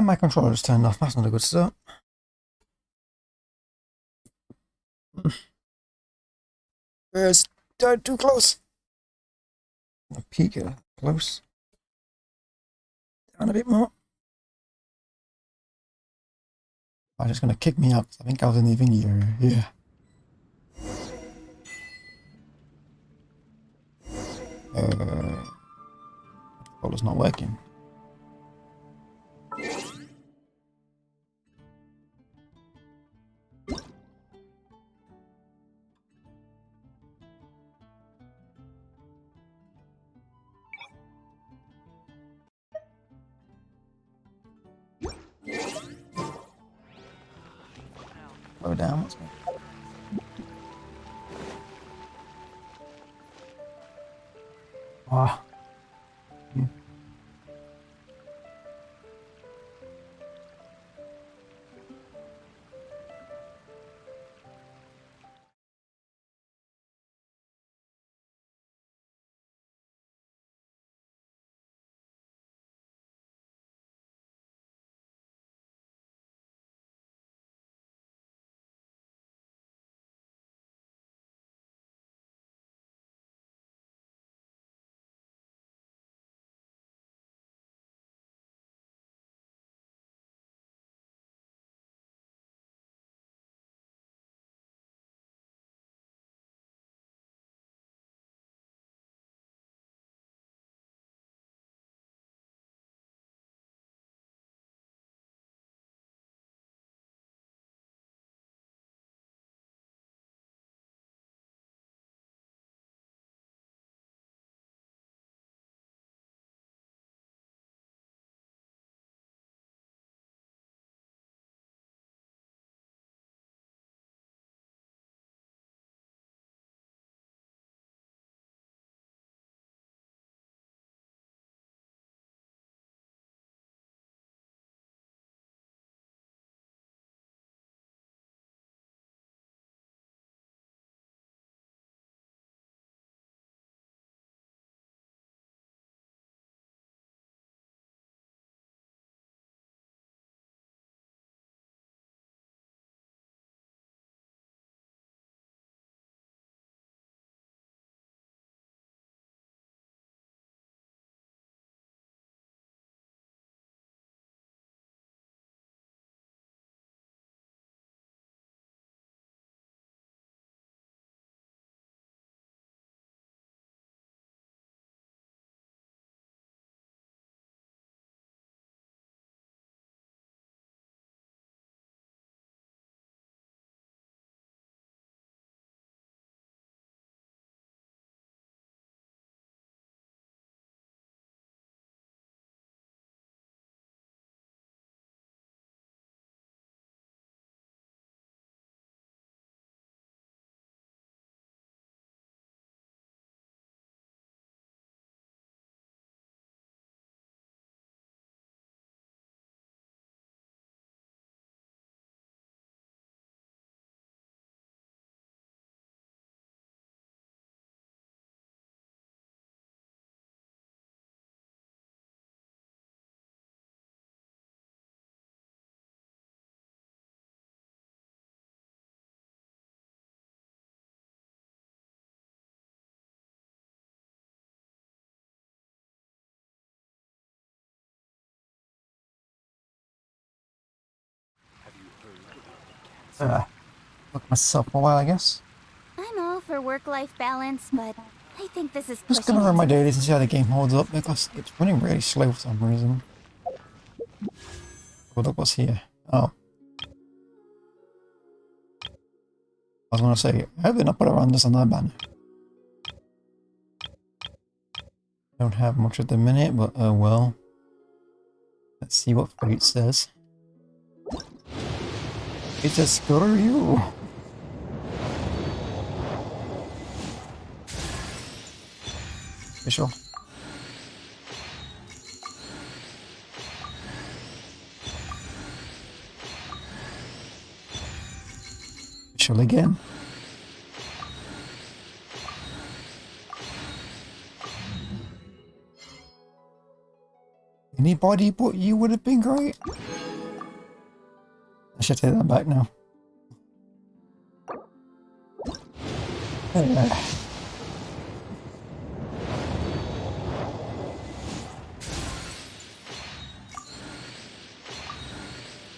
And my controller just turned off. That's not a good start. It's died too close. A peek at close. Down a bit more. I'm just gonna kick me out. I think I was in the thingy area. Yeah. Controller's not working. Slow down. What's going on? Ah. Look myself a while, I guess. I'm all for work-life balance, but I think this is Just pushing gonna run it my too dailies and see how the much. game holds up because it's running really slow for some reason. Oh, look what's here. Oh, I was gonna say, I did not put around this on that banner. Don't have much at the minute, but oh well. Let's see what fate says. It says screw you. Official. Official again. anybody but you would have been great. I should take that back now.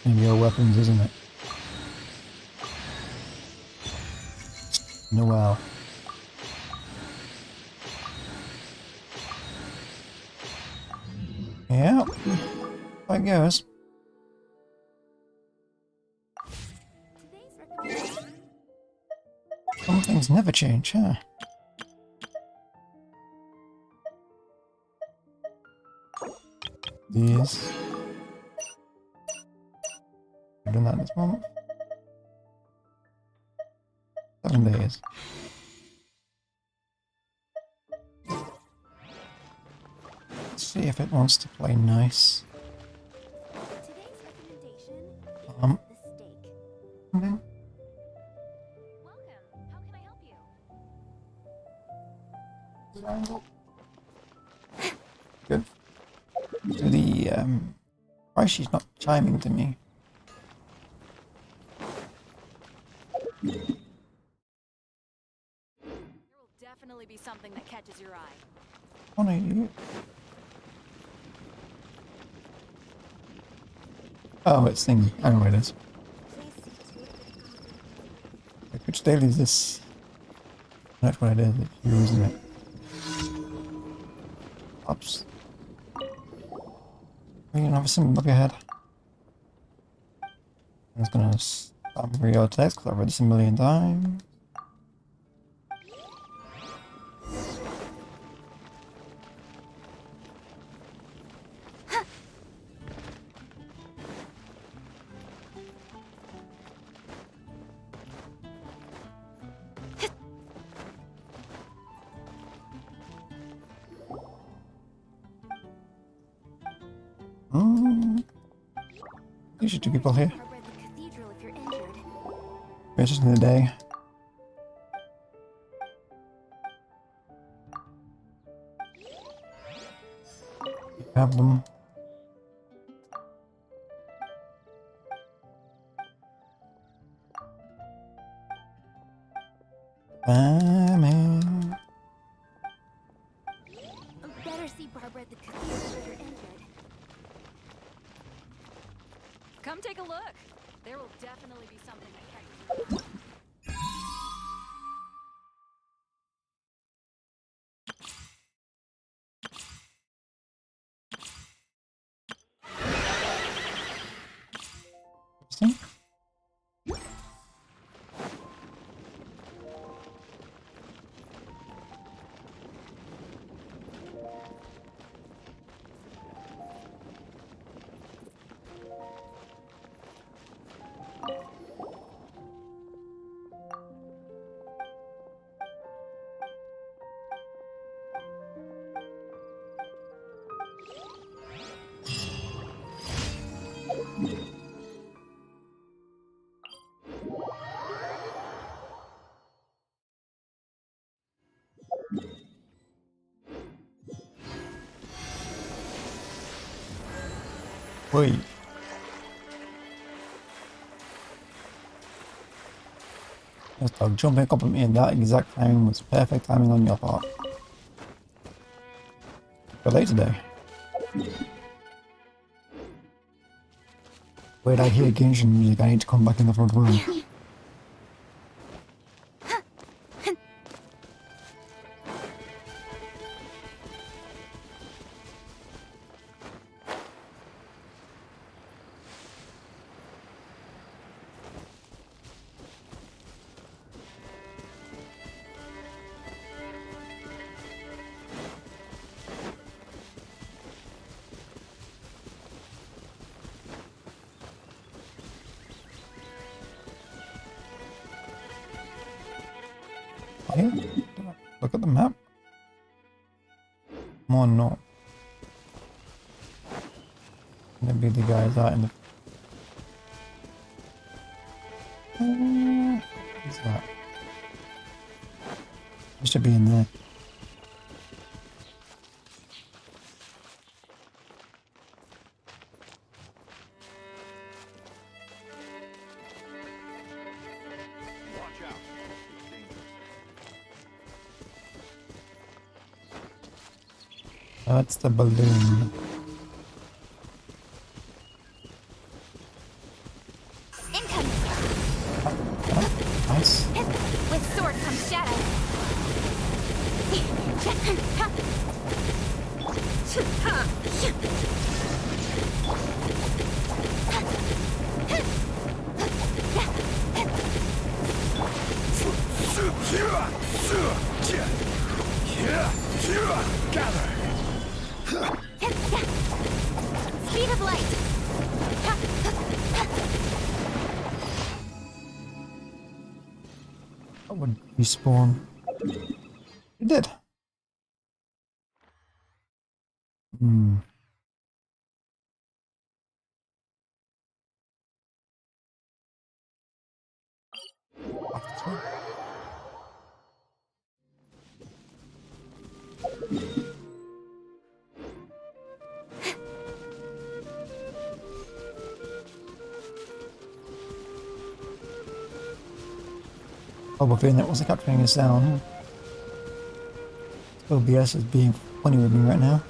Maybe your weapons, isn't it? Noel. Yeah, I guess. Some things never change, huh? These. I've done that this month. 7 days. Let's see if it wants to play nice. Today's recommendation Um. the steak. Mhm. Welcome. How can I help you? Good. So why she's not chiming to me? There will definitely be something that catches your eye. One of you. Oh, it's thing. I know what it is. Like, which daily is this? That's what it is. It's you, isn't it? Oops. We can have some look ahead. I'm just gonna stop real text because I've read this a million times. Usually two people here. Barbara at the cathedral if you're injured. It's just in the day. Have them. Man. Better see Barbara at the cathedral if you're injured. Come take a look. There will definitely be something that catches your eye. See? Wait. Just dog jumping up at me in that exact timing was perfect timing on your part. But late today. Wait, I hear Genshin music. I need to come back in the front room. Here? Look at the map. More north. Maybe the guys out in the... What's that? It should be in there. That's the balloon. Incoming! Oh, nice. With sword comes shadow. Gather! Speed of light. That would respawn. It did. Hmm. Off this one. Oh, feeling that wasn't capturing his sound. OBS is being funny with me right now.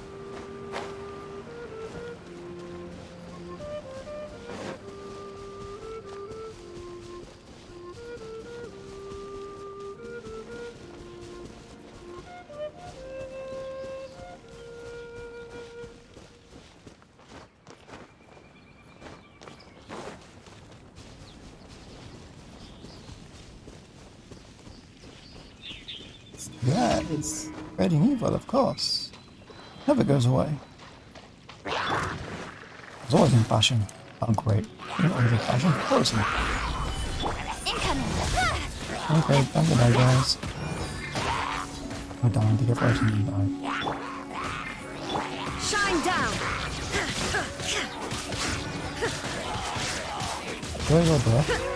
Yeah, it's spreading evil, of course. Never goes away. It's always in fashion. Oh, great. You're not always in fashion. Frozen. Incoming! Okay, time to die, guys. Oh, damn, to get frozen and die. Shine down. Where's our breath?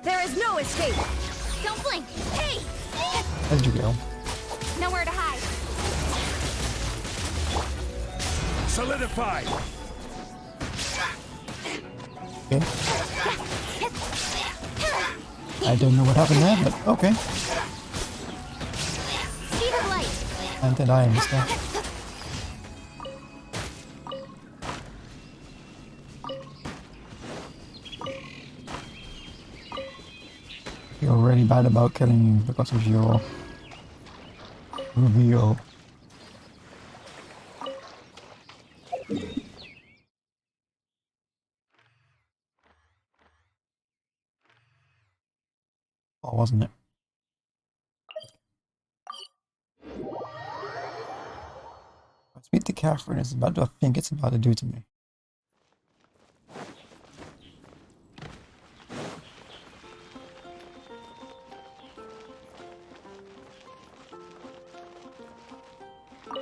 There is no escape. Don't blink! Hey! Where'd you go? Nowhere to hide. Solidify! Okay. I don't know what happened there, but okay. Speed of light. And then I am stuff. You're really bad about killing you because of your reveal. Or wasn't it? I speak to Catherine, it's about to, I think it's about to do to me.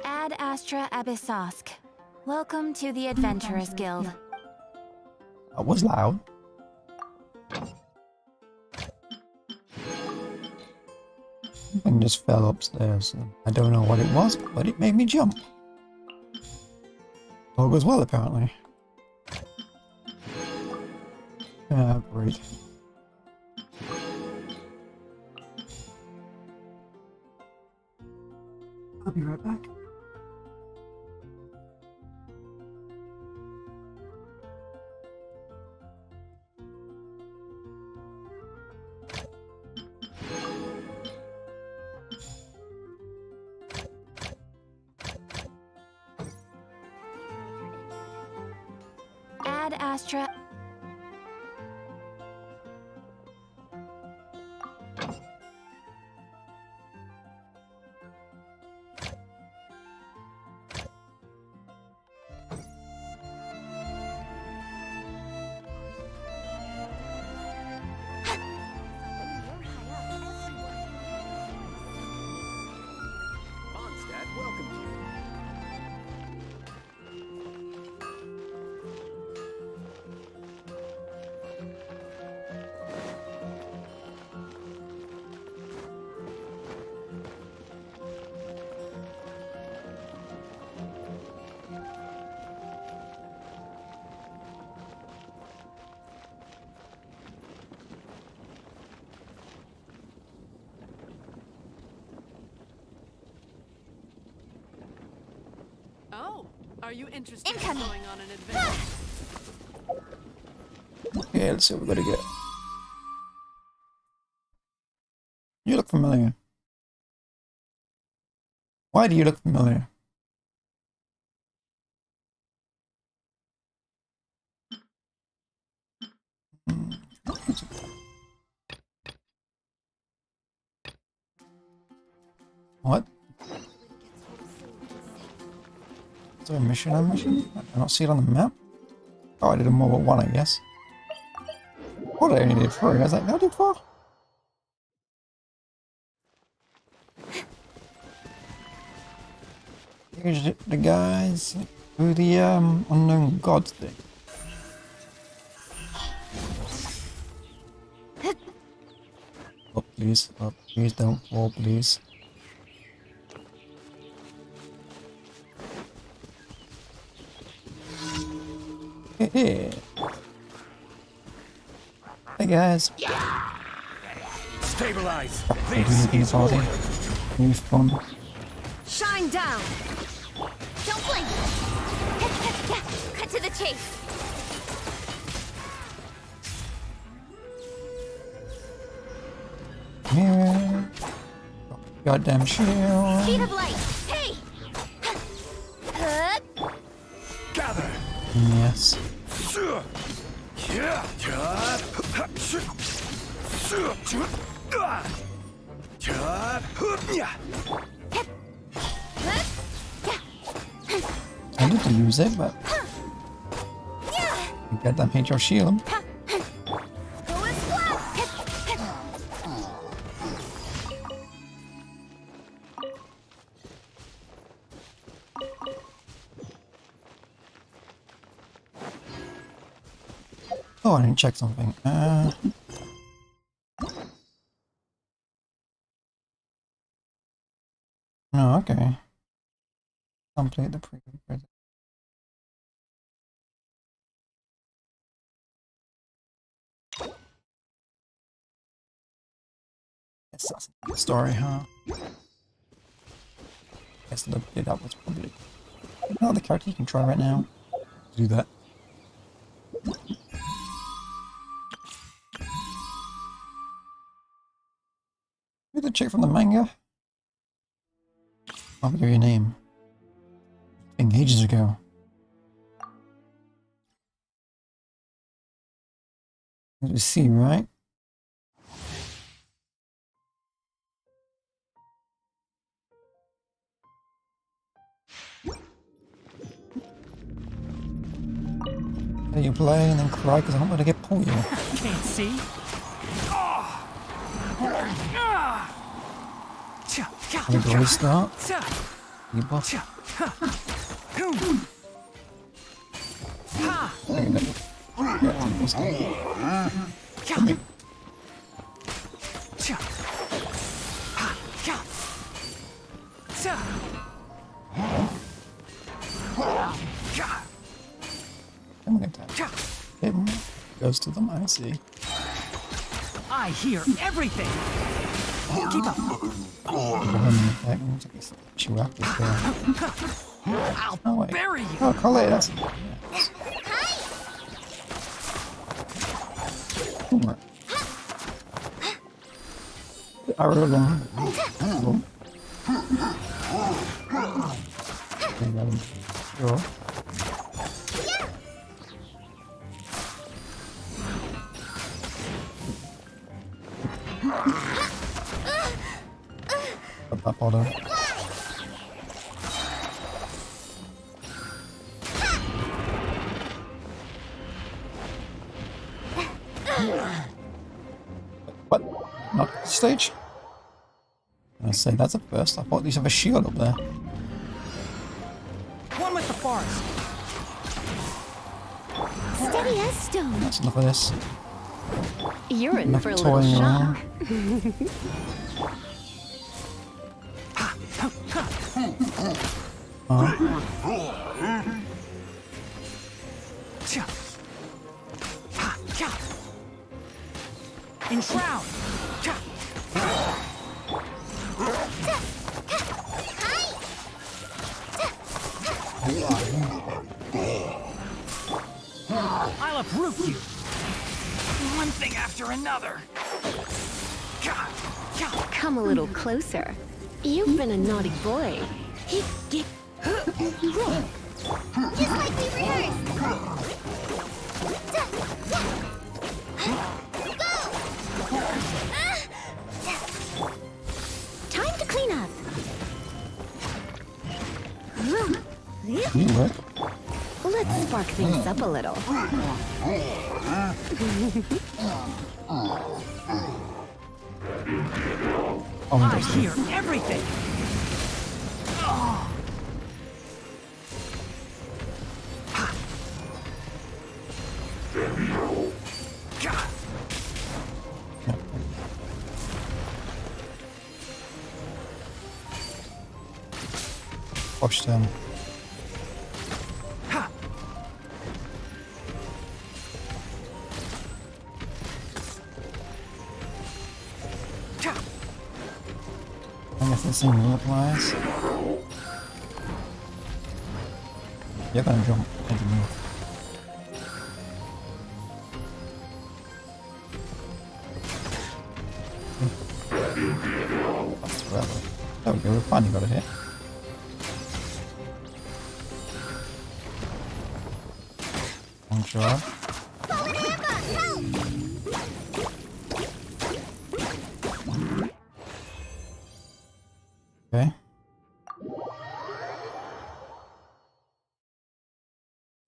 Ad Astra Abyssosk. Welcome to the Adventurers Guild. That was loud. Something just fell upstairs. I don't know what it was, but it made me jump. All goes well, apparently. Ah, great. I'll be right back. Ad Astra. Mondstadt welcomes you. Are you interested in Incoming. going on an adventure? Okay, let's see what we gotta get. You look familiar. Why do you look familiar? Hmm. What? Is there a mission on mission? I don't see it on the map. Oh, I did a more but one, I guess. What did I only did 3? I was like, I did 4. Here's the guys who the unknown gods thing. Oh please, don't fall, please. Hey guys. Stabilize. Hey, This in the is party. order. New fun. Shine down! Don't blink! Cut to the chase! Here. Goddamn shield. Speed of light! Hey! Gather. Yes. I need to use it, but you goddamn hate your shield. Going slow! Oh, I didn't check something. No, okay. Complete the pre-requisite. Yes, that's the story, huh? Guess the bit up was probably another character you can try right now. Do that. Who's the chick from the manga? I'll give your name. Thing ages ago. You see, right? There you play and then cry because I don't want to get pulled you. Can't see. Have a great start. You buff. I'm gonna attack. Hidden goes to them, I see. I hear everything. Keep up. You after there. I'll Oh, wait. bury you. Oh, Colette, that's. Yes. I really don't. Sure. Hold on. What? Not the stage? I say that's a first. I thought these have a shield up there. One with the forest. Steady as stone. That's enough of this. You're in Enough for a of little toying shock. around. Enshroud. I'll uproot you. One thing after another. Come a little closer. You've been a naughty boy. Just like we rehearsed. Time to clean up. You work. Let's spark things up a little. Oh, I hear everything. Watch them. I guess the same applies. You're gonna jump underneath. That's forever. There we go, we finally got it hit. One shot. Okay.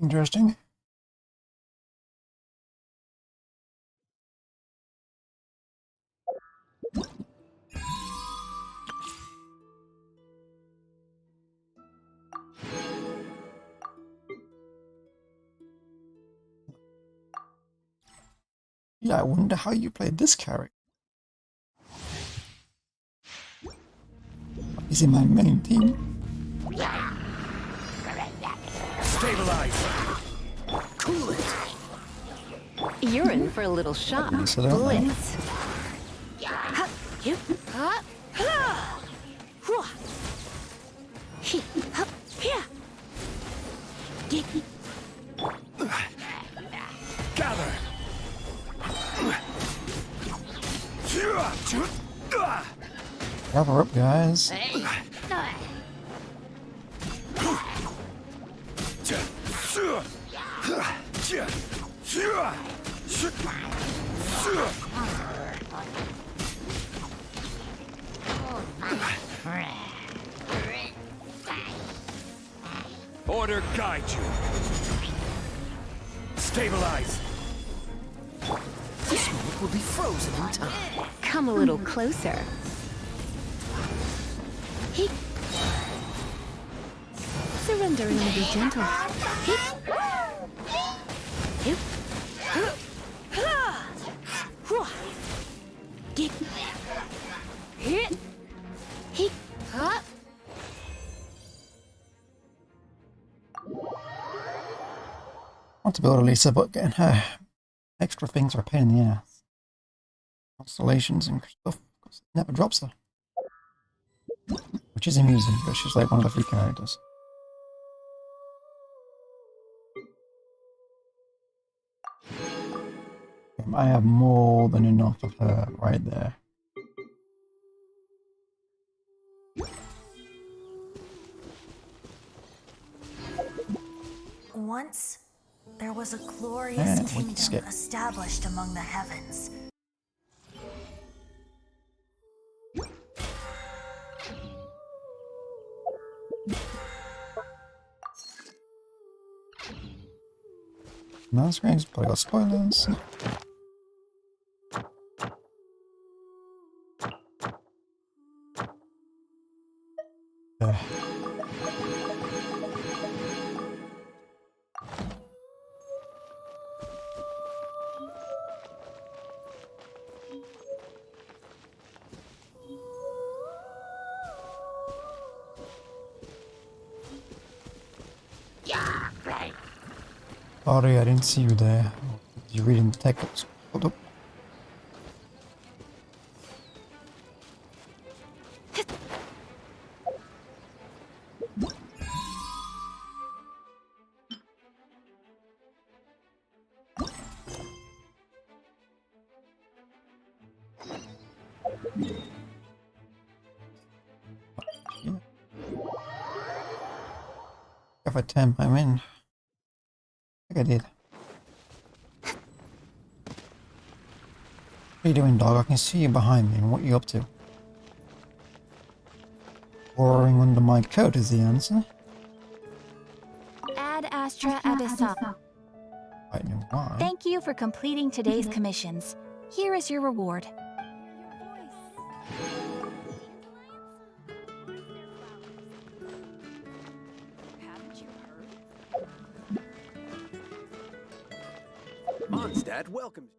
Interesting. Yeah, I wonder how you played this character. Is in my main team? Stabilize. Cool it. You're in for a little shock. So don't I? Blitz. Gather. Cover up, guys. Order guide you. Stabilize. This moment will be frozen in time. Come a little closer. Surrender and I'll be gentle. I want to build a Lisa, but getting her extra things are a pain in the ass. Constellations and stuff. It never drops her. Which is amusing, because she's like one of the few characters. I have more than enough of her right there. Once, there was a glorious Yeah, we can kingdom skip. established among the heavens. No screens, but I got spoilers. Yeah. Sorry, I didn't see you there. You're reading the text. Hold up. If I turn him in. I think I did. What are you doing, dog? I can see you behind me. And what are you up to? Boring under my coat is the answer. Ad Astra Abyssa. I know why. Thank you for completing today's commissions. Here is your reward. Mondstadt welcomes.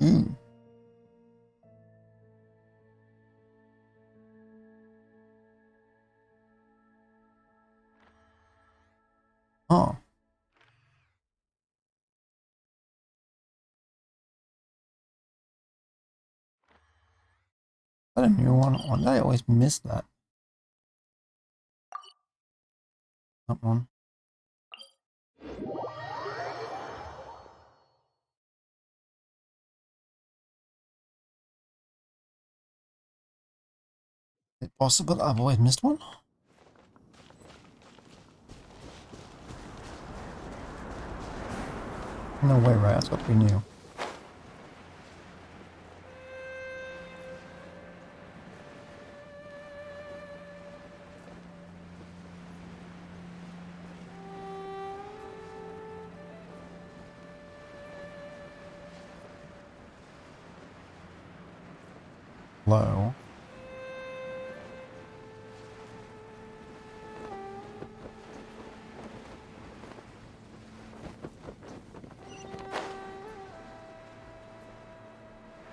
Mm. Oh. I don't know one. I always miss that. That one. Is it possible that I've always missed one? No way, right? That's got to be new. Low.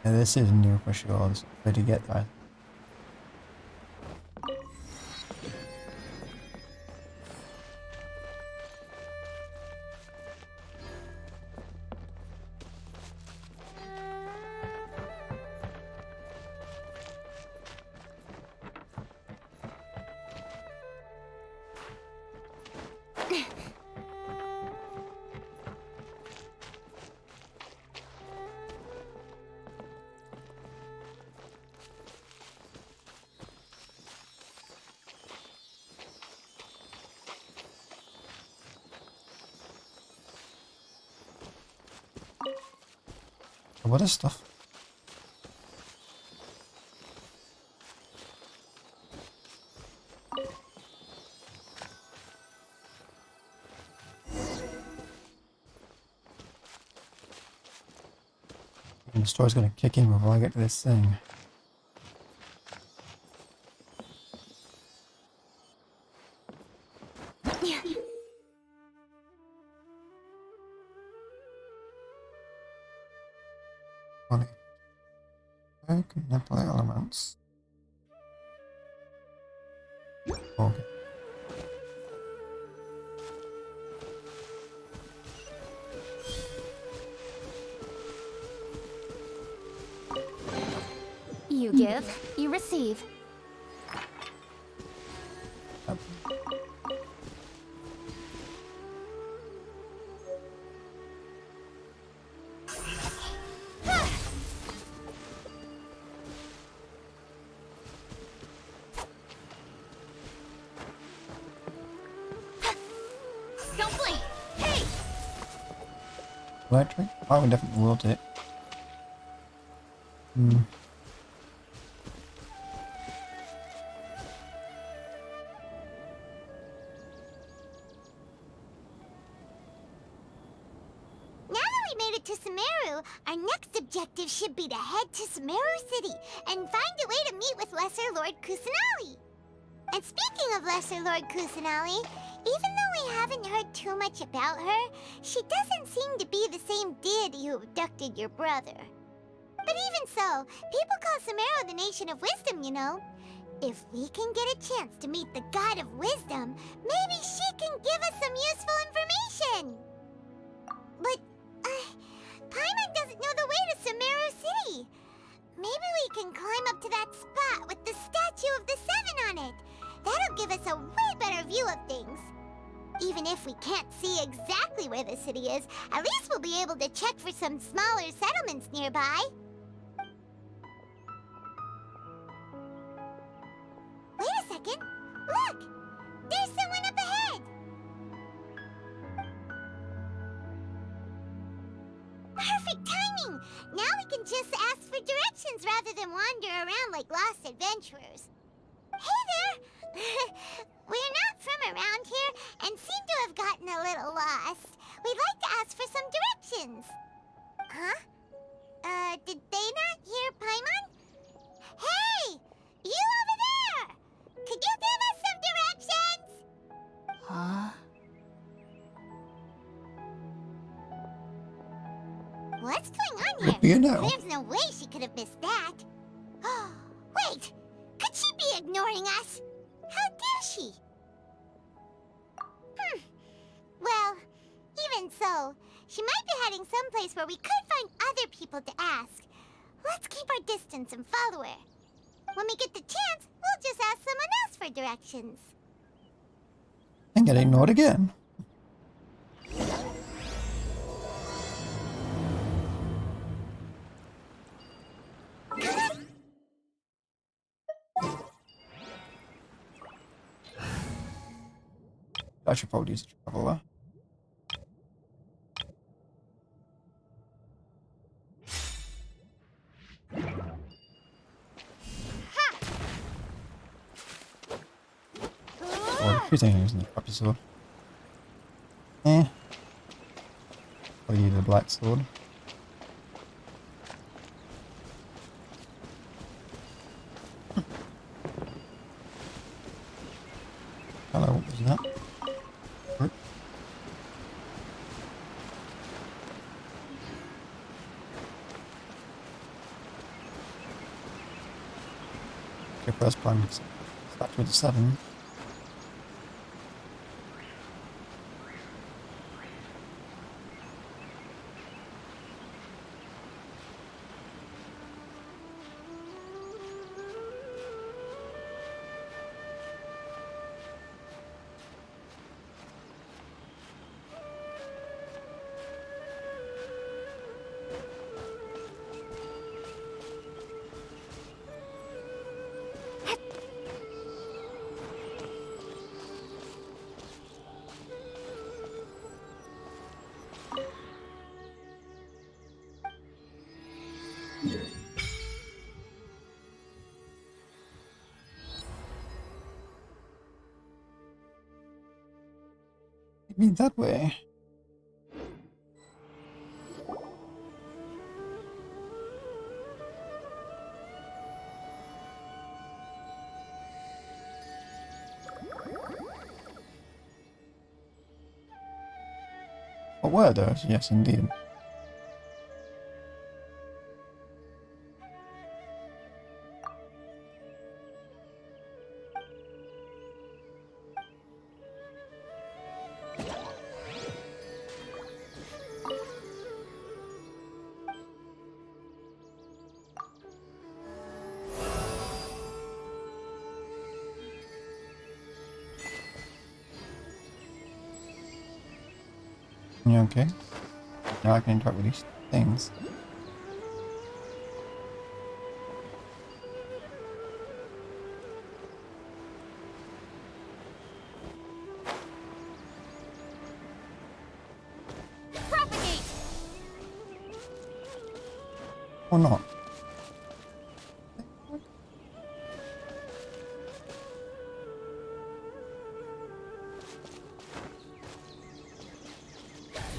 Yeah, this is new for sure. This is the way to get that. What is stuff? And the store's gonna kick in before I get to this thing. Funny. Okay, nipple elements. Okay. You give, you receive. Yep. Don't blink! Hey! Electric? I would definitely wield it. Hmm. Now that we made it to Sumeru, our next objective should be to head to Sumeru City and find a way to meet with Lesser Lord Kusanali. And speaking of Lesser Lord Kusanali, even though we haven't heard too much about her, she doesn't seem to be the same deity who abducted your brother. But even so, people call Sumeru the Nation of Wisdom, you know. If we can get a chance to meet the God of Wisdom, maybe she can give us some useful information. But, Paimon doesn't know the way to Sumeru City. Maybe we can climb up to that spot with the statue of the Seven on it. That'll give us a way better view of things. Even if we can't see exactly where the city is, at least we'll be able to check for some smaller settlements nearby. second. Look! There's someone up ahead! Perfect timing! Now we can just ask for directions rather than wander around like lost adventurers. Hey there! We're not from around here and seem to have gotten a little lost. We'd like to ask for some directions. Huh? Did they not hear Paimon? Hey! You over there! Could you give us some directions? Huh? What's going on Good for you here? now. There's no way she could have missed that. Wait! Could she be ignoring us? How dare she? Well, even so, she might be heading someplace where we could find other people to ask. Let's keep our distance and follow her. When we get the chance, we'll just ask someone else for directions. And get ignored again. I should probably use a traveler. Or she's only using the crappy sword. Probably use a black sword. Hello, what was that? Okay, first prime is back to the 7. Maybe that way. What were those? Yes, indeed. Yeah, okay. Now I can interact with these things. Propagate! Or not.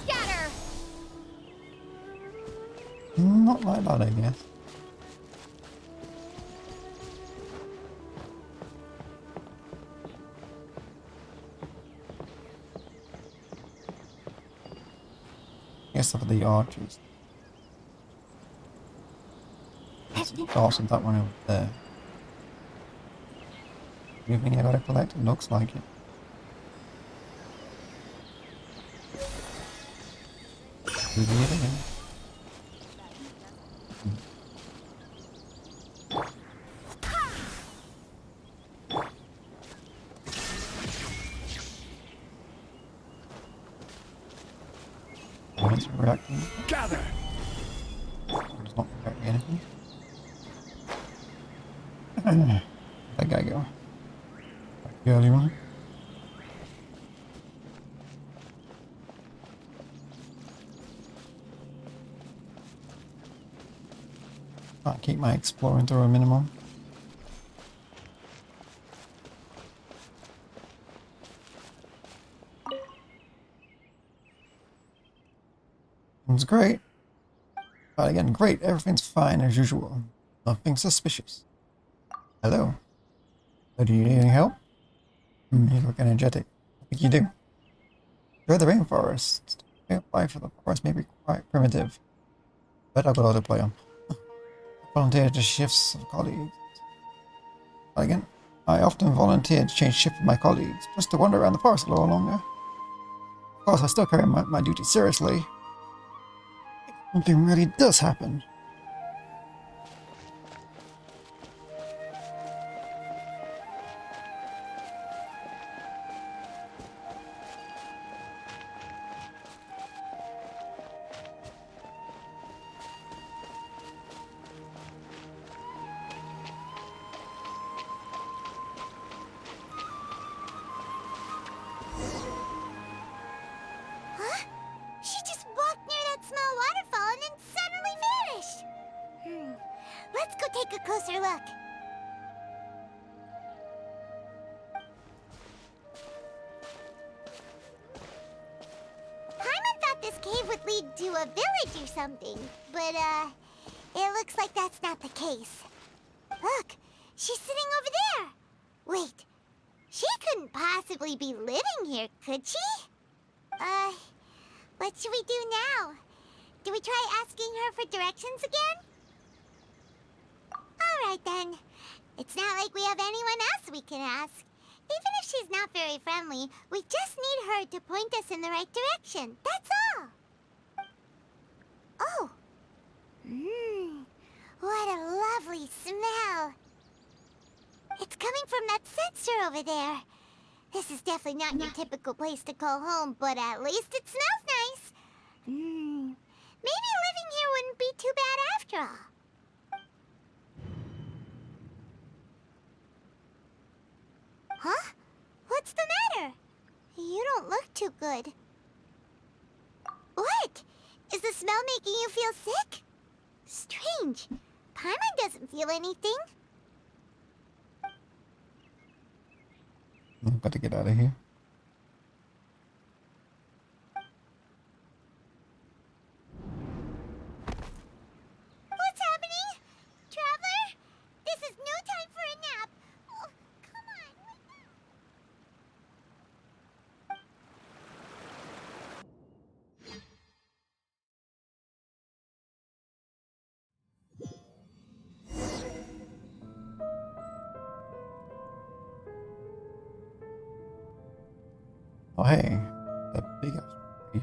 Scatter! Not like that, I guess. I guess for the archers. That's awesome, that one over there. You think I gotta collect? It looks like it. Do the other thing. It's reacting. Gather! It's not reacting anything. That guy go. early one. I'll keep my exploring to a minimum. It's great. But again, great. Everything's fine as usual. Nothing suspicious. Hello. Do you need any help? You look energetic. I think you do. Enjoy the rainforest. Life for the forest may be quite primitive, but I've got a lot to play on. Volunteer to shifts of colleagues. But again, I often volunteer to change shift with my colleagues, just to wander around the forest a little longer. Of course, I still carry my duty seriously. If something really does happen. Huh? She just walked near that small waterfall and then suddenly vanished. Let's go take a closer look. Paimon thought this cave would lead to a village or something, but it looks like that's not the case. Look, she's sitting over there. Wait, she couldn't possibly be living here, could she? What should we do now? Do we try asking her for directions again? Alright then. It's not like we have anyone else we can ask. Even if she's not very friendly, we just need her to point us in the right direction. That's all. Oh. What a lovely smell. It's coming from that sensor over there. This is definitely not your typical place to call home, but at least it smells nice. Maybe living here wouldn't be too bad after all. Huh? What's the matter? You don't look too good. What? Is the smell making you feel sick? Strange. Paimon doesn't feel anything. I've got to get out of here. What's happening? Traveler? This is no time for a nap. Oh, come on, wake up. Oh hey, that big ass tree.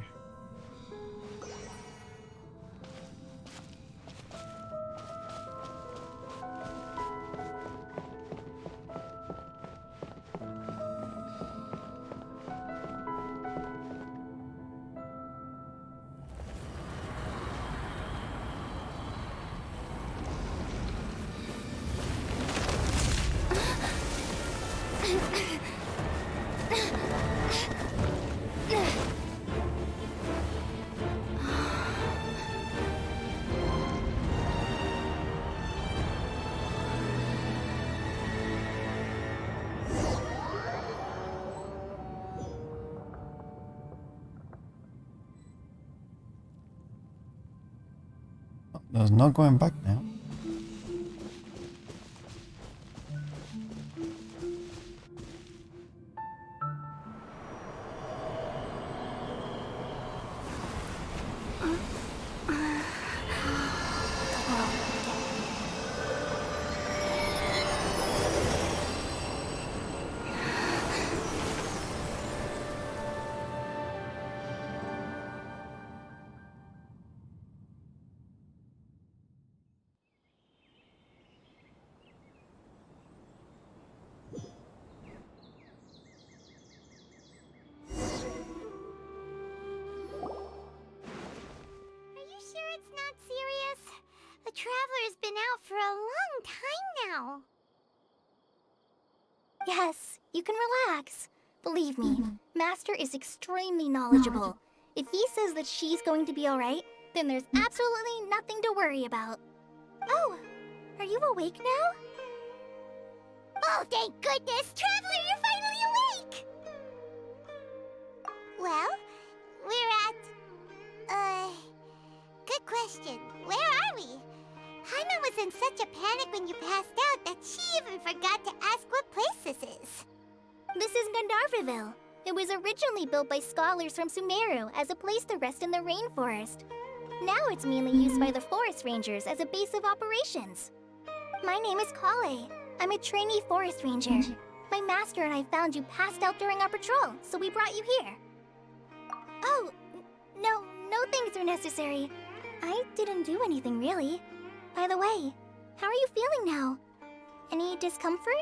There's no going back now. Are you sure it's not serious? The Traveler's been out for a long time now. Yes, You can relax. Believe me, Master is extremely knowledgeable. If he says that she's going to be alright, then there's absolutely nothing to worry about. Oh, are you awake now? Oh, thank goodness! Traveler, you're finally awake! Well, we're at... Good question. Where are we? Hyman was in such a panic when you passed out that she even forgot to ask what place this is. This is Gandharvaville. It was originally built by scholars from Sumeru as a place to rest in the rainforest. Now it's mainly used by the forest rangers as a base of operations. My name is Kale. I'm a trainee forest ranger. My master and I found you passed out during our patrol, so we brought you here. Oh, no things are necessary. I didn't do anything really. By the way, how are you feeling now? Any discomfort?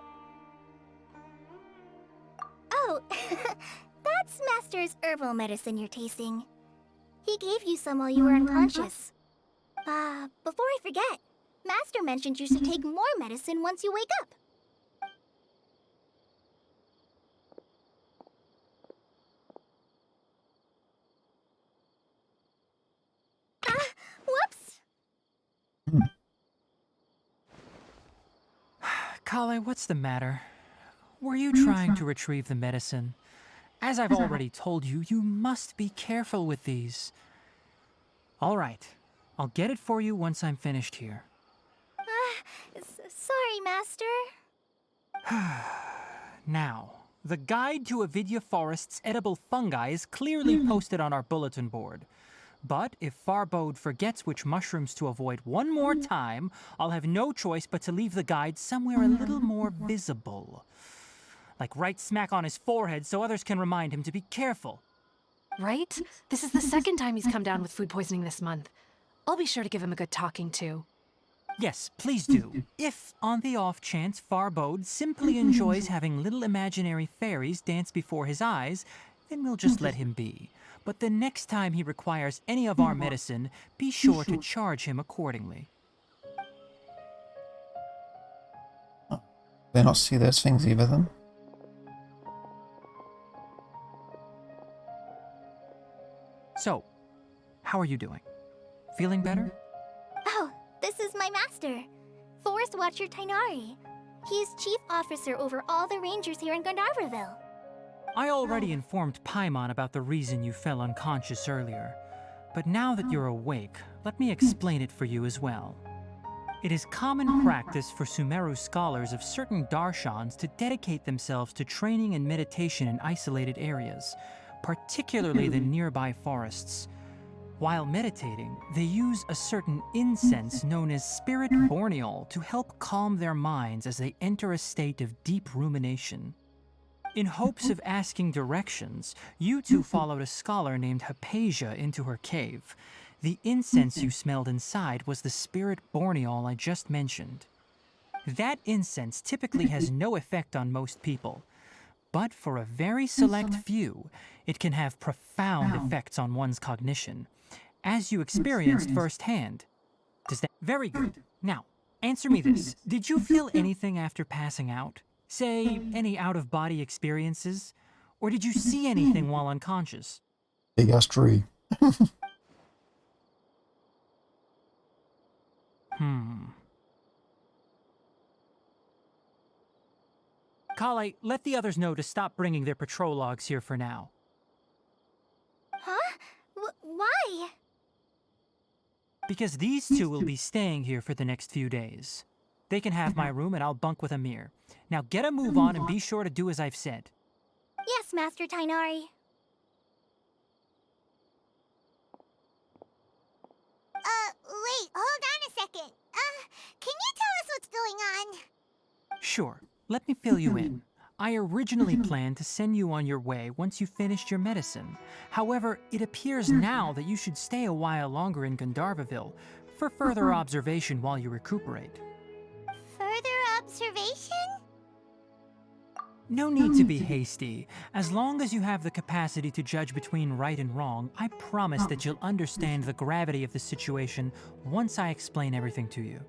Oh, that's Master's herbal medicine you're tasting. He gave you some while you were unconscious. Before I forget, Master mentioned you should take more medicine once you wake up. Whoops! Kale, what's the matter? Were you trying to retrieve the medicine? As I've already told you, you must be careful with these. All right, I'll get it for you once I'm finished here. Sorry, Master. Now, the guide to Avidya Forest's edible fungi is clearly posted on our bulletin board. But if Farbode forgets which mushrooms to avoid one more time, I'll have no choice but to leave the guide somewhere a little more visible. Like right smack on his forehead so others can remind him to be careful. Right? This is the second time he's come down with food poisoning this month. I'll be sure to give him a good talking to. Yes, please do. If, on the off chance, Farbode simply enjoys having little imaginary fairies dance before his eyes, then we'll just let him be. But the next time he requires any of our medicine, be sure to charge him accordingly. They not see those things either then? So, how are you doing? Feeling better? Oh, this is my master, Forest Watcher Tainari. He's chief officer over all the rangers here in Gandharvaville. I already informed Paimon about the reason you fell unconscious earlier. But now that you're awake, let me explain it for you as well. It is common practice for Sumeru scholars of certain darshans to dedicate themselves to training and meditation in isolated areas, particularly the nearby forests. While meditating, they use a certain incense known as spirit borneol to help calm their minds as they enter a state of deep rumination. In hopes of asking directions, you two followed a scholar named Hypatia into her cave. The incense you smelled inside was the spirit borneol I just mentioned. That incense typically has no effect on most people, but for a very select few, it can have profound effects on one's cognition, as you experienced firsthand. Does that... Very good. Now, answer me this. Did you feel anything after passing out? Say, any out-of-body experiences? Or did you see anything while unconscious? Big ass tree. Kale, let the others know to stop bringing their patrol logs here for now. Huh? Why? Because these two will be staying here for the next few days. They can have my room and I'll bunk with Amir. Now get a move on and be sure to do as I've said. Yes, Master Tainari. Wait, hold on a second. Can you tell us what's going on? Sure, let me fill you in. I originally planned to send you on your way once you finished your medicine. However, it appears now that you should stay a while longer in Gandharvaville for further observation while you recuperate. Further observation? No need to be hasty. As long as you have the capacity to judge between right and wrong, I promise that you'll understand the gravity of the situation once I explain everything to you.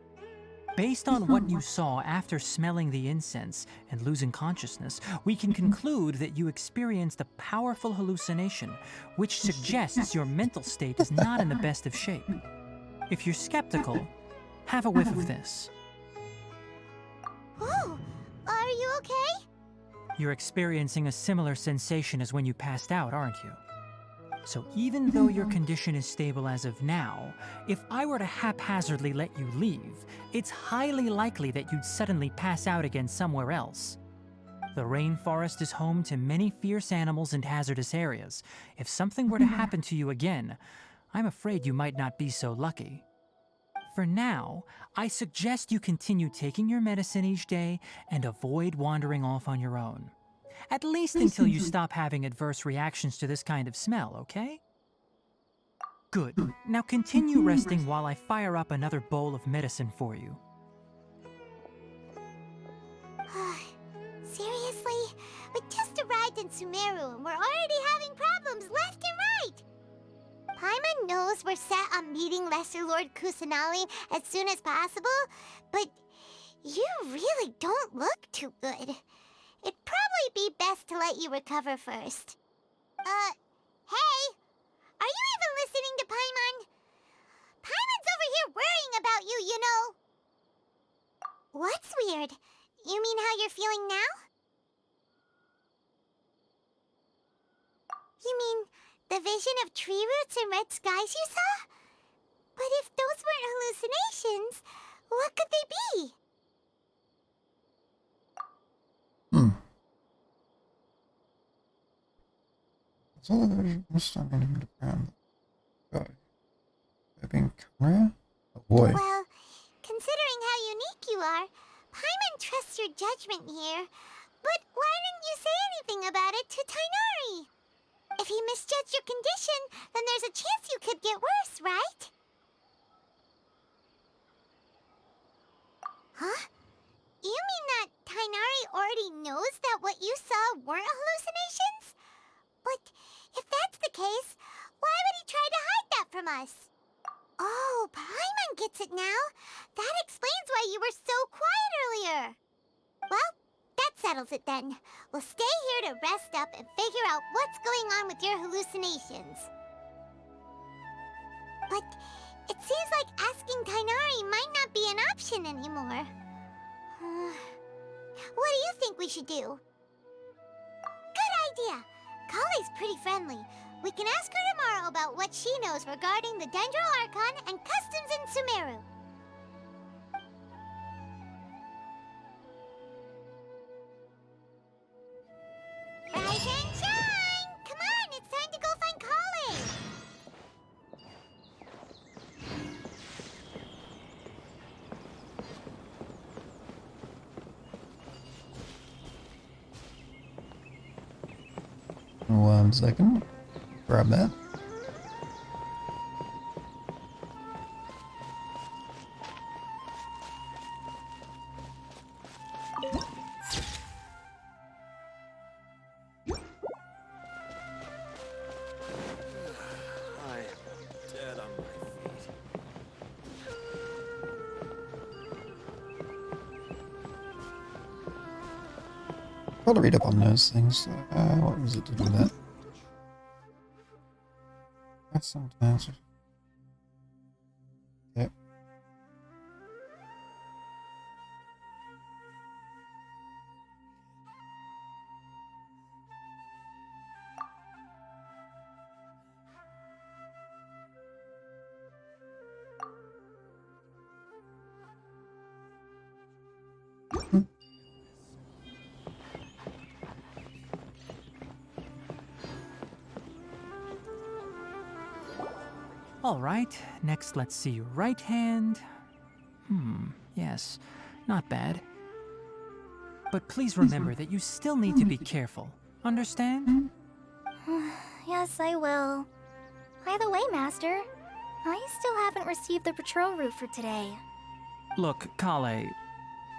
Based on what you saw after smelling the incense and losing consciousness, we can conclude that you experienced a powerful hallucination, which suggests your mental state is not in the best of shape. If you're skeptical, have a whiff of this. Oh, are you okay? You're experiencing a similar sensation as when you passed out, aren't you? So even though your condition is stable as of now, if I were to haphazardly let you leave, it's highly likely that you'd suddenly pass out again somewhere else. The rainforest is home to many fierce animals and hazardous areas. If something were to happen to you again, I'm afraid you might not be so lucky. For now, I suggest you continue taking your medicine each day and avoid wandering off on your own. At least until you stop having adverse reactions to this kind of smell, okay? Good. Now continue resting while I fire up another bowl of medicine for you. Seriously? We just arrived in Sumeru and we're already having problems left and right! Paimon knows we're set on meeting Lesser Lord Kusanali as soon as possible, but you really don't look too good. It'd probably be best to let you recover first. Hey! Are you even listening to Paimon? Paimon's over here worrying about you, you know! What's weird? You mean how you're feeling now? You mean the vision of tree roots and red skies you saw? But if those weren't hallucinations, what could they be? So I'm starting to ground. Being camera? Oh boy. Well, considering how unique you are, Paimon trusts your judgment here. But why didn't you say anything about it to Tainari? If he misjudged your condition, then there's a chance you could get worse, right? Huh? You mean that Tainari already knows that what you saw weren't hallucinations? But if that's the case, why would he try to hide that from us? Oh, Paimon gets it now. That explains why you were so quiet earlier. Well, that settles it then. We'll stay here to rest up and figure out what's going on with your hallucinations. But it seems like asking Tainari might not be an option anymore. What do you think we should do? Good idea! Kale's pretty friendly. We can ask her tomorrow about what she knows regarding the Dendro Archon and customs in Sumeru. Rise and shine! Come on, it's time to go find Kale! One second. Grab that. I am dead on my feet. Got to read up on those things. What was it to do that? That's sometimes. Yep. All right, next let's see your right hand. Yes, not bad. But please remember that you still need to be careful. Understand? Yes, I will. By the way, Master, I still haven't received the patrol route for today. Look, Kale,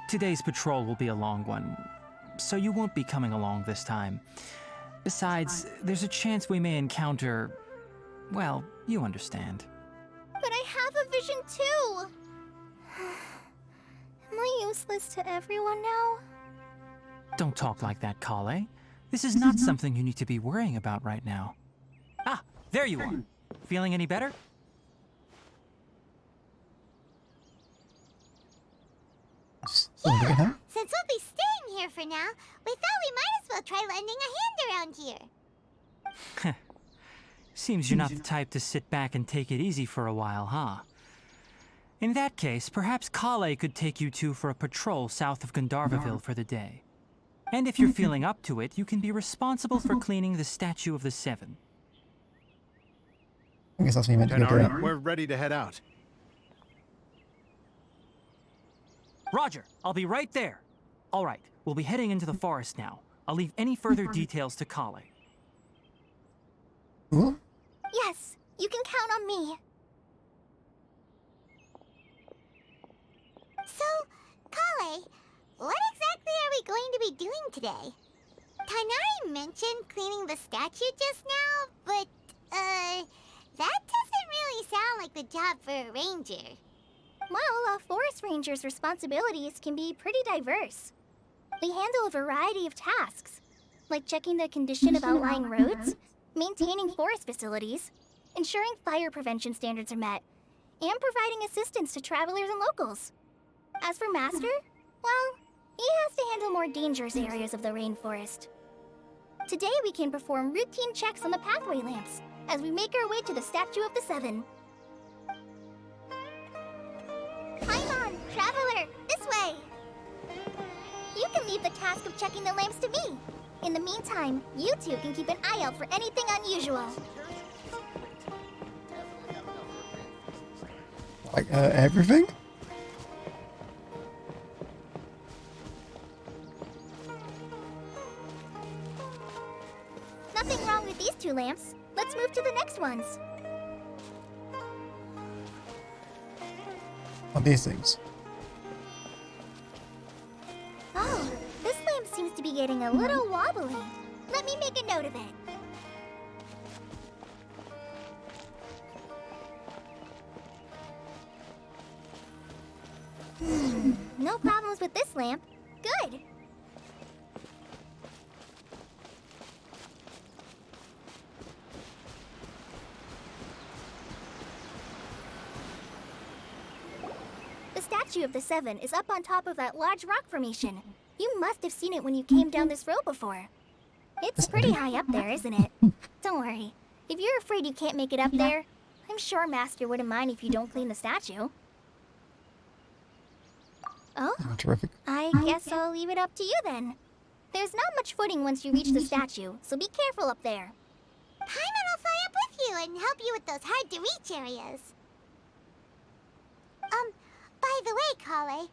today's patrol will be a long one, so you won't be coming along this time. Besides, there's a chance we may encounter... well, you understand. But I have a vision too! I useless to everyone now? Don't talk like that, Kale. This is not something you need to be worrying about right now. Ah, there you are. Feeling any better? Yeah, since we'll be staying here for now, we thought we might as well try lending a hand around here. Seems you're not the type to sit back and take it easy for a while, huh? In that case, perhaps Kale could take you two for a patrol south of Gandharvaville for the day. And if you're feeling up to it, you can be responsible for cleaning the Statue of the Seven. I guess that's what you meant to go do Tenari, it. we're ready to head out. Roger, I'll be right there. All right, we'll be heading into the forest now. I'll leave any further details to Kale. Cool. Yes, you can count on me. So, Kale, what exactly are we going to be doing today? Tainari mentioned cleaning the statue just now, but, that doesn't really sound like the job for a ranger. Well, a forest ranger's responsibilities can be pretty diverse. They handle a variety of tasks, like checking the condition of outlying roads, maintaining forest facilities, ensuring fire prevention standards are met, and providing assistance to travelers and locals. As for Master, well, he has to handle more dangerous areas of the rainforest. Today we can perform routine checks on the pathway lamps as we make our way to the Statue of the Seven. Paimon, traveler, this way! You can leave the task of checking the lamps to me. In the meantime, you two can keep an eye out for anything unusual. Like, everything? Nothing wrong with these two lamps. Let's move to the next ones. What these things? Oh, this lamp seems to be getting a little wobbly. Let me make a note of it. No problems with this lamp. Good. The Statue of the Seven is up on top of that large rock formation. You must have seen it when you came down this road before. It's pretty high up there, isn't it? Don't worry. If you're afraid you can't make it up there, I'm sure Master wouldn't mind if you don't clean the statue. Oh? Oh, terrific. I guess I'll leave it up to you then. There's not much footing once you reach the statue, so be careful up there. Paimon will fly up with you and help you with those hard-to-reach areas. By the way, Kale,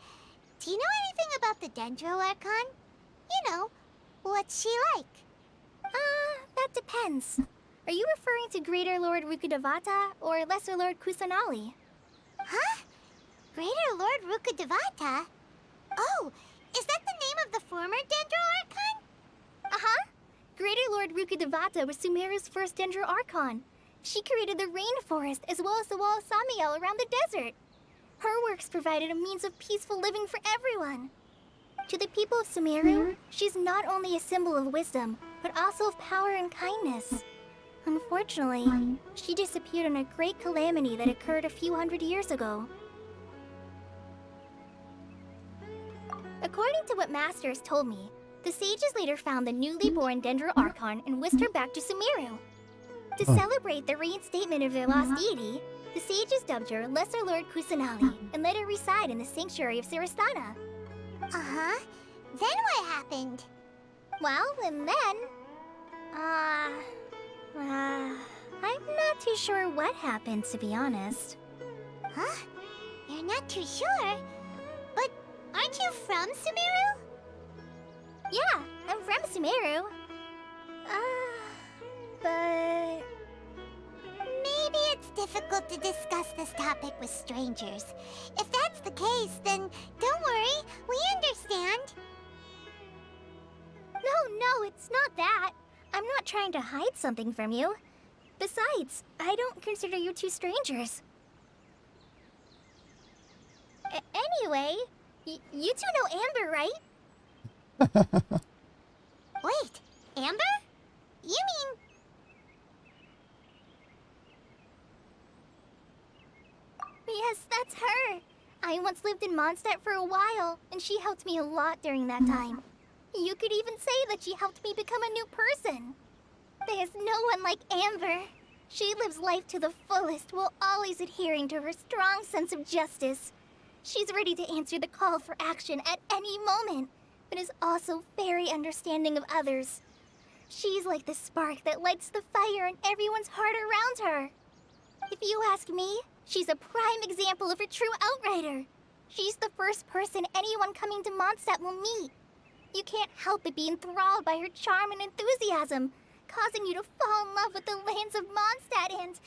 do you know anything about the Dendro Archon? You know, what's she like? That depends. Are you referring to Greater Lord Rukkhadevata or Lesser Lord Kusanali? Huh? Greater Lord Rukkhadevata? Oh, is that the name of the former Dendro Archon? Uh-huh. Greater Lord Rukkhadevata was Sumeru's first Dendro Archon. She created the rainforest as well as the wall of Samiel around the desert. Her works provided a means of peaceful living for everyone. To the people of Sumeru, she's not only a symbol of wisdom, but also of power and kindness. Unfortunately, she disappeared in a great calamity that occurred a few hundred years ago. According to what Master has told me, the sages later found the newly born Dendro Archon and whisked her back to Sumeru. To celebrate the reinstatement of their lost deity, the sages dubbed her Lesser Lord Kusanali and let her reside in the sanctuary of Sarastana. Uh-huh. Then what happened? Well, and then... I'm not too sure what happened, to be honest. Huh? You're not too sure? But aren't you from Sumeru? Yeah, I'm from Sumeru. But... Maybe it's difficult to discuss this topic with strangers. If that's the case, then don't worry, we understand. No, it's not that. I'm not trying to hide something from you. Besides, I don't consider you two strangers. Anyway, You two know Amber, right? Wait, Amber? You mean... Yes, that's her. I once lived in Mondstadt for a while, and she helped me a lot during that time. You could even say that she helped me become a new person. There's no one like Amber. She lives life to the fullest while always adhering to her strong sense of justice. She's ready to answer the call for action at any moment, but is also very understanding of others. She's like the spark that lights the fire in everyone's heart around her. If you ask me, she's a prime example of a true outrider. She's the first person anyone coming to Mondstadt will meet. You can't help but be enthralled by her charm and enthusiasm, causing you to fall in love with the lands of Mondstadt and...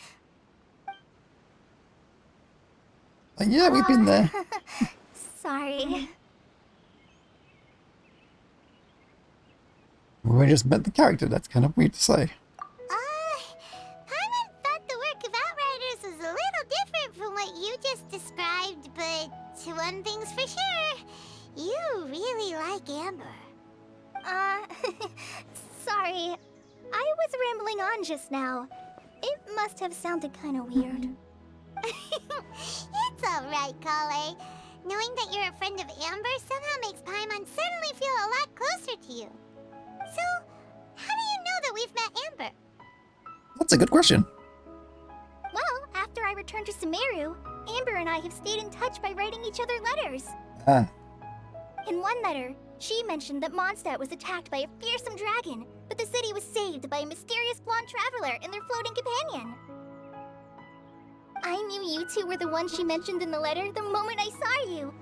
Yeah, we've been there. Sorry. We just met the character. That's kind of weird to say. Paimon thought the work of Outriders was a little different from what you just described, but one thing's for sure, you really like Amber. Sorry. I was rambling on just now. It must have sounded kind of weird. It's alright, Kale. Knowing that you're a friend of Amber somehow makes Paimon suddenly feel a lot closer to you. So, how do you know that we've met Amber? That's a good question. Well, after I returned to Sumeru, Amber and I have stayed in touch by writing each other letters. Ah, In one letter, she mentioned that Mondstadt was attacked by a fearsome dragon, but the city was saved by a mysterious blonde traveler and their floating companion. I knew you two were the ones she mentioned in the letter the moment I saw you.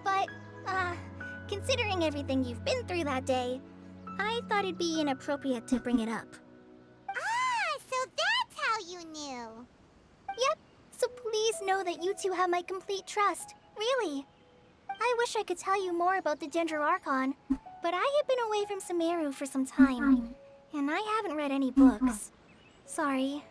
But, considering everything you've been through that day, I thought it'd be inappropriate to bring it up. Ah, so that's how you knew. Yep, so please know that you two have my complete trust, really. I wish I could tell you more about the Ginger Archon, but I have been away from Sumeru for some time, and I haven't read any books. Sorry.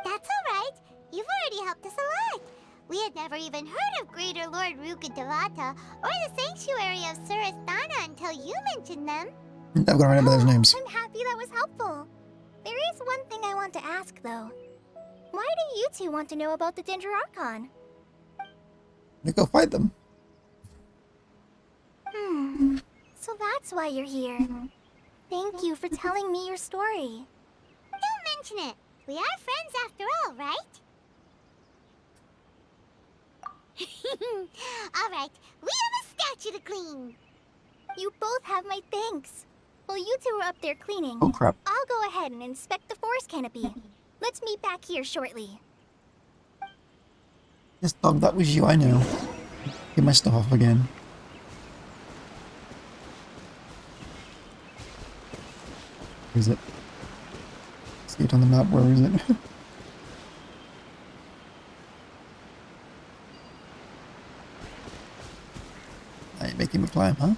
That's alright. You've already helped us a lot. We had never even heard of Greater Lord Ruka Devata or the Sanctuary of Surasthana until you mentioned them. never gonna remember those names. I'm happy that was helpful. There is one thing I want to ask, though. Why do you two want to know about the Ginger Archon? We go fight them. So that's why you're here. Thank you for telling me your story. Don't mention it. We are friends after all, right? Alright, we have a statue to clean. You both have my thanks. While you two are up there cleaning, Oh crap. I'll go ahead and inspect the forest canopy. Let's meet back here shortly. Yes, dog, that was you, I know. Get my stuff off again. Where is it? See it on the map, where is it? Now you're making me climb, huh?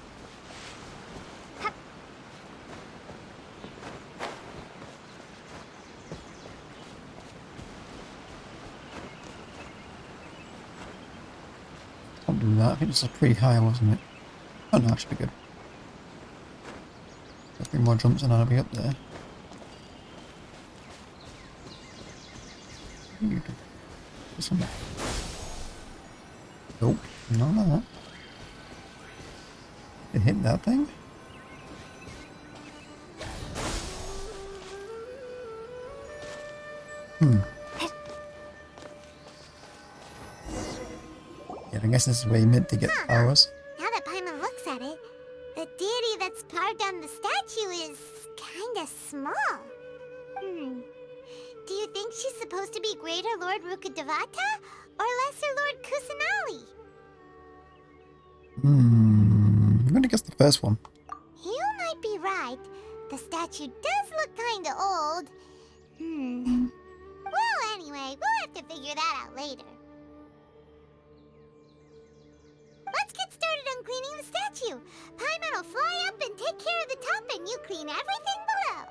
Can't do that. I think this was pretty high, wasn't it? Oh no, that should be good. A few more jumps and I'll be up there. This one. Nope, not that. It hit that thing? Yeah, I guess this is where you meant to get powers. Now that Paimon looks at it, the deity that's carved on the statue is kinda small. Do you think she's supposed to be Greater Lord Ruka Devata or Lesser Lord Kusanali? I'm gonna guess the first one. You might be right. The statue does look kinda old. Well, anyway, we'll have to figure that out later. Let's get started on cleaning the statue. Paimon will fly up and take care of the top, and you clean everything below.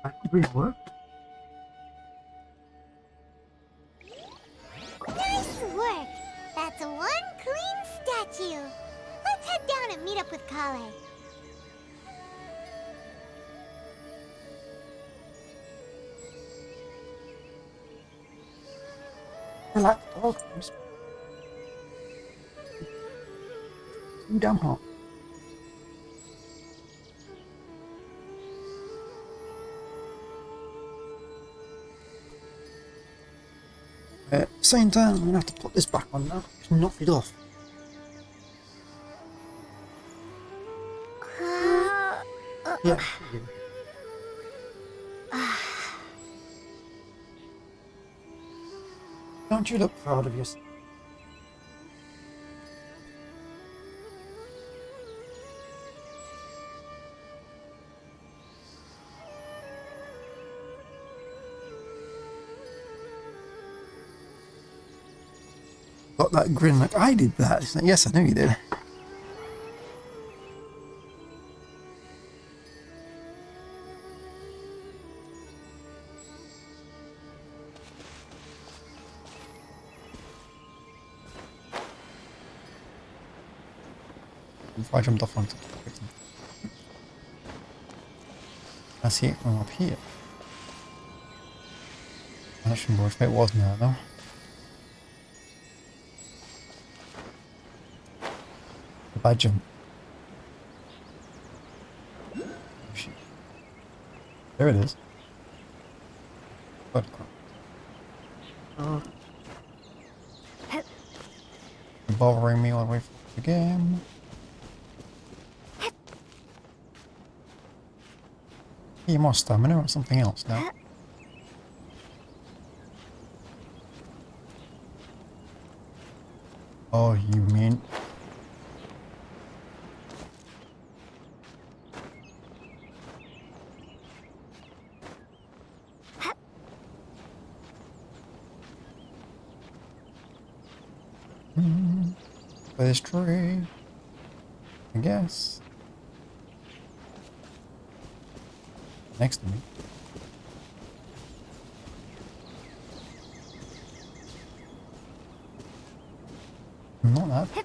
Nice work. meet up with Kale. Relax, dog. Too damn hot. At the same time, I'm gonna have to put this back on now. It's knocked it off. Yeah. Don't you look proud of yourself? Got that grin like I did that. It's like, yes, I know you did. If I jumped off onto it, I see it from up here. I shouldn't know if it was now though. If I jump. Oh, shit. There it is. But bothering me all the way from the game. Need more stamina or something else now. Oh, you mean? By this tree, I guess. Next to me. Not that.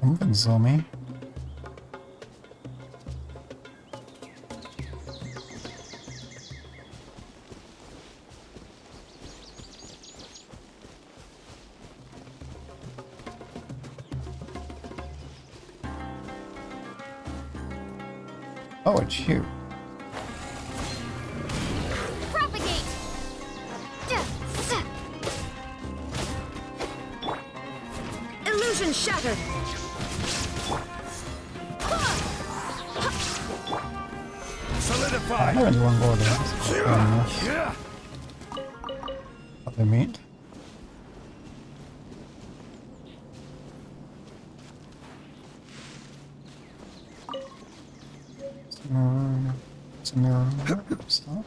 Something saw me. Oh, it's you. Propagate! Illusion shattered. Solidify! I really want to go there. Yeah. What they mean? Sumeru. Stop.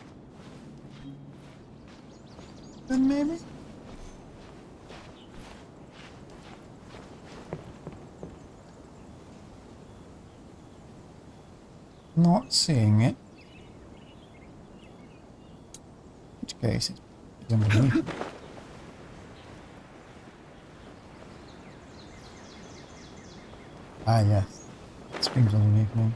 Then maybe? Not seeing it. In which case it's underneath. Ah yes. It springs underneath me.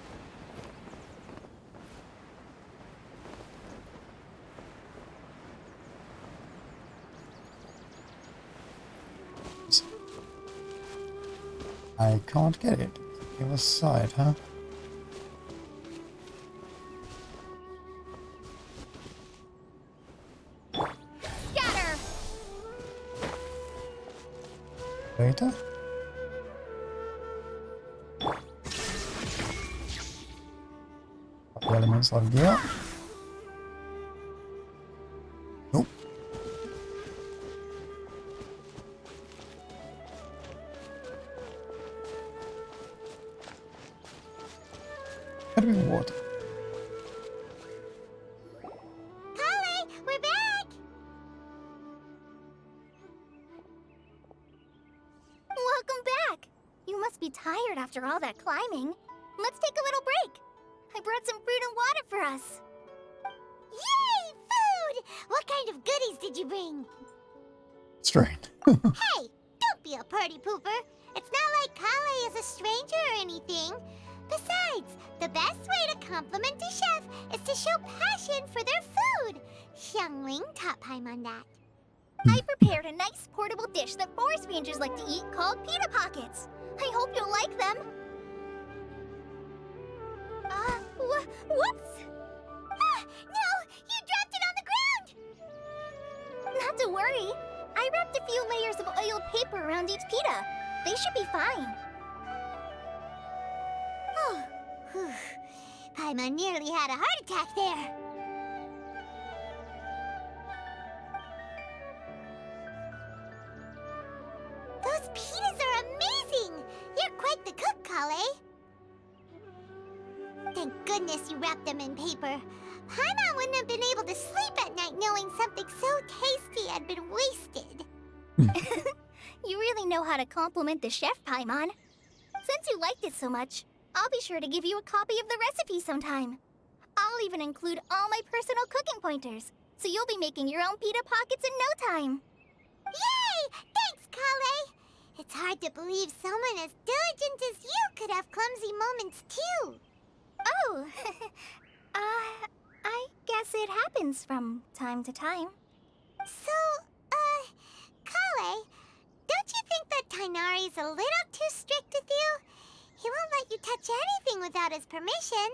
I can't get it. The other side, huh? Scatter! Later? The elements of gear. Nope. Gotta be water. Kale, we're back! Welcome back! You must be tired after all that climbing. let's take a little break. I brought some fruit and water for us. Yay, food! What kind of goodies did you bring? Strange. Hey, don't be a party pooper. It's not like Kale is a stranger or anything. Besides, the best way to compliment a chef is to show passion for their food. Xiangling taught Paimon that. I prepared a nice portable dish that forest rangers like to eat called pita pockets. I hope you'll like them. Whoops! Ah, no! You dropped it on the ground! Not to worry. I wrapped a few layers of oiled paper around each pita. They should be fine. Oh, whew. Paimon nearly had a heart attack there. Those pitas are amazing! You're quite the cook, Kale. Thank goodness you wrapped them in paper. Paimon wouldn't have been able to sleep at night knowing something so tasty had been wasted. You really know how to compliment the chef, Paimon. Since you liked it so much, I'll be sure to give you a copy of the recipe sometime. I'll even include all my personal cooking pointers, so you'll be making your own pita pockets in no time. Yay! Thanks, Kale! It's hard to believe someone as diligent as you could have clumsy moments, too. Oh, I guess it happens from time to time. So, Kale, don't you think that Tainari's a little too strict with you? He won't let you touch anything without his permission.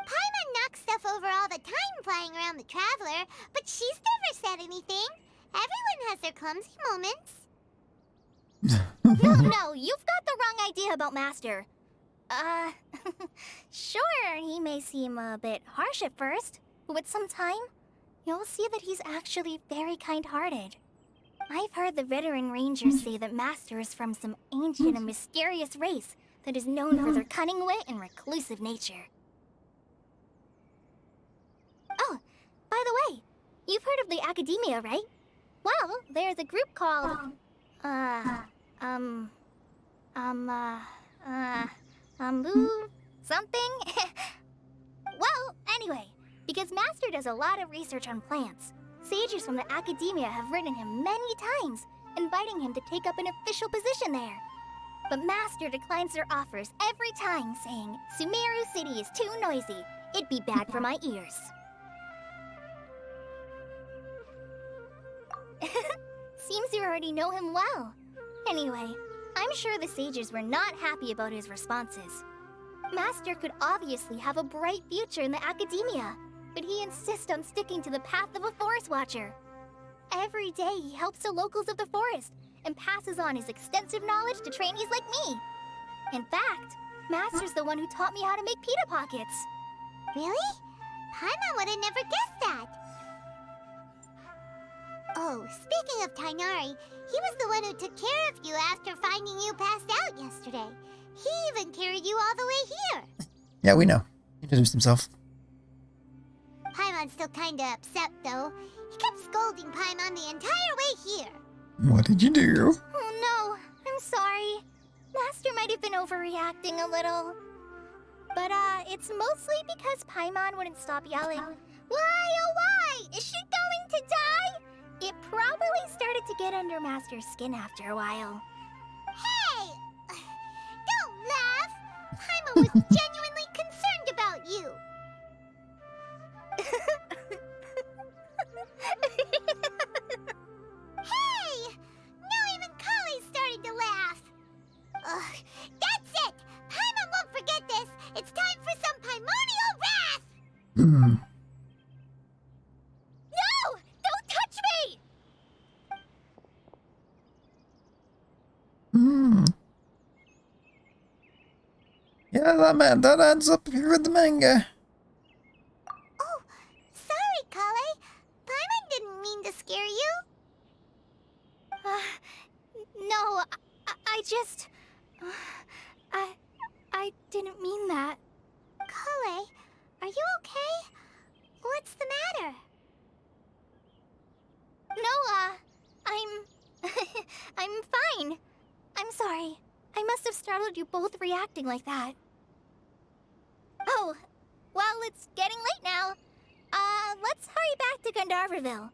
Paimon knocks stuff over all the time flying around the Traveler, but she's never said anything. Everyone has their clumsy moments. No, you've got the wrong idea about Master. Sure, he may seem a bit harsh at first, but with some time, you'll see that he's actually very kind-hearted. I've heard the veteran rangers say that Master is from some ancient and mysterious race that is known for their cunning wit and reclusive nature. Oh, by the way, you've heard of the Academia, right? Well, there's a group called, something? Well, anyway, because Master does a lot of research on plants, sages from the Academia have written him many times, inviting him to take up an official position there. But Master declines their offers every time, saying, Sumeru City is too noisy. It'd be bad for my ears. Seems you already know him well. Anyway, I'm sure the sages were not happy about his responses. Master could obviously have a bright future in the Academia, but he insists on sticking to the path of a forest watcher. Every day he helps the locals of the forest and passes on his extensive knowledge to trainees like me. In fact, Master's the one who taught me how to make pita pockets. Really? Paimon would have never guessed that. Oh, speaking of Tainari, he was the one who took care of you after finding you passed out yesterday. He even carried you all the way here. Yeah, we know. He introduced himself. Paimon's still kinda upset, though. He kept scolding Paimon the entire way here. What did you do? Oh no, I'm sorry. Master might have been overreacting a little. But, it's mostly because Paimon wouldn't stop yelling, Why, oh why? Is she going to die? It probably started to get under Master's skin after a while. Hey! Don't laugh! Paimon was genuinely concerned about you. Hey! Now even Kali's starting to laugh. Ugh, that's it! Paimon won't forget this! It's time for some Paimonial wrath! Hmm. No! Don't touch me! Hmm. Yeah, that adds up if you read the manga. Oh, sorry, Kale. Paimon didn't mean to scare you. No, I just... I didn't mean that. Kale, are you okay? What's the matter? No, I'm fine. I'm sorry. I must have startled you both reacting like that. Well, it's getting late now. Let's hurry back to Gandharville.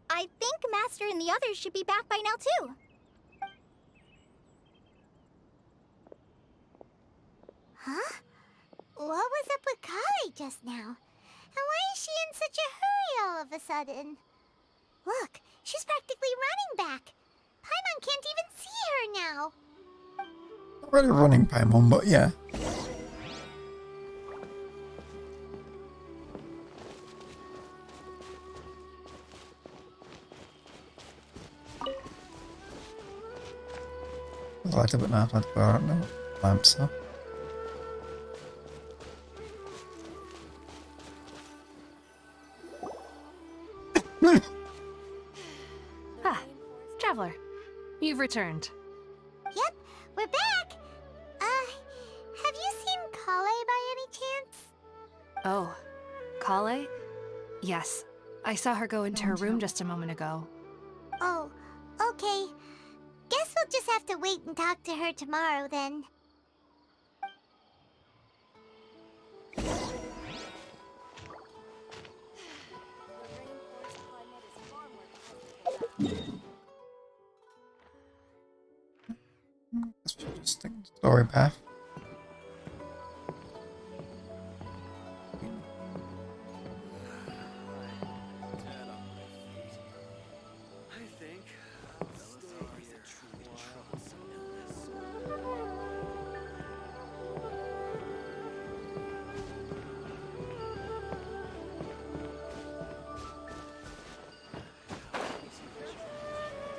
I think Master and the others should be back by now, too. Huh? What was up with Kali just now? And why is she in such a hurry all of a sudden? Look, she's practically running back. Paimon can't even see her now. Not really running Paimon, but yeah. I liked it, but now I don't know what lamps are. Ah, Traveler, you've returned. Yep, we're back. Have you seen Kale by any chance? Oh, Kale? Yes, I saw her go into her room just a moment ago. Oh, okay. Guess we'll just have to wait and talk to her tomorrow then. Guess we should just stick to the story path. Dead on my feet. I think I'll stay here for some illness.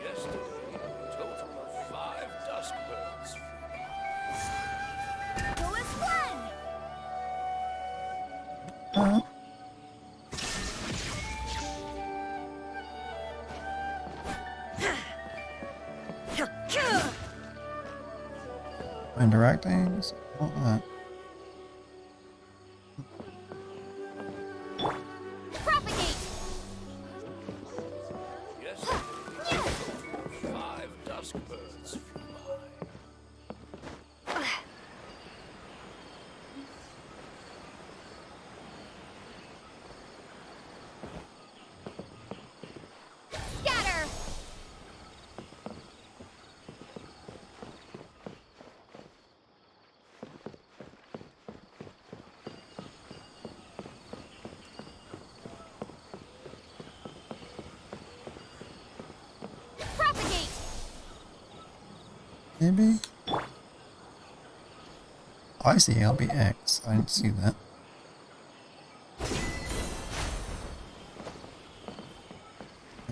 Yesterday, a total of 5 dusk birds. Interacting, so all that. Yesterday, a total of 5 dusk birds flew by. Scatter! Propagate! Maybe? I see LBX. I didn't see that.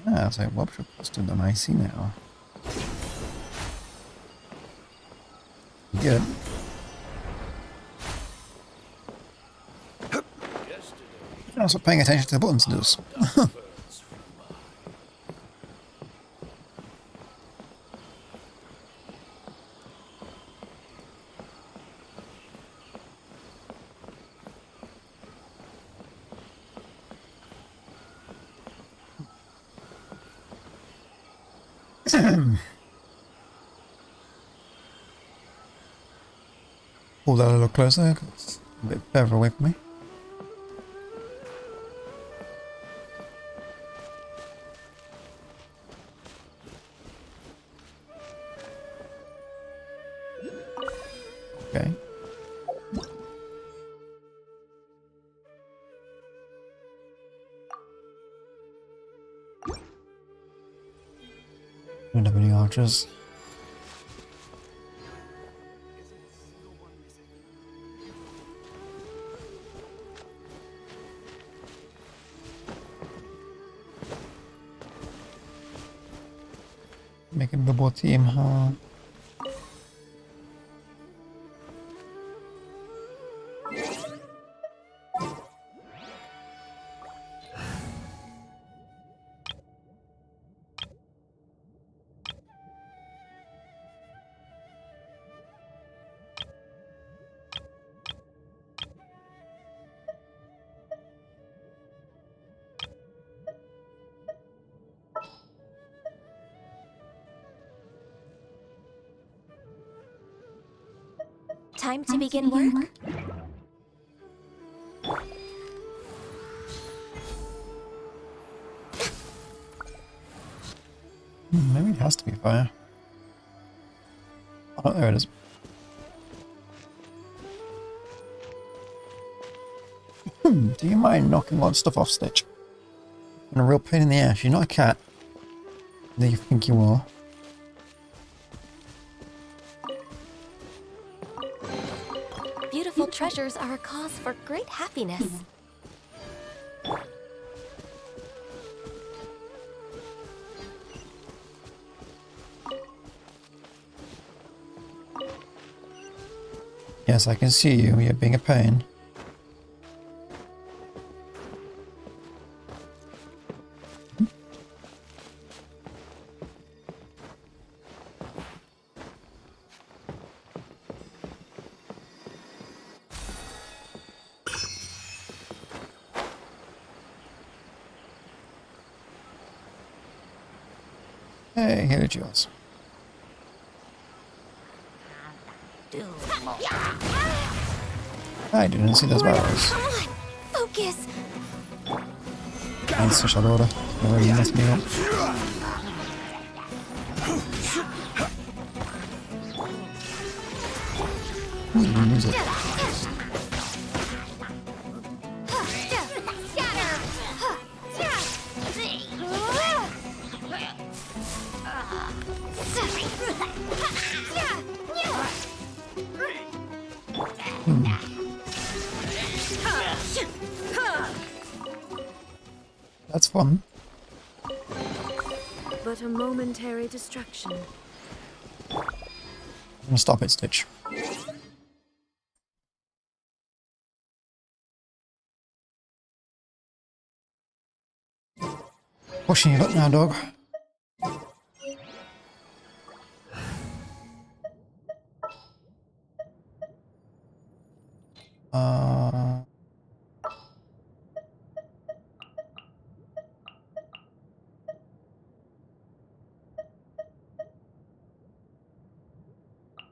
Ah, so Webshop posted an IC now. Good. Yesterday, I'm also paying attention to the buttons does. dusk birds flew by. Pull that a little closer, 'cause it's a bit further away from me. Okay. Don't have any archers. Make a double team, huh? Time to begin work? Maybe it has to be fire. Oh, there it is. Do you mind knocking a lot of stuff off, Stitch? You're a real pain in the ass. You're not a cat. Do you think you are? Beautiful treasures are a cause for great happiness. Yes, I can see you. You're being a pain. Hey, here it is. I didn't see those barrels. Come on, focus. That's such a loader. Already messed me up. Use it. That's fun. But a momentary distraction. I'm gonna stop it, Stitch. Pushing it up now, dog.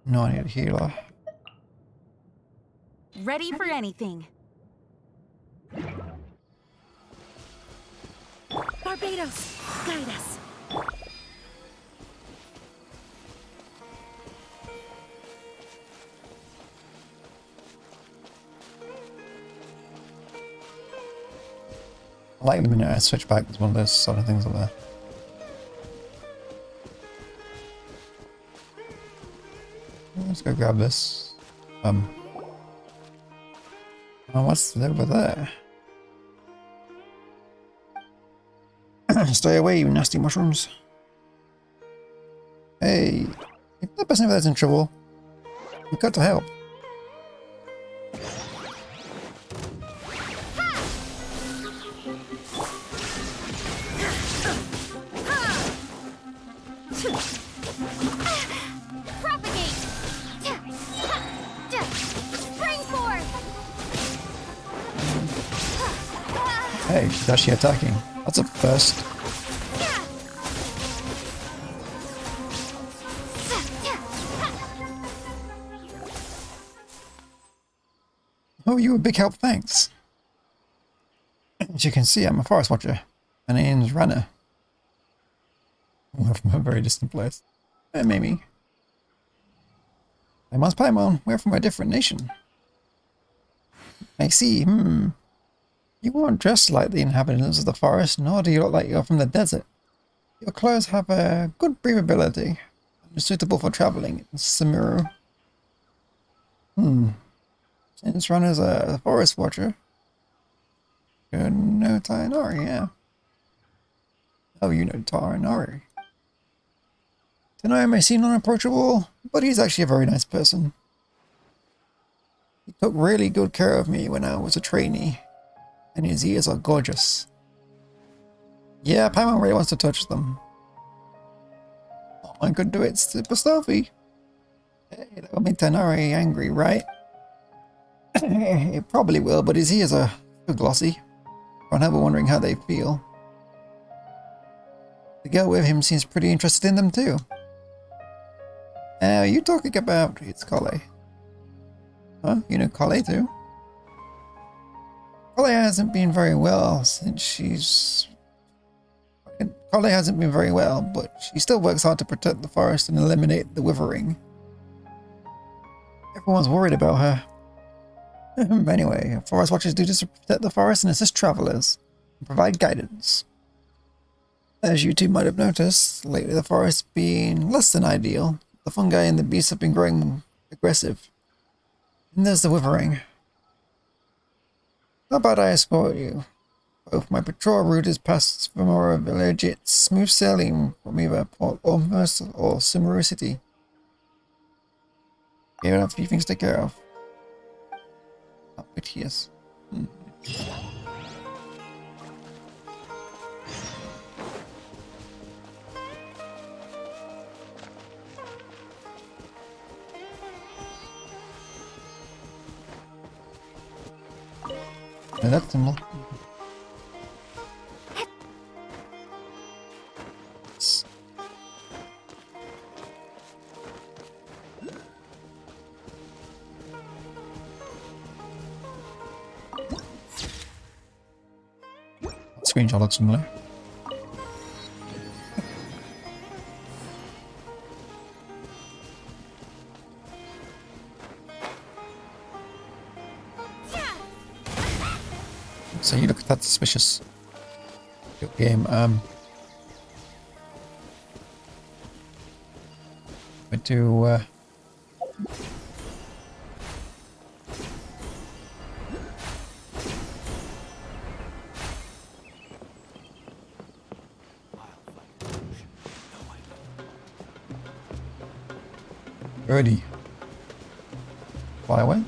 No, I need a healer. Ready for anything. Barbados, guide us. I like the minute I switch back, there's one of those sort of things up there. Let's go grab this. Oh, what's over there? Stay away, you nasty mushrooms. Hey, if that person over there's in trouble, we've got to help. Hey, she's actually attacking. That's a first. Oh, you were a big help, thanks. As you can see, I'm a forest watcher. My name's Rana. We're from a very distant place. Maybe. I must Paimon, we're from a different nation. I see, You aren't dressed like the inhabitants of the forest, nor do you look like you're from the desert. Your clothes have a good breathability, and are suitable for traveling in Sumeru. Since Runner's a forest watcher, you know Tainari, yeah. Oh, you know Tainari. Tainari may seem unapproachable, but he's actually a very nice person. He took really good care of me when I was a trainee. And his ears are gorgeous. Yeah, Paimon really wants to touch them. Oh, I could do it super stealthy. Hey, that will make Tainari angry, right? It probably will, but his ears are so glossy. I'm never wondering how they feel. The girl with him seems pretty interested in them too. Are you talking about... It's Kale. Huh? You know Kale too? Kale hasn't been very well since she's Carly hasn't been very well, but she still works hard to protect the forest and eliminate the withering. Everyone's worried about her. Anyway, forest watchers do just protect the forest and assist travelers and provide guidance. As you two might have noticed, lately the forest has been less than ideal. The fungi and the beasts have been growing aggressive. And there's the withering. How about I escort you? Both my patrol route is past Sumeru village. It's smooth sailing from either Port Ormuz or Sumeru city. You have a few things to take care of. Oh, but yes. That's symbol. Screenshot looks similar. So you look at that suspicious game. I do. Ready. Fly away.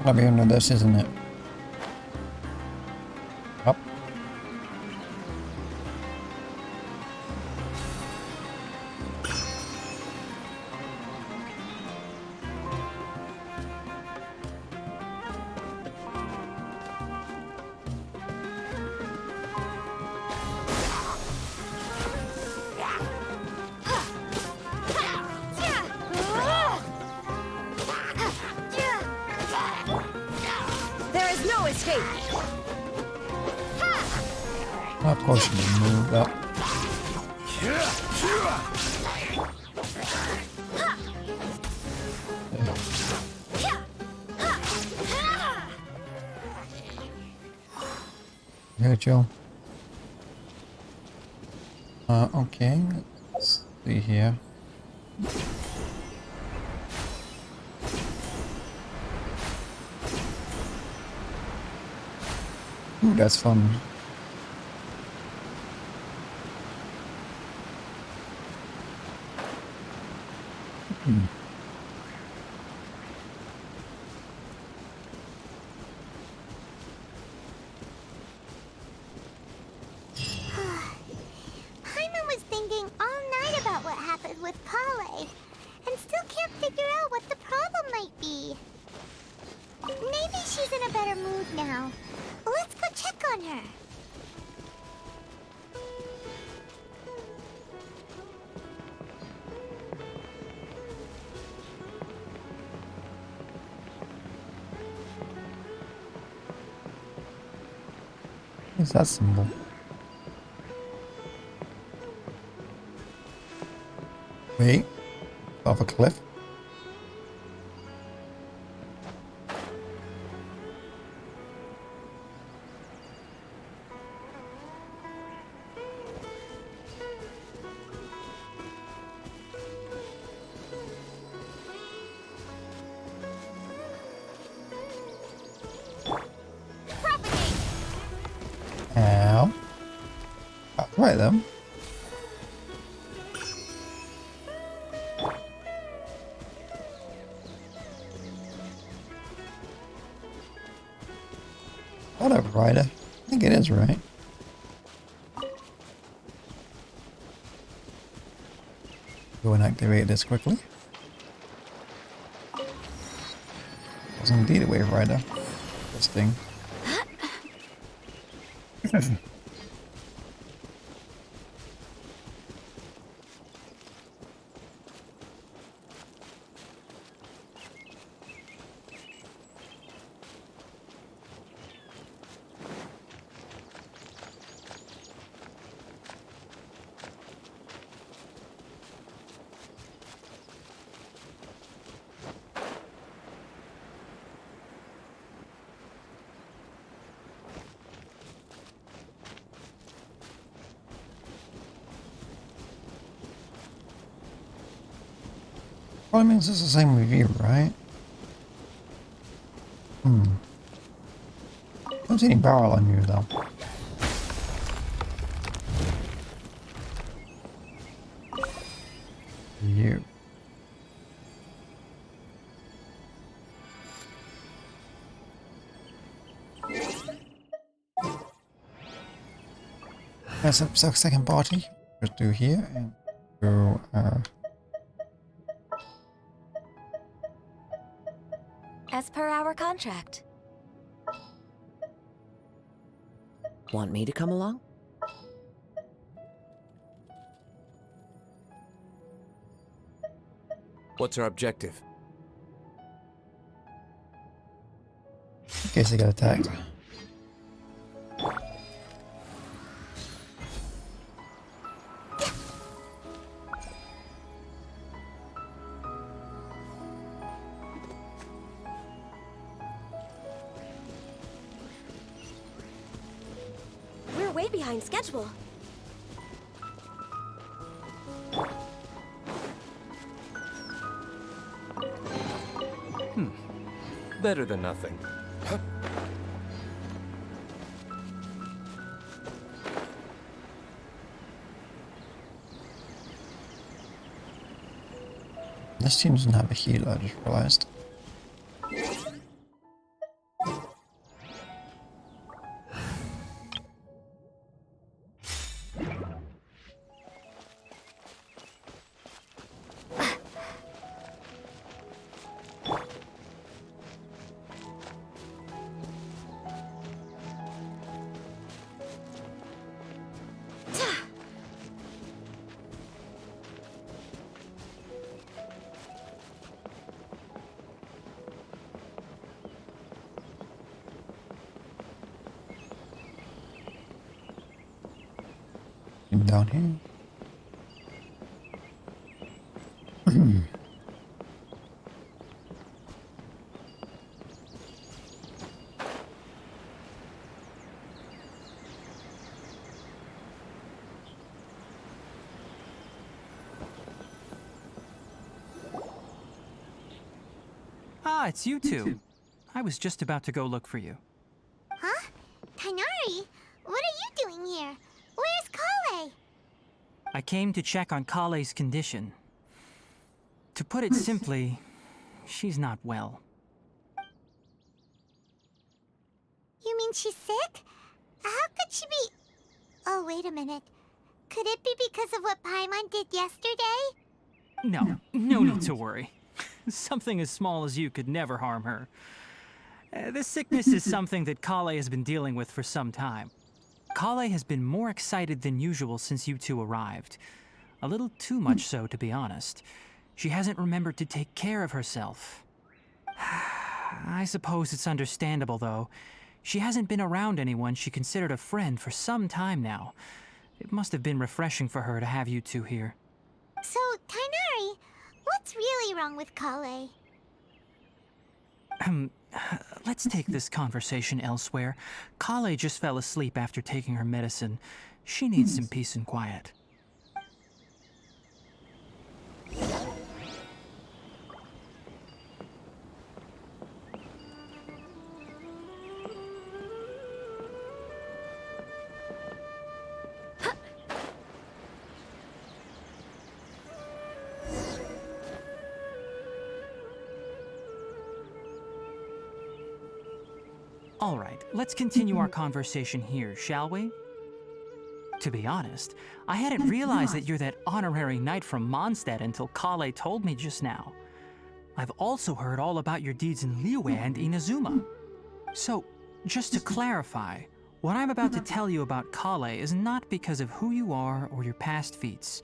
I'll be under this, isn't it? Up. Of course you can move up. Here, Joe. Okay, let's see here. Ooh, that's fun. Paimon was thinking all night about what happened with Kale, and still can't figure out what the problem might be. Maybe she's in a better mood now. Let's go check on her. What's that symbol? Wait, off a cliff? Ow. Right then. Whatever, Ryder. I think it is right. Go and activate this quickly. Was indeed a wave rider. This thing. Probably means it's the same with you, right? Don't see any barrel on you though. You. That's a second party. Just do here and go. As per our contract. Want me to come along? What's our objective? In case they get attacked. We're way behind schedule. Better than nothing. This team doesn't have a healer, I just realized. Down here. Ah, it's you two. I was just about to go look for you. Huh? Tainari? What are you doing here? Where's Kale? I came to check on Kale's condition. To put it simply, she's not well. You mean she's sick? How could she be... Oh, wait a minute. Could it be because of what Paimon did yesterday? No need to worry. Something as small as you could never harm her. This sickness is something that Kale has been dealing with for some time. Kale has been more excited than usual since you two arrived. A little too much so, to be honest. She hasn't remembered to take care of herself. I suppose it's understandable, though. She hasn't been around anyone she considered a friend for some time now. It must have been refreshing for her to have you two here. So, Tainari, what's really wrong with Kale? Let's take this conversation elsewhere. Kale just fell asleep after taking her medicine. She needs some peace and quiet. All right, let's continue our conversation here, shall we? To be honest, I hadn't realized that you're that honorary knight from Mondstadt until Kale told me just now. I've also heard all about your deeds in Liyue and Inazuma. So, just to clarify, what I'm about to tell you about Kale is not because of who you are or your past feats.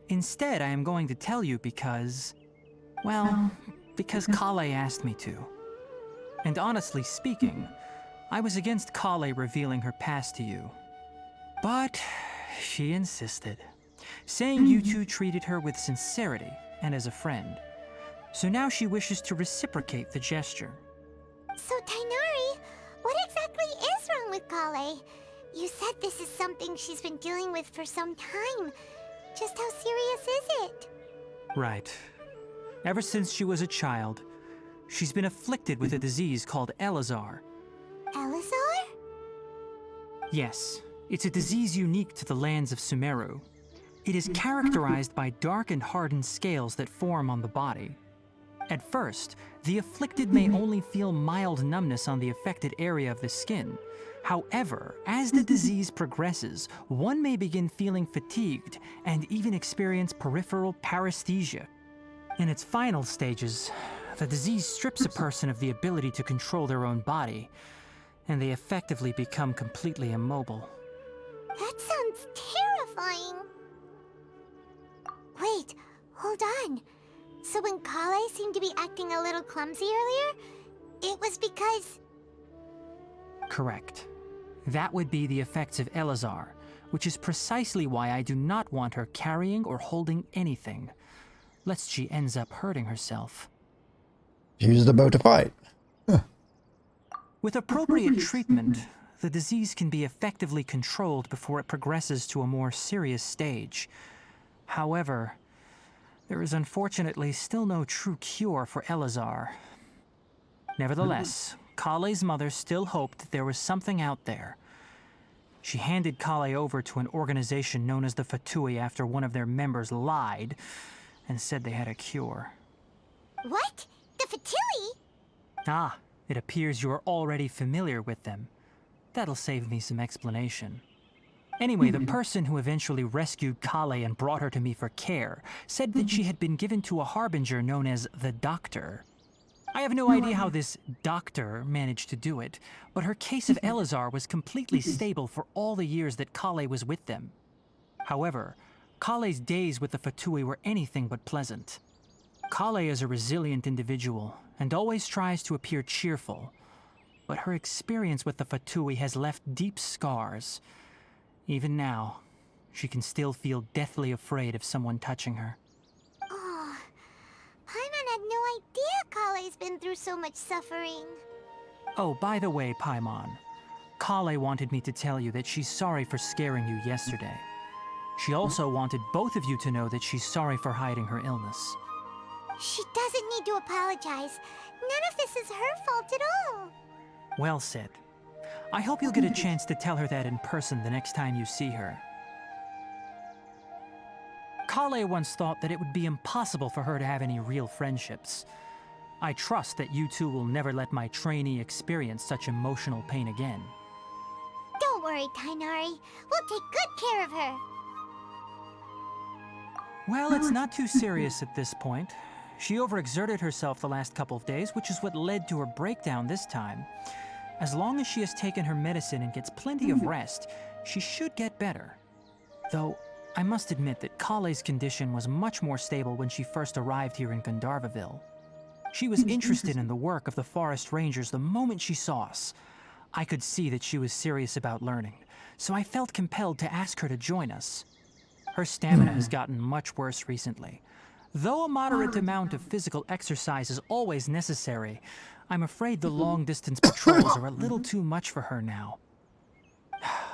Instead, I am going to tell you because... well, because Kale asked me to. And honestly speaking, I was against Kale revealing her past to you. But she insisted, saying you two treated her with sincerity and as a friend. So now she wishes to reciprocate the gesture. So, Tainari, what exactly is wrong with Kale? You said this is something she's been dealing with for some time. Just how serious is it? Right. Ever since she was a child, she's been afflicted with a disease called Elazar. Elazar? Yes, it's a disease unique to the lands of Sumeru. It is characterized by dark and hardened scales that form on the body. At first, the afflicted may only feel mild numbness on the affected area of the skin. However, as the disease progresses, one may begin feeling fatigued and even experience peripheral paresthesia. In its final stages, the disease strips a person of the ability to control their own body, and they effectively become completely immobile. That sounds terrifying. Wait, hold on. So when Kale seemed to be acting a little clumsy earlier, it was because... Correct. That would be the effects of Elazar, which is precisely why I do not want her carrying or holding anything, lest she ends up hurting herself. She was about to fight. With appropriate treatment, the disease can be effectively controlled before it progresses to a more serious stage. However, there is unfortunately still no true cure for Elazar. Nevertheless, Kale's mother still hoped that there was something out there. She handed Kale over to an organization known as the Fatui after one of their members lied and said they had a cure. What? The Fatui? Ah, it appears you are already familiar with them. That'll save me some explanation. Anyway, the person who eventually rescued Kale and brought her to me for care said that she had been given to a harbinger known as the Doctor. I have no idea how this doctor managed to do it, but her case of Elazar was completely stable for all the years that Kale was with them. However, Kale's days with the Fatui were anything but pleasant. Kale is a resilient individual and always tries to appear cheerful, but her experience with the Fatui has left deep scars. Even now, she can still feel deathly afraid of someone touching her. Oh, Paimon had no idea Kale's been through so much suffering. Oh, by the way, Paimon, Kale wanted me to tell you that she's sorry for scaring you yesterday. She also wanted both of you to know that she's sorry for hiding her illness. She doesn't need to apologize. None of this is her fault at all. Well said. I hope you'll get a chance to tell her that in person the next time you see her. Kale once thought that it would be impossible for her to have any real friendships. I trust that you two will never let my trainee experience such emotional pain again. Don't worry, Tainari. We'll take good care of her. Well, it's not too serious at this point. She overexerted herself the last couple of days, which is what led to her breakdown this time. As long as she has taken her medicine and gets plenty of rest, she should get better. Though, I must admit that Kale's condition was much more stable when she first arrived here in Gandharvaville. She was interested in the work of the forest rangers the moment she saw us. I could see that she was serious about learning, so I felt compelled to ask her to join us. Her stamina has gotten much worse recently. Though a moderate amount of physical exercise is always necessary, I'm afraid the long-distance patrols are a little too much for her now.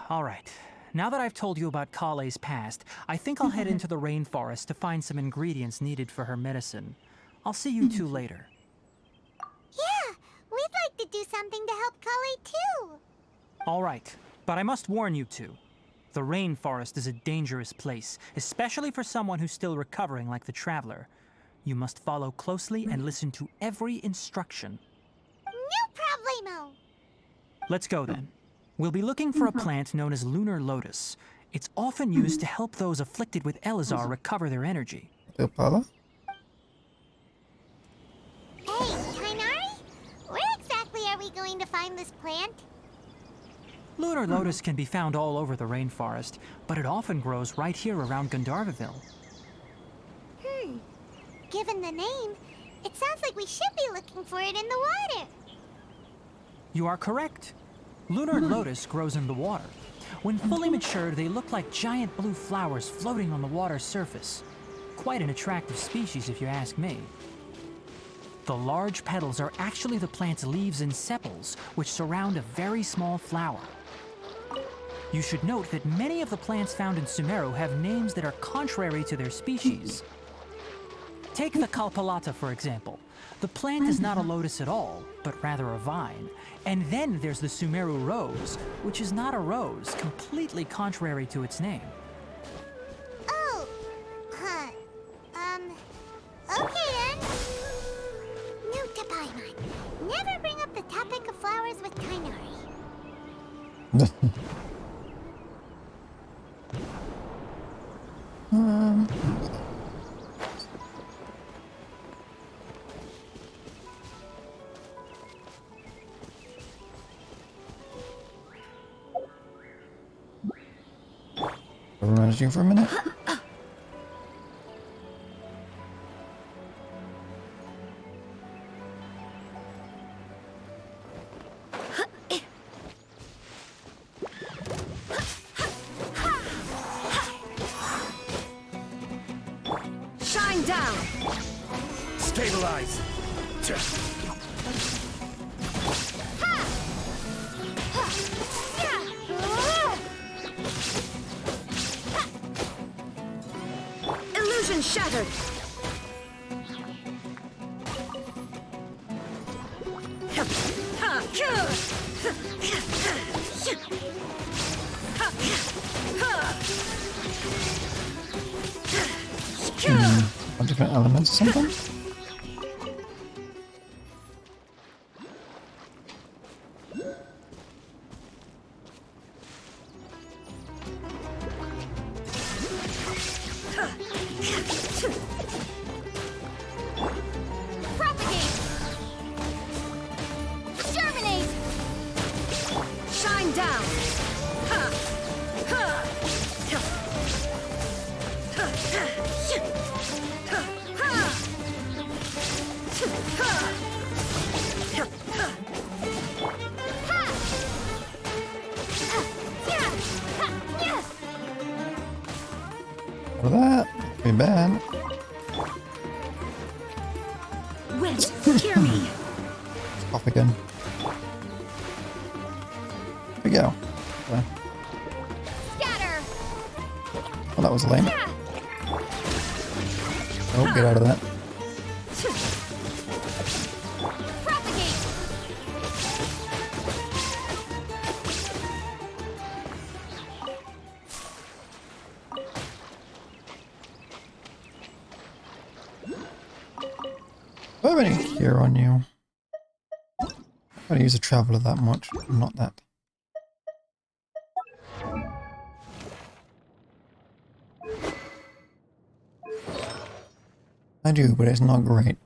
All right, now that I've told you about Kale's past, I think I'll head into the rainforest to find some ingredients needed for her medicine. I'll see you two later. Yeah, we'd like to do something to help Kale too. All right, but I must warn you two. The rainforest is a dangerous place, especially for someone who's still recovering like the Traveler. You must follow closely and listen to every instruction. No problemo. Let's go then. We'll be looking for a plant known as lunar lotus. It's often used to help those afflicted with Elazar recover their energy. Paula? Hey, Tainari? Where exactly are we going to find this plant? Lunar lotus can be found all over the rainforest, but it often grows right here around Gandharvaville. Given the name, it sounds like we should be looking for it in the water. You are correct. Lunar lotus grows in the water. When fully matured, they look like giant blue flowers floating on the water's surface. Quite an attractive species, if you ask me. The large petals are actually the plant's leaves and sepals, which surround a very small flower. You should note that many of the plants found in Sumeru have names that are contrary to their species. Take the Kalpalata, for example. The plant is not a lotus at all, but rather a vine. And then there's the Sumeru rose, which is not a rose, completely contrary to its name. Oh, okay then. Note to Paimon. Never bring up the topic of flowers with Tainari. Managing for a minute. Shine down! Stabilize. Illusion shattered! On different elements or something? Propagate! Germinate! Shine down! For that, be bad. Wind, cure me! Off again. Here we go. Okay. Scatter! Well, that was lame. Oh, get out of that. Propagate! Do I have any cure on you? I don't use a traveler that much. I'm not that. I do, but it's not great.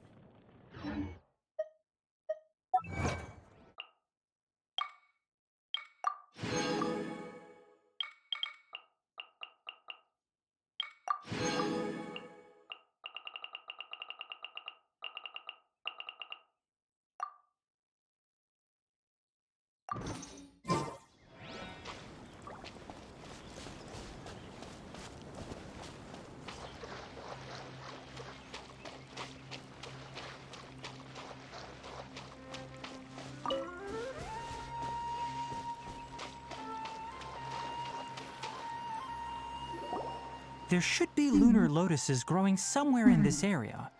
There should be lunar lotuses growing somewhere in this area.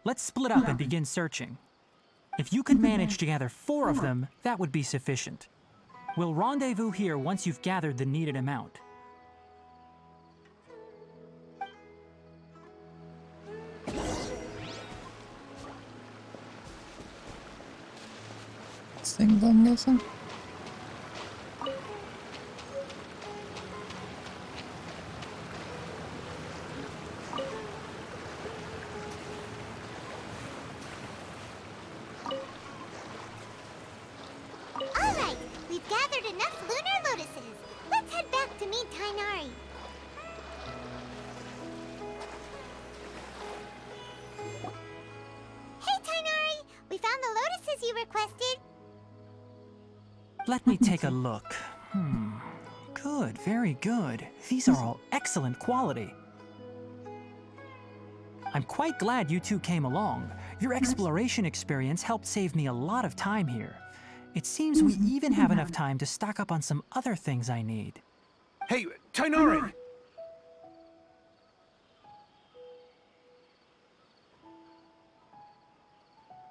Let's split up and begin searching. If you could manage to gather 4 of them, that would be sufficient. We'll rendezvous here once you've gathered the needed amount. Things I'm missing. Alright, we've gathered enough lunar lotuses. Let's head back to meet Tainari. Hey Tainari, we found the lotuses you requested. Let me take a look. Good, very good. These are all excellent quality. I'm quite glad you two came along. Your exploration experience helped save me a lot of time here. It seems we even have enough time to stock up on some other things I need. Hey, Tainari!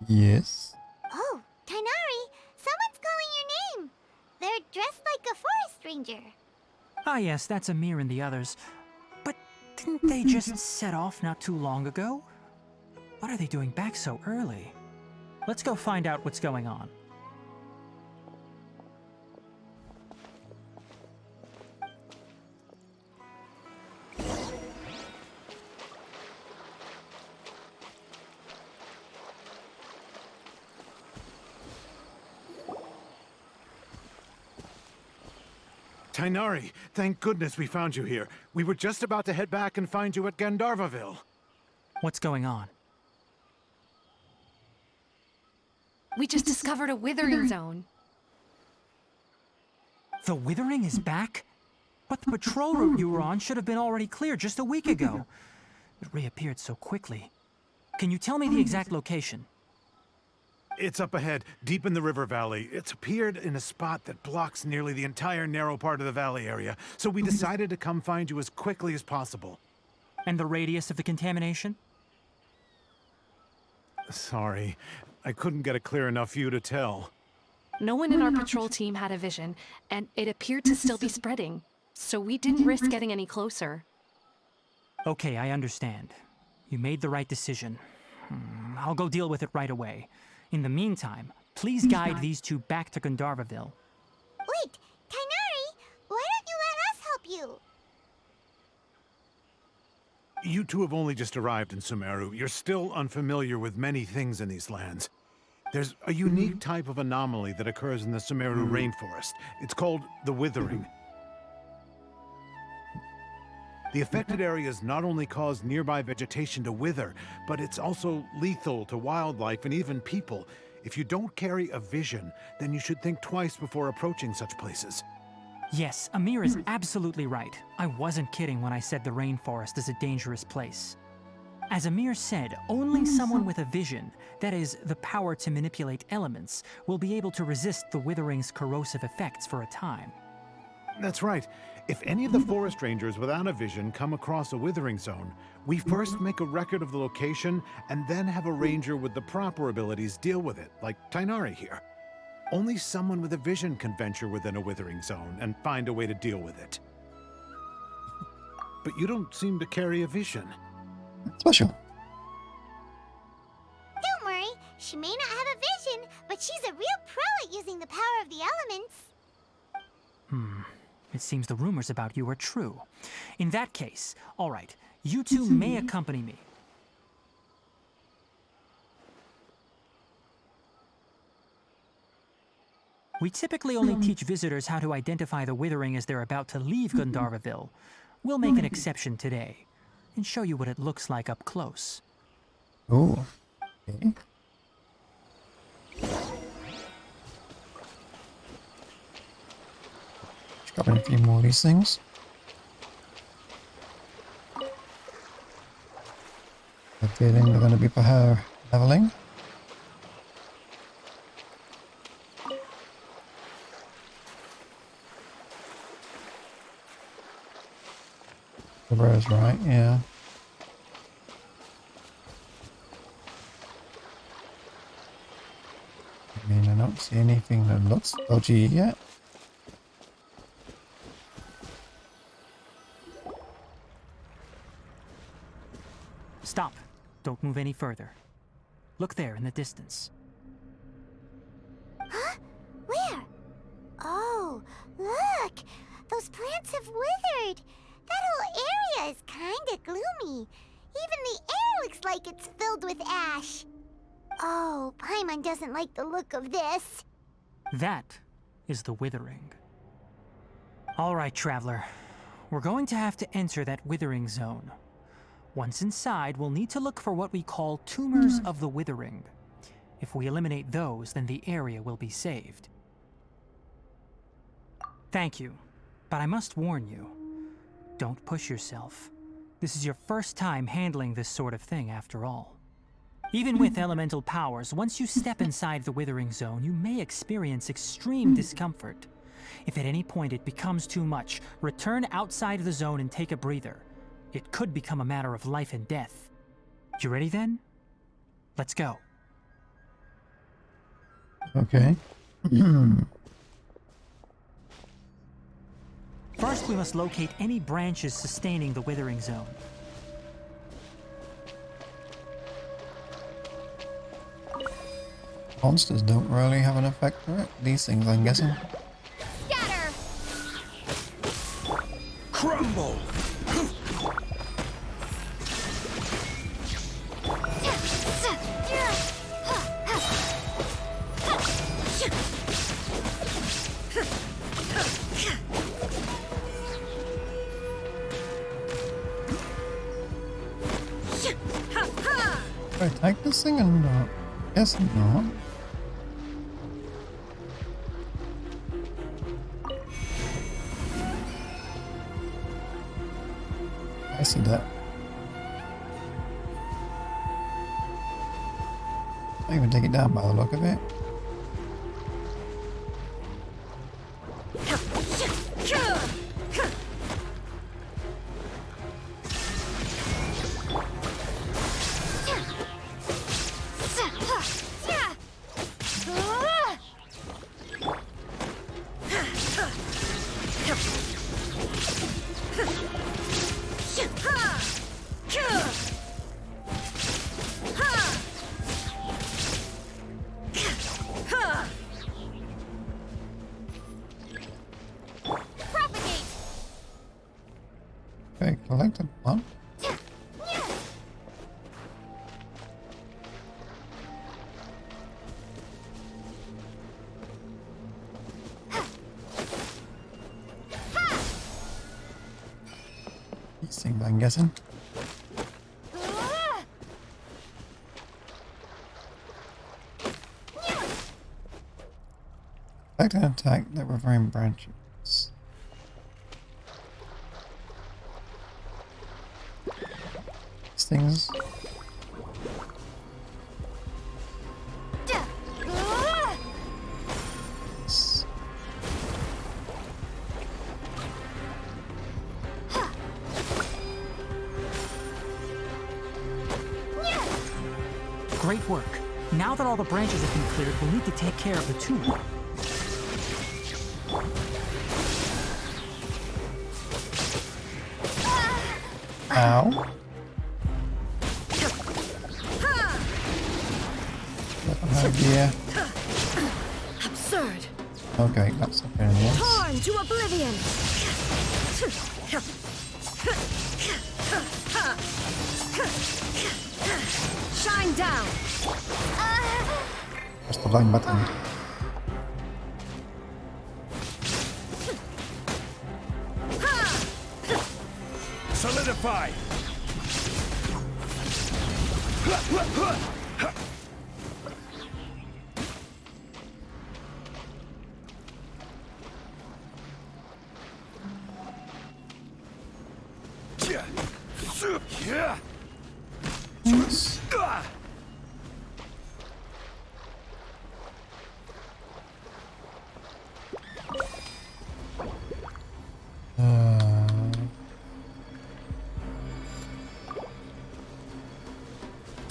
Yes. Oh, Tainari, someone's calling your name. They're dressed like a forest ranger. Ah, yes, that's Amir and the others. But didn't they just set off not too long ago? What are they doing back so early? Let's go find out what's going on. Tainari, thank goodness we found you here. We were just about to head back and find you at Gandharvaville. What's going on? We just discovered a withering zone. The Withering is back? But the patrol route you were on should have been already clear just a week ago. It reappeared so quickly. Can you tell me the exact location? It's up ahead, deep in the river valley. It's appeared in a spot that blocks nearly the entire narrow part of the valley area, so we decided to come find you as quickly as possible. And the radius of the contamination? Sorry, I couldn't get a clear enough view to tell. No one in our patrol team had a vision, and it appeared to still be spreading, so we didn't risk getting any closer. Okay, I understand. You made the right decision. I'll go deal with it right away. In the meantime, please guide these two back to Gandharvaville. Wait, Tainari, why don't you let us help you? You two have only just arrived in Sumeru. You're still unfamiliar with many things in these lands. There's a unique type of anomaly that occurs in the Sumeru rainforest. It's called the Withering. The affected areas not only cause nearby vegetation to wither, but it's also lethal to wildlife and even people. If you don't carry a vision, then you should think twice before approaching such places. Yes, Amir is absolutely right. I wasn't kidding when I said the rainforest is a dangerous place. As Amir said, only someone with a vision, that is, the power to manipulate elements, will be able to resist the Withering's corrosive effects for a time. That's right. If any of the forest rangers without a vision come across a withering zone, we first make a record of the location and then have a ranger with the proper abilities deal with it, like Tainari here. Only someone with a vision can venture within a withering zone and find a way to deal with it. But you don't seem to carry a vision. Special. Don't worry, she may not have a vision, but she's a real pro at using the power of the elements. It seems the rumors about you are true. In that case, all right, you two may accompany me. We typically only teach visitors how to identify the Withering as they're about to leave Gandharvaville. We'll make an exception today and show you what it looks like up close. Oh. Okay. Just grabbing a few more of these things. I have a feeling they're going to be for her leveling. The rose, right? Yeah. I mean, I don't see anything that looks dodgy yet. Stop. Don't move any further. Look there in the distance. Huh? Where? Oh, look! Those plants have withered! That whole area is kinda gloomy. Even the air looks like it's filled with ash. Oh, Paimon doesn't like the look of this. That is the Withering. All right, Traveler. We're going to have to enter that Withering zone. Once inside, we'll need to look for what we call tumors of the Withering. If we eliminate those, then the area will be saved. Thank you, but I must warn you. Don't push yourself. This is your first time handling this sort of thing, after all. Even with elemental powers, once you step inside the Withering Zone, you may experience extreme discomfort. If at any point it becomes too much, return outside the zone and take a breather. It could become a matter of life and death. You ready then? Let's go. Okay. First, we must locate any branches sustaining the withering zone. Monsters don't really have an effect for it. These things, I'm guessing. Scatter! Crumble! I attack this thing and yes, no. I see that. I even take it down by the look of it. Okay, collected one. These things, I'm guessing. Select and attack the withering branches. These things. Great work. Now that all the branches have been cleared, we'll need to take care of the tumor. Ow. Yeah. Absurd. Okay, that's a pain in the ass. Torn to oblivion. Shine down. Press the line button. Solidify!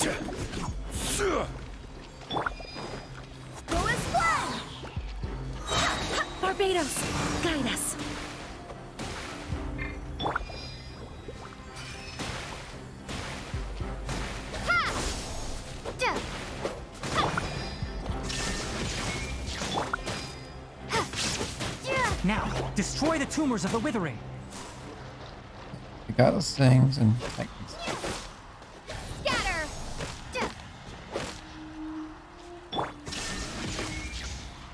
Yes. Go as planned! Barbados, guide us. Now, destroy the tumors of the withering. We got those things and techniques. Scatter!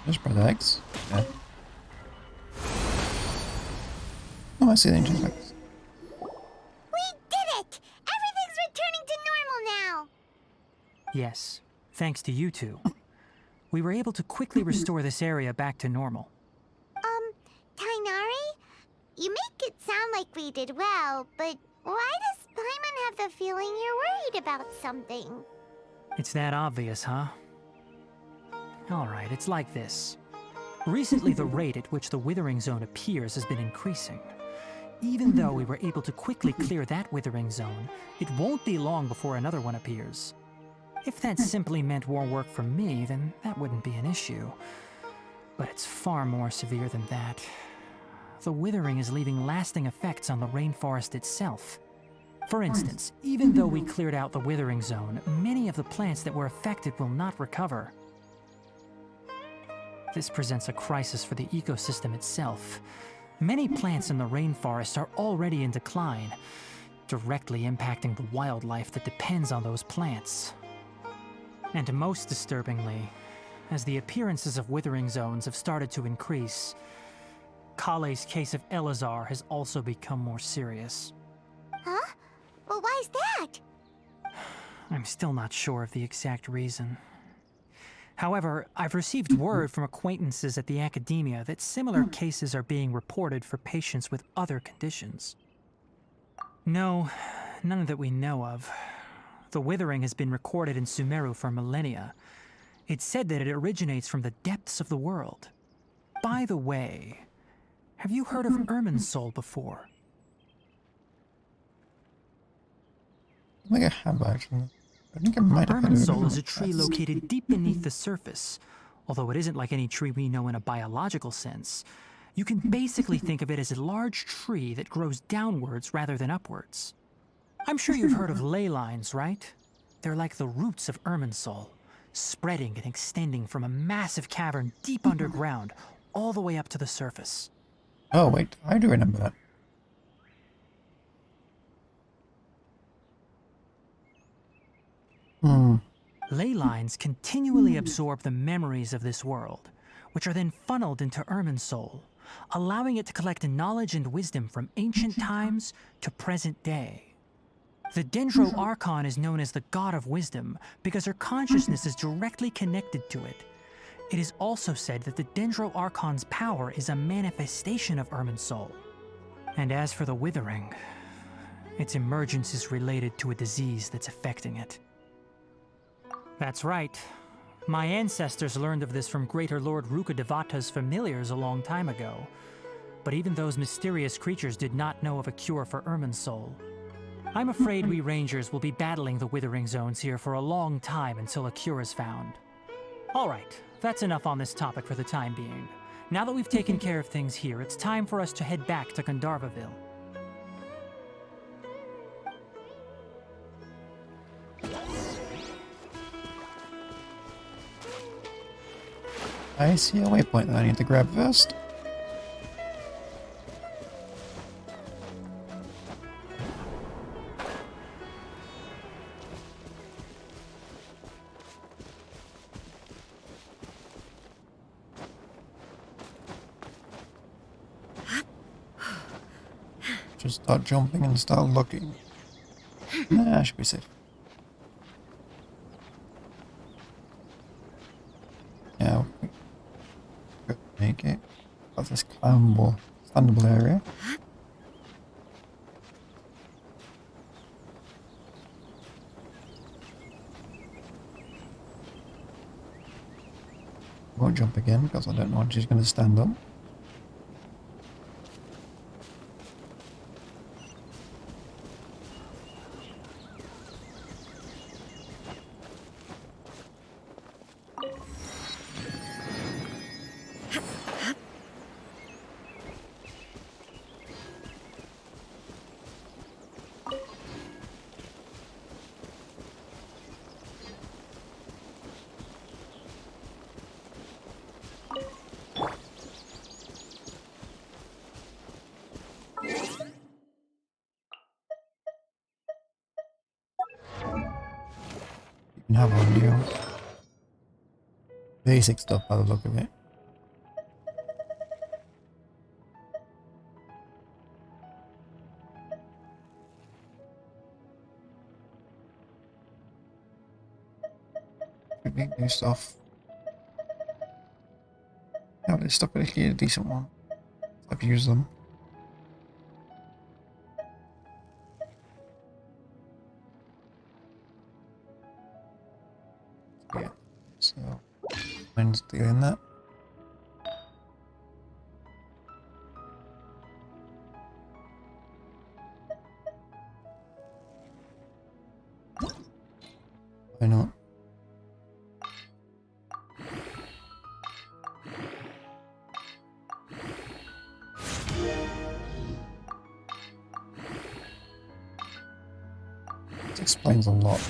Just protects. Yeah. Oh, I see the ancient effects. We did it! Everything's returning to normal now! Yes, thanks to you two. We were able to quickly restore this area back to normal. Tainari? You make it sound like we did well, but why does Paimon have the feeling you're worried about something? It's that obvious, huh? Alright, it's like this. Recently, the rate at which the withering zone appears has been increasing. Even though we were able to quickly clear that withering zone, it won't be long before another one appears. If that simply meant more work for me, then that wouldn't be an issue. But it's far more severe than that. The withering is leaving lasting effects on the rainforest itself. For instance, even though we cleared out the withering zone, many of the plants that were affected will not recover. This presents a crisis for the ecosystem itself. Many plants in the rainforest are already in decline, directly impacting the wildlife that depends on those plants. And most disturbingly, as the appearances of withering zones have started to increase, Kale's case of Elazar has also become more serious. Huh? Well, why is that? I'm still not sure of the exact reason. However, I've received word from acquaintances at the academia that similar cases are being reported for patients with other conditions. No, none that we know of. The withering has been recorded in Sumeru for millennia. It's said that it originates from the depths of the world. By the way, have you heard of Irminsul before? I think I have actually. I think I might have heard of Irminsul it. is a tree located deep beneath the surface. Although it isn't like any tree we know in a biological sense, you can basically think of it as a large tree that grows downwards rather than upwards. I'm sure you've heard of ley lines, right? They're like the roots of Irminsul, spreading and extending from a massive cavern deep underground all the way up to the surface. Oh wait, I do remember that. Ley lines continually absorb the memories of this world, which are then funneled into Irminsul, allowing it to collect knowledge and wisdom from ancient times to present day. The Dendro Archon is known as the God of Wisdom because her consciousness is directly connected to it. It is also said that the Dendro Archon's power is a manifestation of Irminsul. And as for the Withering, its emergence is related to a disease that's affecting it. That's right. My ancestors learned of this from Greater Lord Rukkhadevata's familiars a long time ago. But even those mysterious creatures did not know of a cure for Irminsul. I'm afraid we Rangers will be battling the Withering Zones here for a long time until a cure is found. Alright, that's enough on this topic for the time being. Now that we've taken care of things here, it's time for us to head back to Gandharvaville. I see a waypoint that I need to grab first. Just start jumping and start looking. Nah, I should be safe. Yeah, we could make it. Got this standable area. Won't jump again because I don't know when she's going to stand up. You can have on you. Basic stuff by the look of it. Could be new stuff. Yeah, this stuff is actually a decent one. I've used them. Yeah, so mine's doing that. Why not? This explains a lot.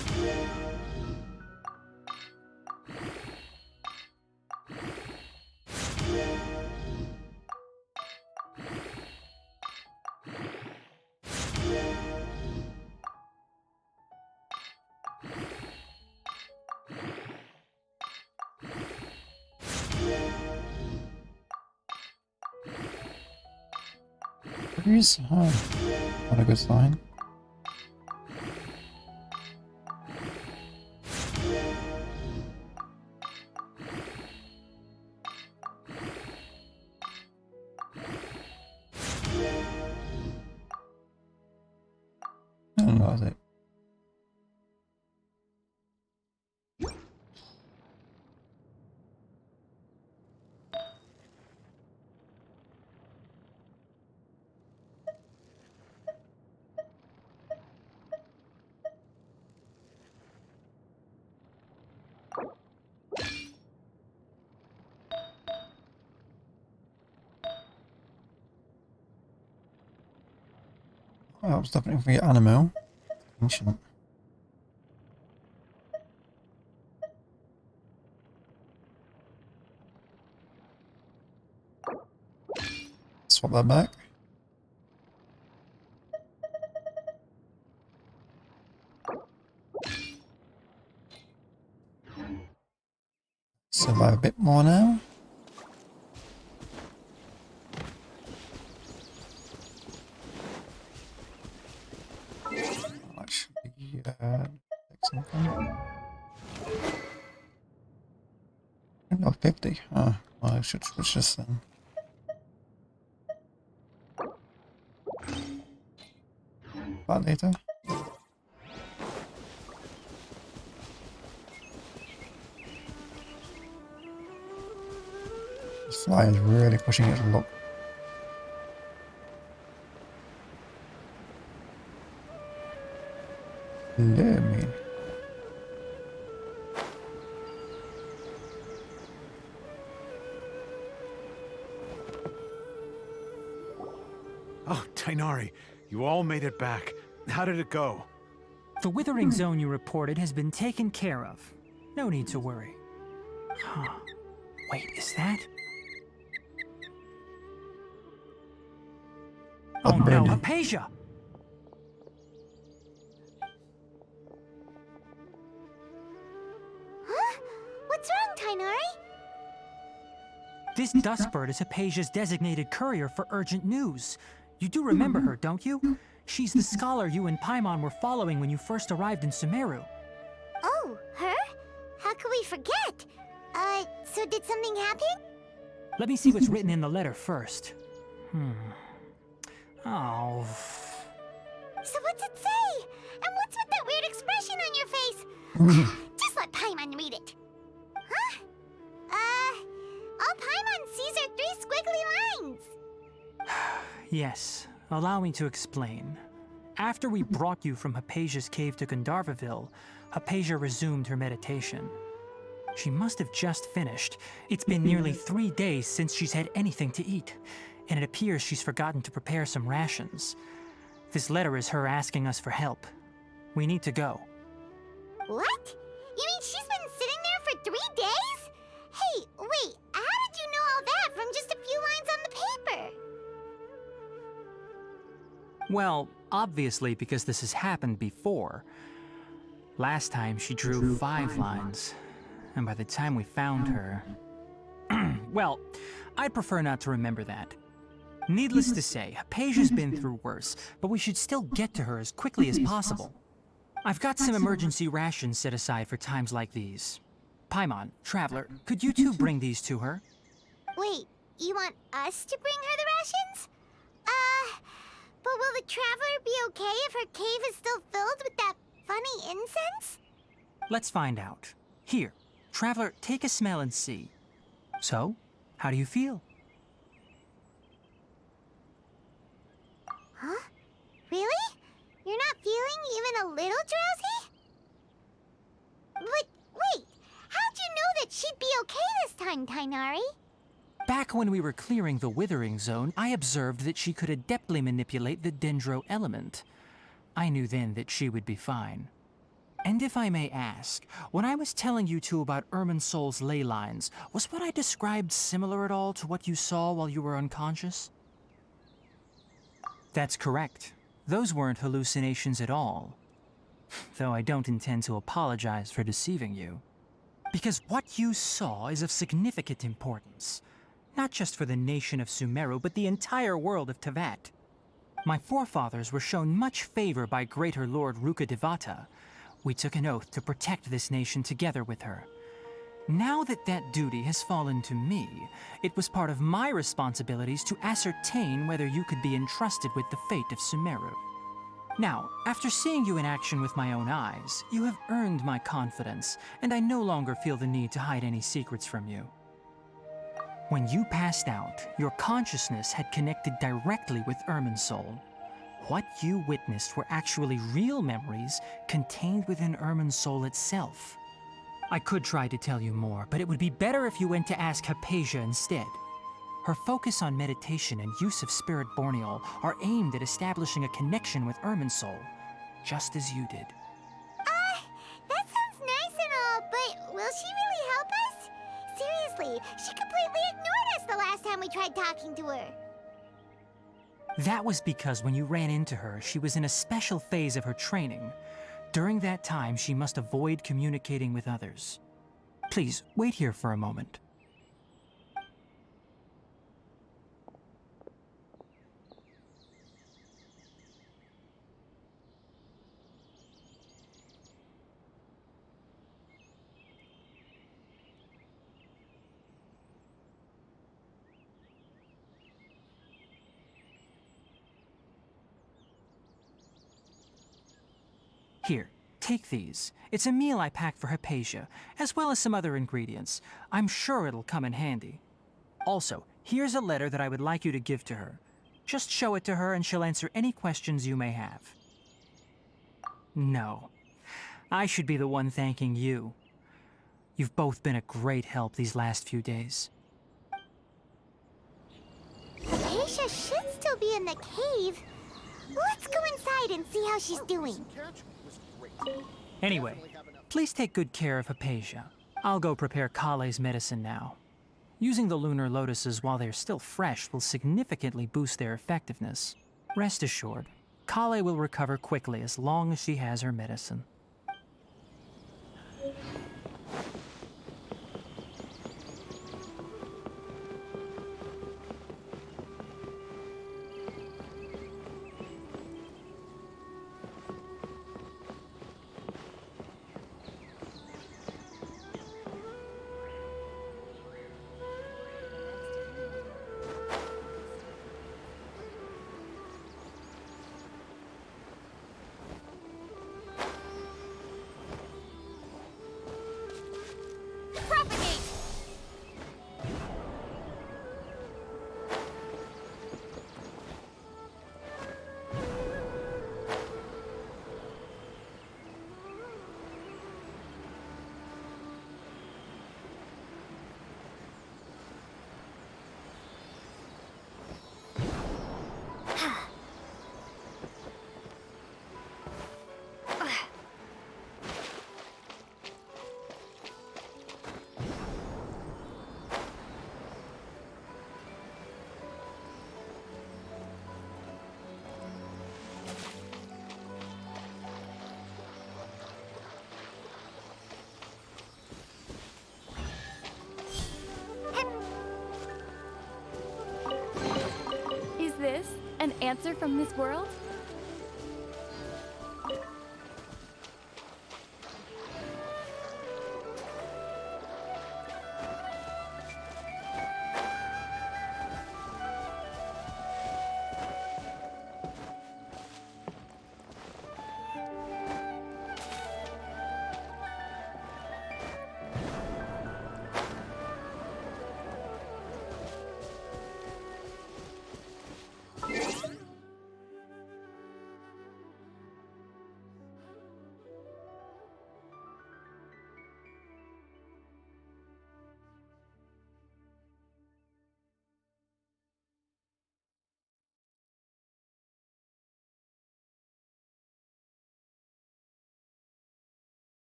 Breeze? Oh, not a good sign. I don't know, is it? Oh, I was definitely for your animal. Ancient. Swap that back. Survive a bit more now. Actually, take something. No, 50. Oh, well, I should switch this then. That later. This fly is really pushing it to look. Let me. Oh, Tainari, you all made it back. How did it go? The withering zone you reported has been taken care of. No need to worry. Huh. Wait, is that? Oh no, Hypatia! Huh? What's wrong, Tainari? This dustbird is Hypatia's designated courier for urgent news. You do remember her, don't you? She's the scholar you and Paimon were following when you first arrived in Sumeru. Oh, her? How could we forget? So did something happen? Let me see what's written in the letter first. Oh. So what's it say? And what's with that weird expression on your face? Just let Paimon read it. Huh? All Paimon sees are 3 squiggly lines. Yes, allow me to explain. After we brought you from Hypatia's cave to Gandharvaville, Hypatia resumed her meditation. She must have just finished. It's been nearly 3 days since she's had anything to eat, and it appears she's forgotten to prepare some rations. This letter is her asking us for help. We need to go. What? You mean she's been sitting there for 3 days? Hey, wait, how did you know all that from just a few lines on the paper? Well, obviously because this has happened before. Last time she drew 5 lines, and by the time we found her... well, I'd prefer not to remember that. Needless to say, Hypatia's been through worse, but we should still get to her as quickly as possible. I've got some emergency rations set aside for times like these. Paimon, Traveler, could you two bring these to her? Wait, you want us to bring her the rations? But will the Traveler be okay if her cave is still filled with that funny incense? Let's find out. Here, Traveler, take a smell and see. So, how do you feel? Huh? Really? You're not feeling even a little drowsy? But wait, how'd you know that she'd be okay this time, Tainari? Back when we were clearing the withering zone, I observed that she could adeptly manipulate the dendro element. I knew then that she would be fine. And if I may ask, when I was telling you two about Irminsol's ley lines, was what I described similar at all to what you saw while you were unconscious? That's correct. Those weren't hallucinations at all. Though I don't intend to apologize for deceiving you. Because what you saw is of significant importance. Not just for the nation of Sumeru, but the entire world of Tevat. My forefathers were shown much favor by Greater Lord Rukkhadevata. We took an oath to protect this nation together with her. Now that that duty has fallen to me, it was part of my responsibilities to ascertain whether you could be entrusted with the fate of Sumeru. Now, after seeing you in action with my own eyes, you have earned my confidence, and I no longer feel the need to hide any secrets from you. When you passed out, your consciousness had connected directly with Irminsol. What you witnessed were actually real memories contained within Irminsol itself. I could try to tell you more, but it would be better if you went to ask Hypatia instead. Her focus on meditation and use of Spirit Borneol are aimed at establishing a connection with Irminsol, just as you did. That sounds nice and all, but will she really help us? Seriously, she completely ignored us the last time we tried talking to her. That was because when you ran into her, she was in a special phase of her training. During that time, she must avoid communicating with others. Please, wait here for a moment. Here, take these. It's a meal I packed for Hypatia, as well as some other ingredients. I'm sure it'll come in handy. Also, here's a letter that I would like you to give to her. Just show it to her and she'll answer any questions you may have. No. I should be the one thanking you. You've both been a great help these last few days. Hypatia should still be in the cave. Let's go inside and see how she's doing. Anyway, please take good care of Hypatia. I'll go prepare Kale's medicine now. Using the lunar lotuses while they're still fresh will significantly boost their effectiveness. Rest assured, Kale will recover quickly as long as she has her medicine. Is this an answer from this world?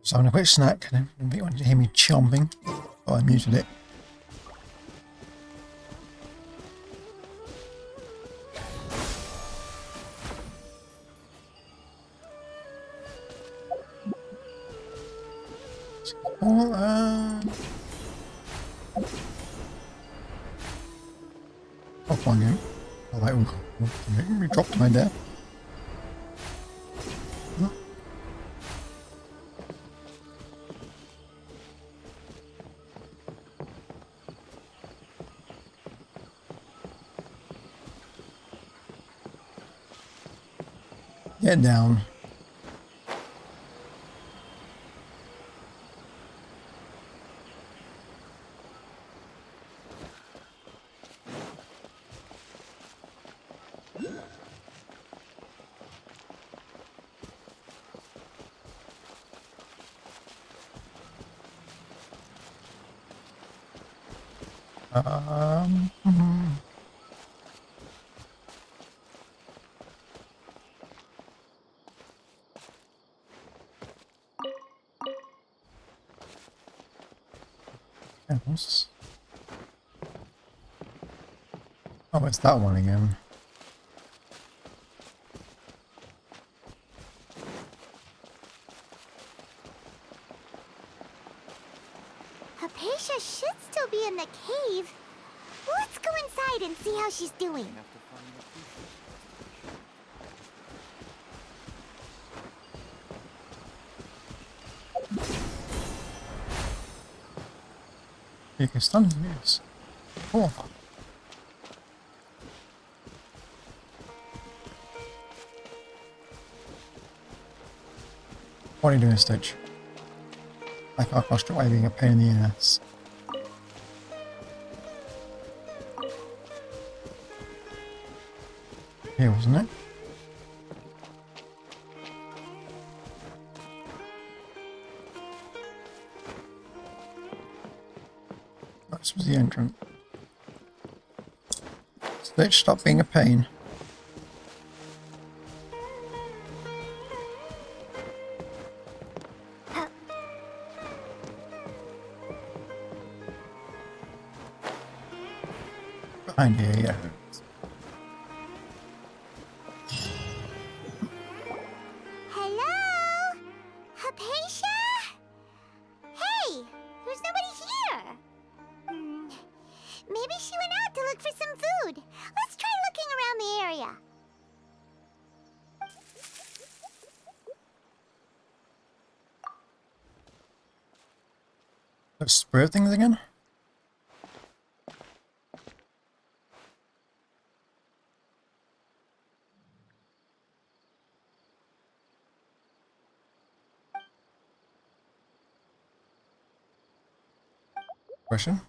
Just having a quick snack. I didn't want you to hear me chomping. Oh, I muted it. Well, offline game. Oh, that we dropped my there. Get down. Oh, it's that one again. Hypatia should still be in the cave. Let's go inside and see how she's doing. You can stun this. Cool. What are you doing, Stitch? I can't concentrate being a pain in the ass. Here, wasn't it? This was the entrance. Stitch, stop being a pain. Behind here, yeah. Hello? Hypatia? Hey, there's nobody here. Maybe she went out to look for some food. Let's try looking around the area. Those spirit things again? Question?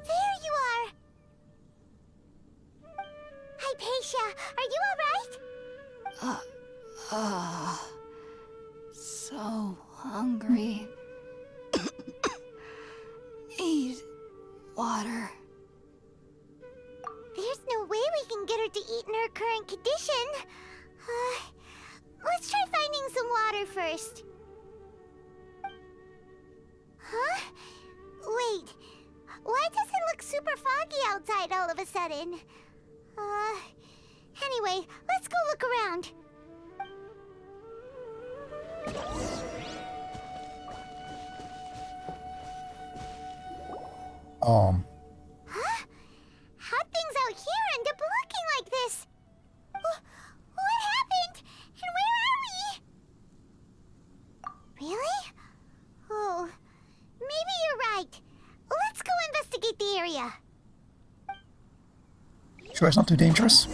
There you are. Hypatia, are you alright? So hungry. Need water. There's no way we can get her to eat in her current condition. Let's try finding some water first. Huh? Wait. Why does it look super foggy outside all of a sudden? Anyway, let's go look around. Huh? How'd things out here end up looking like this? What happened? And where are we? Really? Oh, maybe you're right. Let's go investigate the area. Sure it's not too dangerous?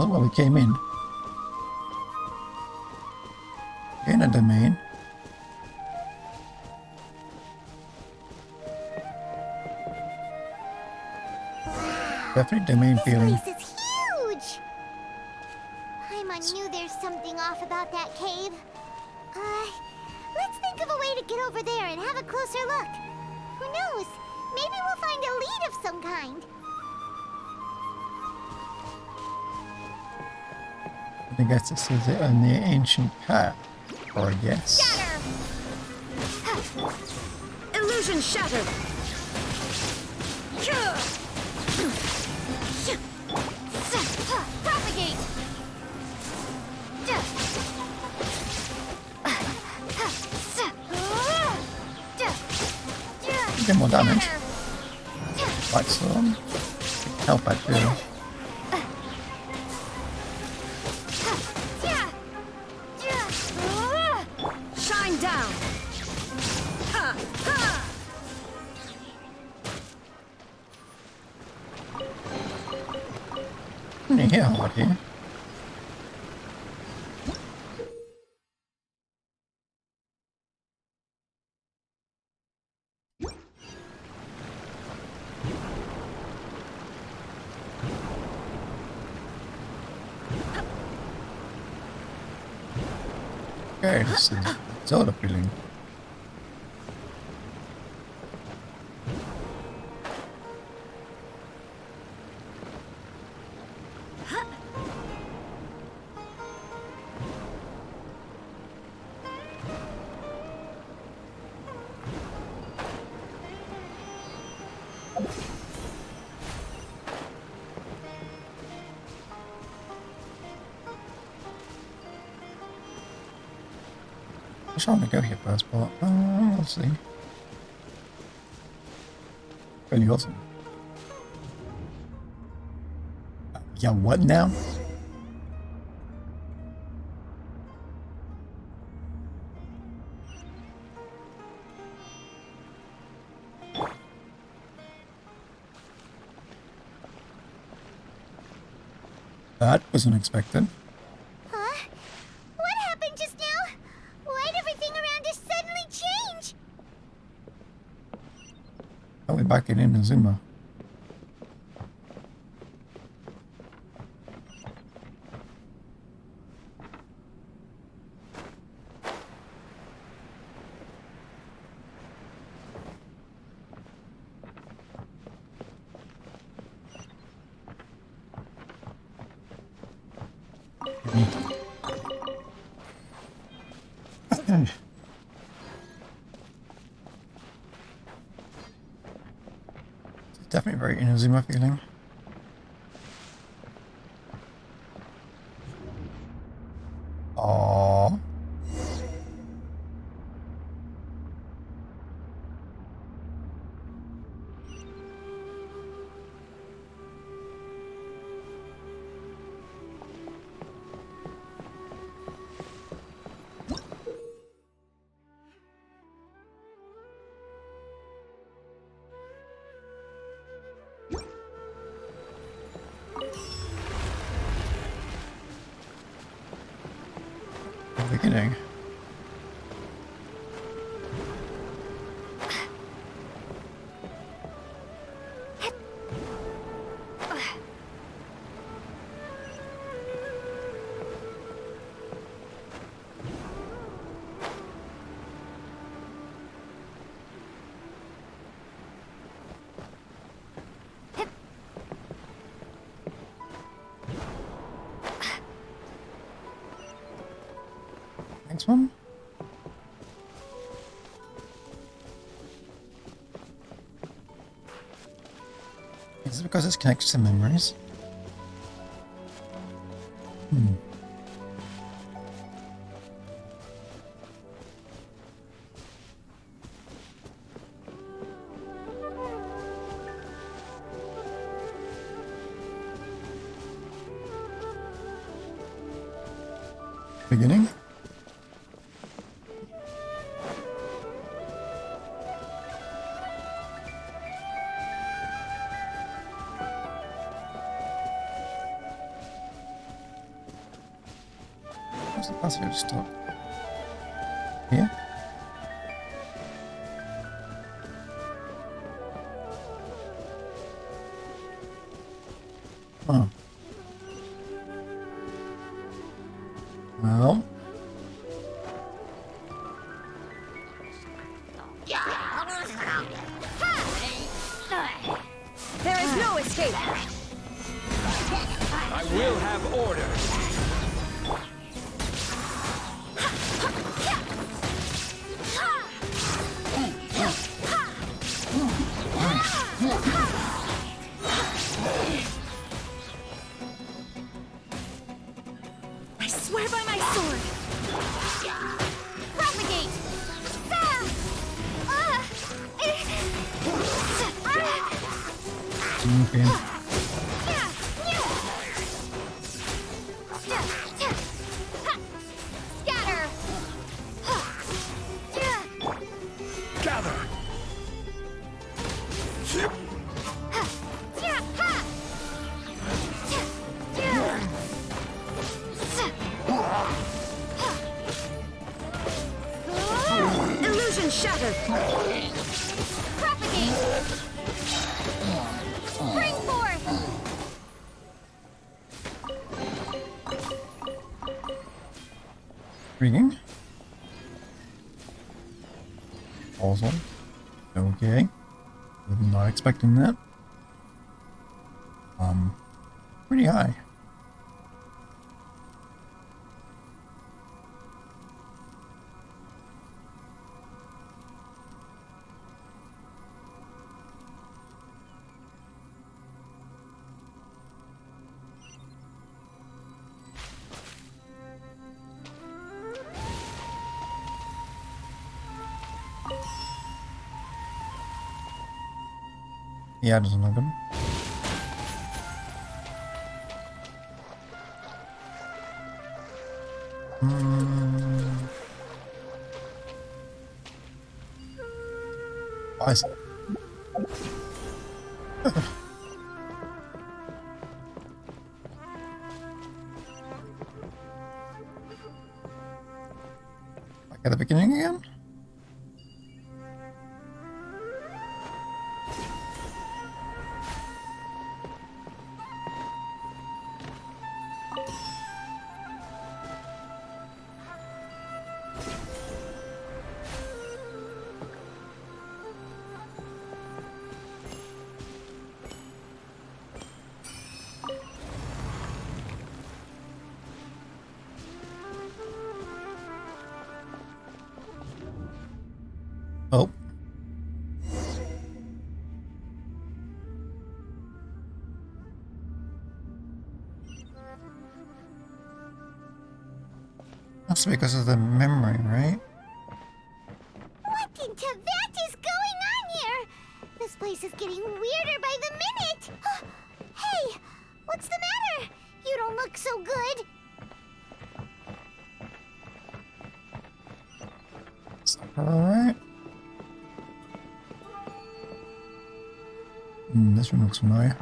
not where we came in. In a domain. Definitely domain feeling. This place is huge! Paimon knew there's something off about that cave. Let's think of a way to get over there and have a closer look. Who knows? Maybe we'll find a lead of some kind. I guess this is it on the ancient path, or I guess. Shatter! Illusion shattered! Propagate! Get more damage. Light storm. Help actually. Shine down! Ha! Ha! Yeah, hard here. Okay, this is Zelda feeling. I'm trying to go here first, but we'll see. Really awesome. Yeah, what now? That was unexpected. Huh? What happened just now? Why'd everything around us suddenly change? Are we back in Inazuma? Definitely very Inazuma feeling. Aww. Beginning. Next one. Is it because it's connected to memories? Beginning? That's just stuck. Here? Oh. Well. There is no escape. I will have order. I swear by my sword. Propagate! Okay. Scatter! Gather. Illusion shattered. Propagate! Spring forth! Ringing. Also. Okay. Was not expecting that. Pretty high. Yeah, doesn't look good. Why is it? Back at the beginning again? Oh. That's because of the memory, right? What in Tibet is going on here? This place is getting weirder by the minute! Hey, what's the matter? You don't look so good. Alright. This one looks familiar.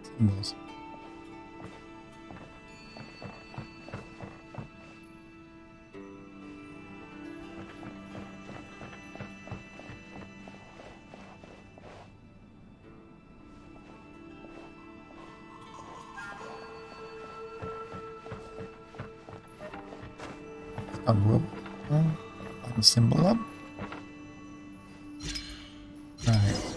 Symbols. A rope. Line the symbol up. Right.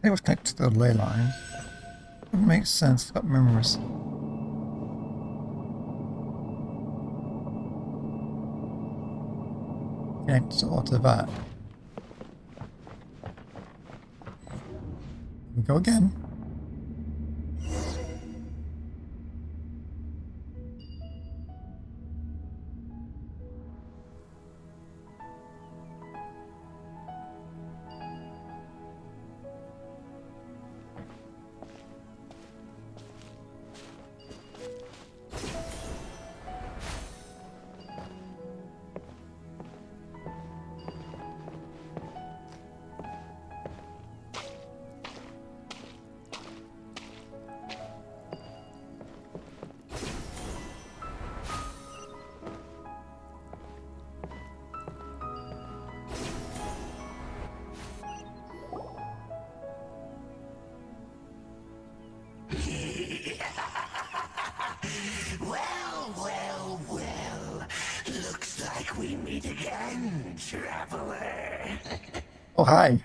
It was connected to the ley line. It makes sense. It's got memories. Connected to that. We go again. traveler. Oh, hi.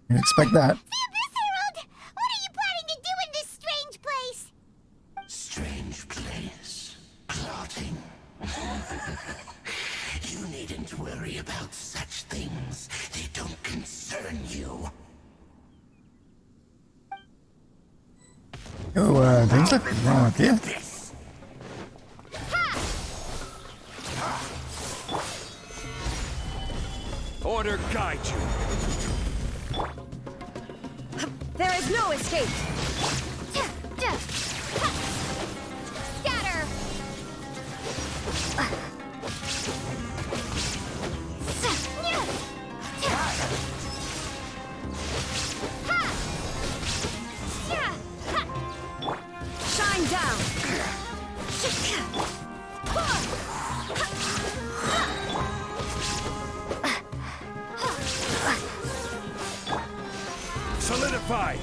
You'd expect that. Miss Harold, what are you planning to do in this strange place? Strange place. Plotting. You needn't worry about such things. They don't concern you. Oh, things are wrong up here. Order guide you. There is no escape. Scatter! Shine down. Solidify.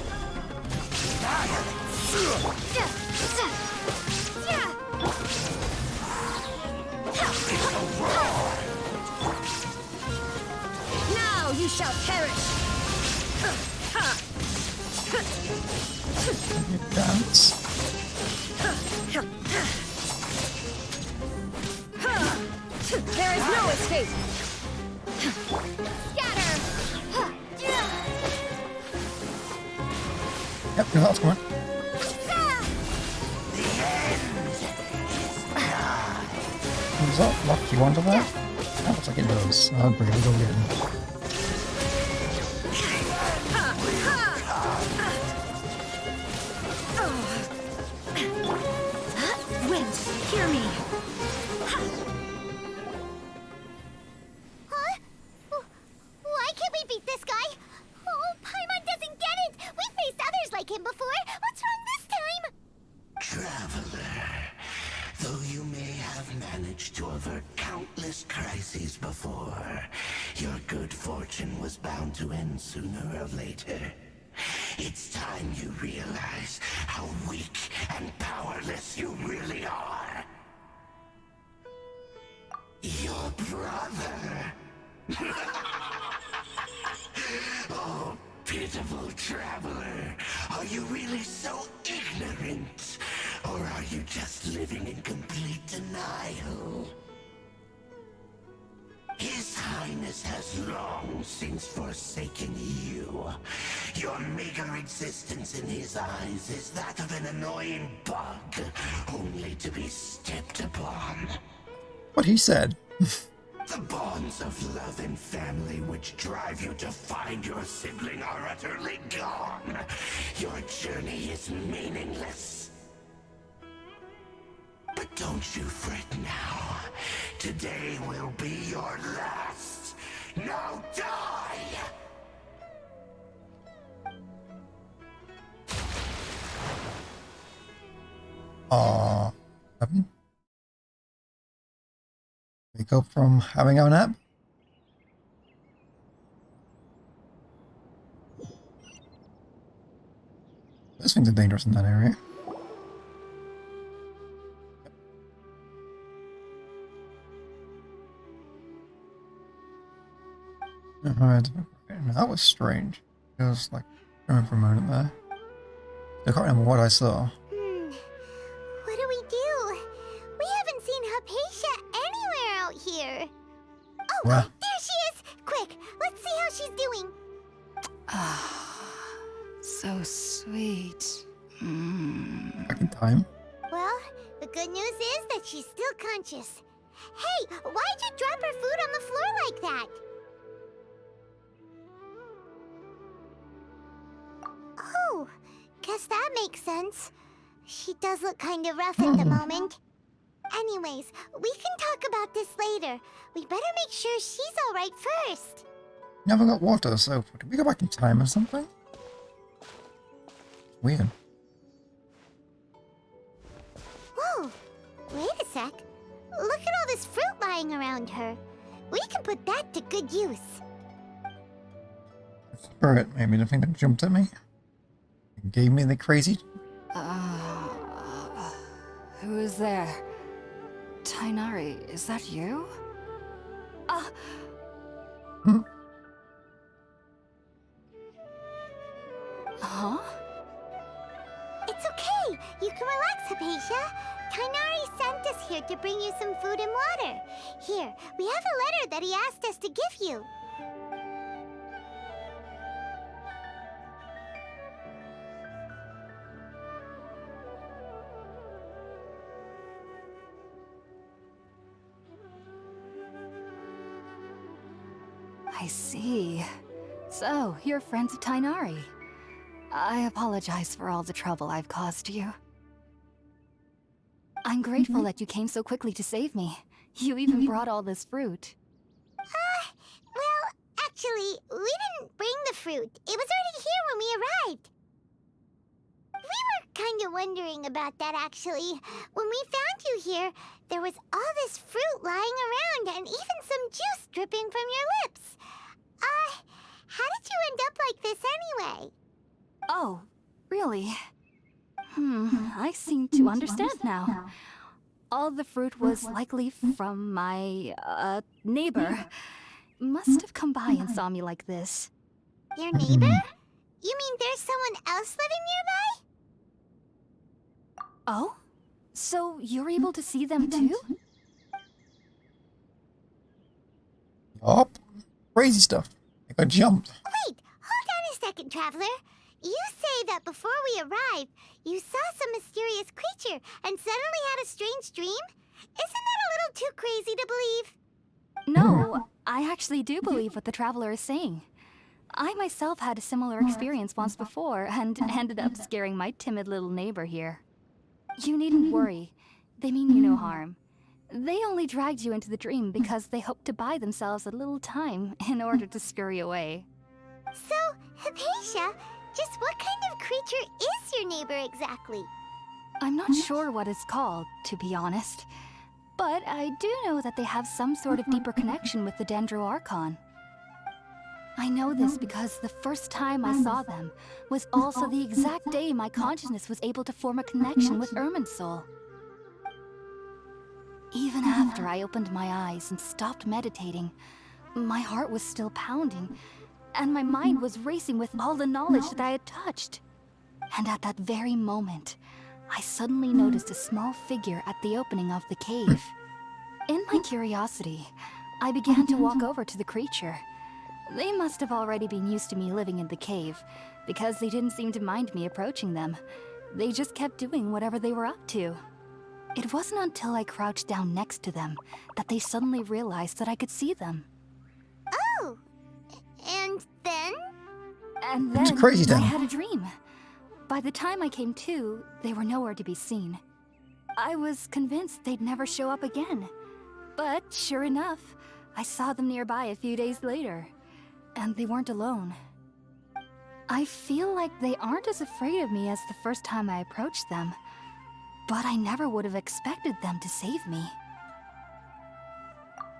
Now you shall perish. Dance. There is no escape. Scatter! Yep, no, that's coming. Does that lock you onto that? That looks like it does. I'll bring it again. Wind, hear me. Huh? Why can't we beat this guy? Oh, Paimon doesn't get it! We've faced others like him before! What's wrong this time? Traveler. Though you may have managed to avert countless crises before, your good fortune was bound to end sooner or later. It's time you realize how weak and powerless you really are. Your brother. Oh, pitiful traveler. Are you really so ignorant? Or are you just living in complete denial? His Highness has long since forsaken you. Your meager existence in his eyes is that of an annoying bug, only to be stepped upon. What he said. The bonds of love and family which drive you to find your sibling are utterly gone. Your journey is meaningless. But don't you fret now. Today will be your last. Now die! Aww. Wake up from having a nap. Those things are dangerous in that area. Alright, that was strange. It was like, I remember for a moment there. I can't remember what I saw. What do we do? We haven't seen Hypatia anywhere out here. Oh, Well. there she is! Quick, let's see how she's doing. So sweet. Back in time. Well, the good news is that she's still conscious. Hey, why'd you drop her food on the floor like that? Oh, guess that makes sense. She does look kind of rough at the moment. Anyways, we can talk about this later. We better make sure she's alright first. Never got water, so did we go back in time or something? Weird. Whoa, wait a sec. Look at all this fruit lying around her. We can put that to good use. Spirit, maybe the thing that jumped at me. It gave me the crazy. Who is there? Tainari, is that you? Huh? It's okay. You can relax, Hypatia. Tainari sent us here to bring you some food and water. Here, we have a letter that he asked us to give you. I see. So, you're friends of Tainari. I apologize for all the trouble I've caused you. I'm grateful that you came so quickly to save me. You even brought all this fruit. Well, actually, we didn't bring the fruit. It was already here when we arrived. We were kind of wondering about that, actually. When we found you here, there was all this fruit lying around and even some juice dripping from your lips. How did you end up like this anyway? Oh, really? I seem to understand now. All the fruit was likely from my, neighbor. Must have come by and saw me like this. Your neighbor? You mean there's someone else living nearby? Oh? So you're able to see them too? Yup. Crazy stuff. I got jumped. Wait, hold on a second, Traveler. You say that before we arrived, you saw some mysterious creature and suddenly had a strange dream? Isn't that a little too crazy to believe? No, I actually do believe what the traveler is saying. I myself had a similar experience once before and ended up scaring my timid little neighbor here. You needn't worry. They mean you no harm. They only dragged you into the dream because they hoped to buy themselves a little time in order to scurry away. So, Hypatia, just what kind of creature is your neighbor exactly? I'm not sure what it's called, to be honest. But I do know that they have some sort of deeper connection with the Dendro Archon. I know this because the first time I saw them was also the exact day my consciousness was able to form a connection with Irminsul. Even after I opened my eyes and stopped meditating, my heart was still pounding, and my mind was racing with all the knowledge that I had touched. And at that very moment, I suddenly noticed a small figure at the opening of the cave. In my curiosity, I began to walk over to the creature. They must have already been used to me living in the cave, because they didn't seem to mind me approaching them. They just kept doing whatever they were up to. It wasn't until I crouched down next to them that they suddenly realized that I could see them. Oh! And then? And then It's crazy, I Dan. had a dream. By the time I came to, they were nowhere to be seen. I was convinced they'd never show up again. But sure enough, I saw them nearby a few days later. And they weren't alone. I feel like they aren't as afraid of me as the first time I approached them. But I never would have expected them to save me.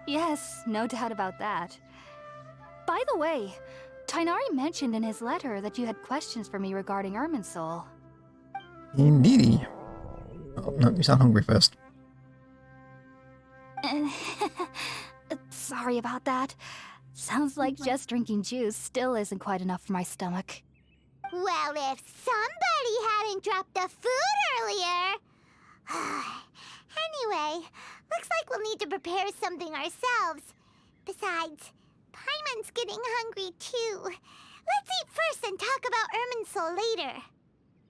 Yes, no doubt about that. By the way, Tainari mentioned in his letter that you had questions for me regarding Irminsul. Indeedy. Oh, no, you sound hungry first. Sorry about that. Sounds like just drinking juice still isn't quite enough for my stomach. Well, if somebody hadn't dropped the food earlier... Anyway, looks like we'll need to prepare something ourselves. Besides, Paimon's getting hungry too. Let's eat first and talk about Irminsul later.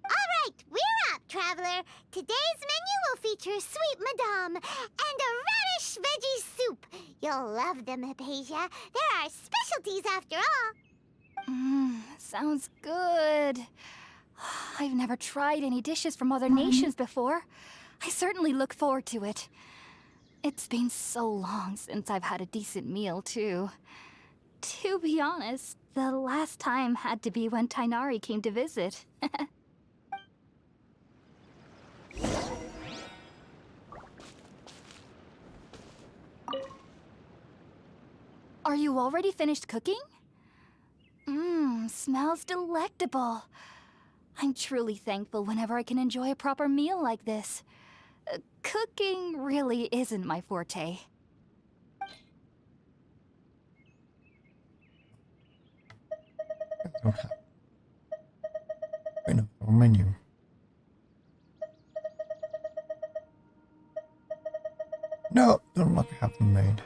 Alright, we're up, Traveler. Today's menu will feature Sweet Madame and a radish veggie soup. You'll love them, Hypatia. They're our specialties after all. Sounds good. I've never tried any dishes from other nations before. I certainly look forward to it. It's been so long since I've had a decent meal, too. To be honest, the last time had to be when Tainari came to visit. Are you already finished cooking? Smells delectable. I'm truly thankful whenever I can enjoy a proper meal like this. Cooking really isn't my forte. Don't have. Wait, no, wrong menu. No, don't look, I have them made.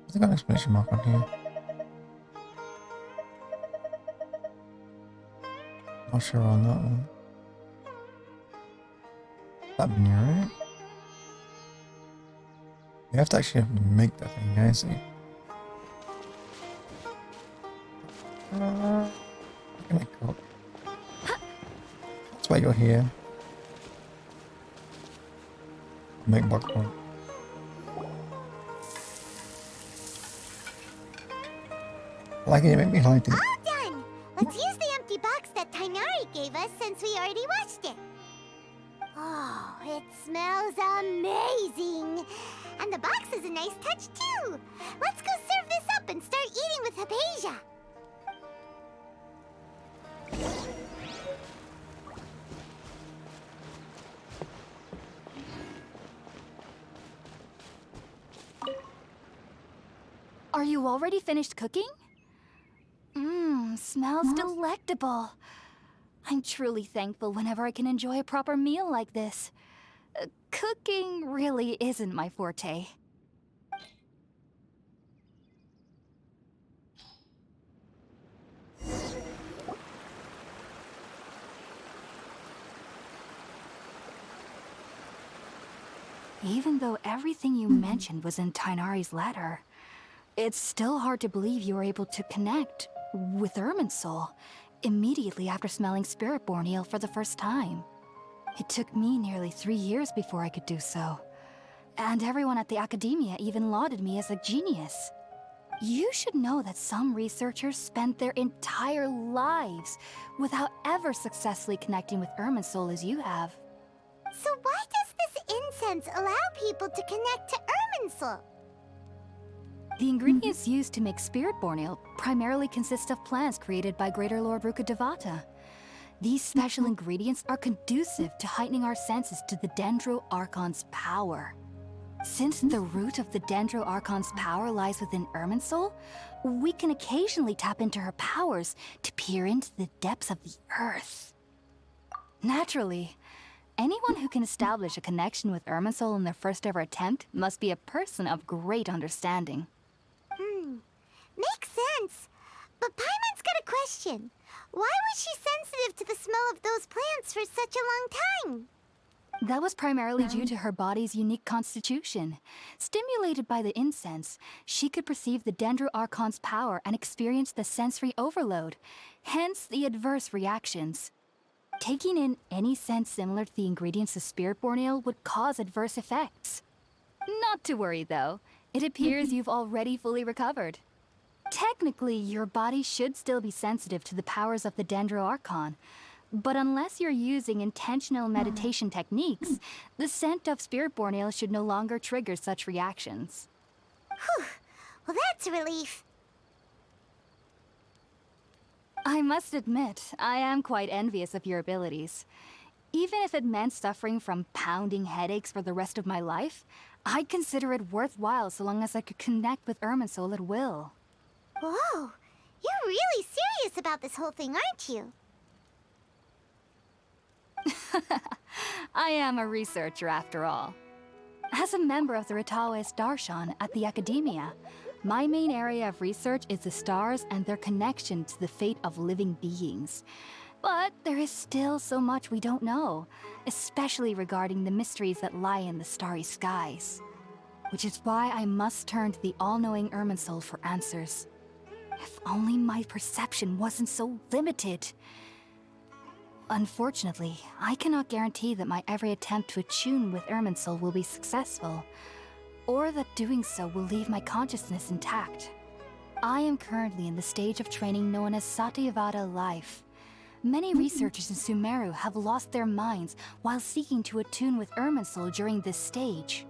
Has there got an exclamation mark on here? Not sure on that one. That menu, right? You have to actually make that thing, I see. How can I go? That's why you're here. Make popcorn. Like it, make me like it. All done! Let's use the empty box that Tainari gave us since we already watched it. Oh, it smells amazing! And the box is a nice touch too! Let's go serve this up and start eating with Hypatia! Are you already finished cooking? Smells delectable. I'm truly thankful whenever I can enjoy a proper meal like this. Cooking really isn't my forte. Even though everything you mentioned was in Tainari's letter, it's still hard to believe you were able to connect with Irminsul immediately after smelling Spiritborn Ale for the first time. It took me nearly 3 years before I could do so. And everyone at the Academia even lauded me as a genius. You should know that some researchers spent their entire lives without ever successfully connecting with Irminsul as you have. So why does this incense allow people to connect to Irminsul? The ingredients used to make Spiritborn Ale primarily consist of plants created by Greater Lord Rukkhadevata. These special ingredients are conducive to heightening our senses to the Dendro Archon's power. Since the root of the Dendro Archon's power lies within Irminsul, we can occasionally tap into her powers to peer into the depths of the earth. Naturally, anyone who can establish a connection with Irminsul in their first ever attempt must be a person of great understanding. Makes sense. But Paimon's got a question. Why was she sensitive to the smell of those plants for such a long time? That was primarily due to her body's unique constitution. Stimulated by the incense, she could perceive the Dendro Archon's power and experience the sensory overload, hence the adverse reactions. Taking in any scent similar to the ingredients of Spiritborn Ale would cause adverse effects. Not to worry though, it appears you've already fully recovered. Technically, your body should still be sensitive to the powers of the Dendro Archon, but unless you're using intentional meditation techniques, the scent of Spiritborn Ale should no longer trigger such reactions. Whew. Well, that's a relief. I must admit, I am quite envious of your abilities. Even if it meant suffering from pounding headaches for the rest of my life, I'd consider it worthwhile so long as I could connect with Irminsul at will. Whoa, you're really serious about this whole thing, aren't you? I am a researcher after all. As a member of the Ritawes Darshan at the Academia, my main area of research is the stars and their connection to the fate of living beings. But there is still so much we don't know, especially regarding the mysteries that lie in the starry skies. Which is why I must turn to the all-knowing Irminsul for answers. If only my perception wasn't so limited. Unfortunately, I cannot guarantee that my every attempt to attune with Irminsul will be successful, or that doing so will leave my consciousness intact. I am currently in the stage of training known as Satyavada life. Many researchers in Sumeru have lost their minds while seeking to attune with Irminsul during this stage.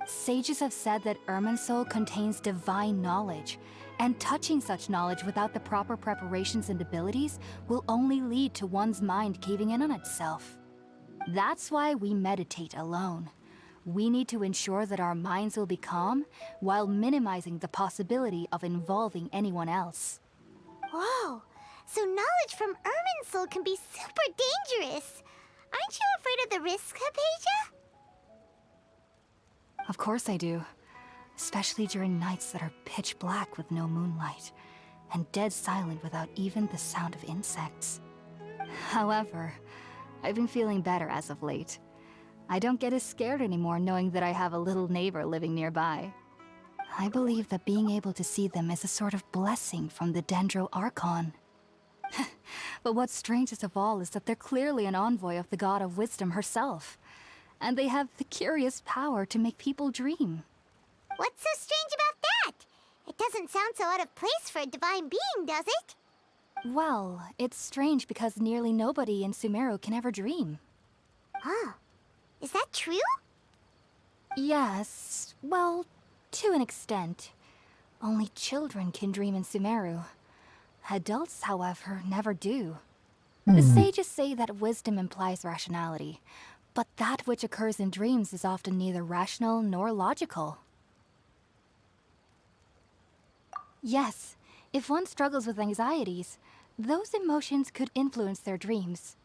Sages have said that Irminsul contains divine knowledge, and touching such knowledge without the proper preparations and abilities will only lead to one's mind caving in on itself. That's why we meditate alone. We need to ensure that our minds will be calm while minimizing the possibility of involving anyone else. Whoa! So knowledge from Irminsul can be super dangerous. Aren't you afraid of the risks, Hypatia? Of course I do. Especially during nights that are pitch black with no moonlight, and dead silent without even the sound of insects. However, I've been feeling better as of late. I don't get as scared anymore knowing that I have a little neighbor living nearby. I believe that being able to see them is a sort of blessing from the Dendro Archon. But what's strangest of all is that they're clearly an envoy of the God of Wisdom herself, and they have the curious power to make people dream. What's so strange about that? It doesn't sound so out of place for a divine being, does it? Well, it's strange because nearly nobody in Sumeru can ever dream. Oh, is that true? Yes, well, to an extent. Only children can dream in Sumeru. Adults, however, never do. The sages say that wisdom implies rationality, but that which occurs in dreams is often neither rational nor logical. Yes, if one struggles with anxieties, those emotions could influence their dreams.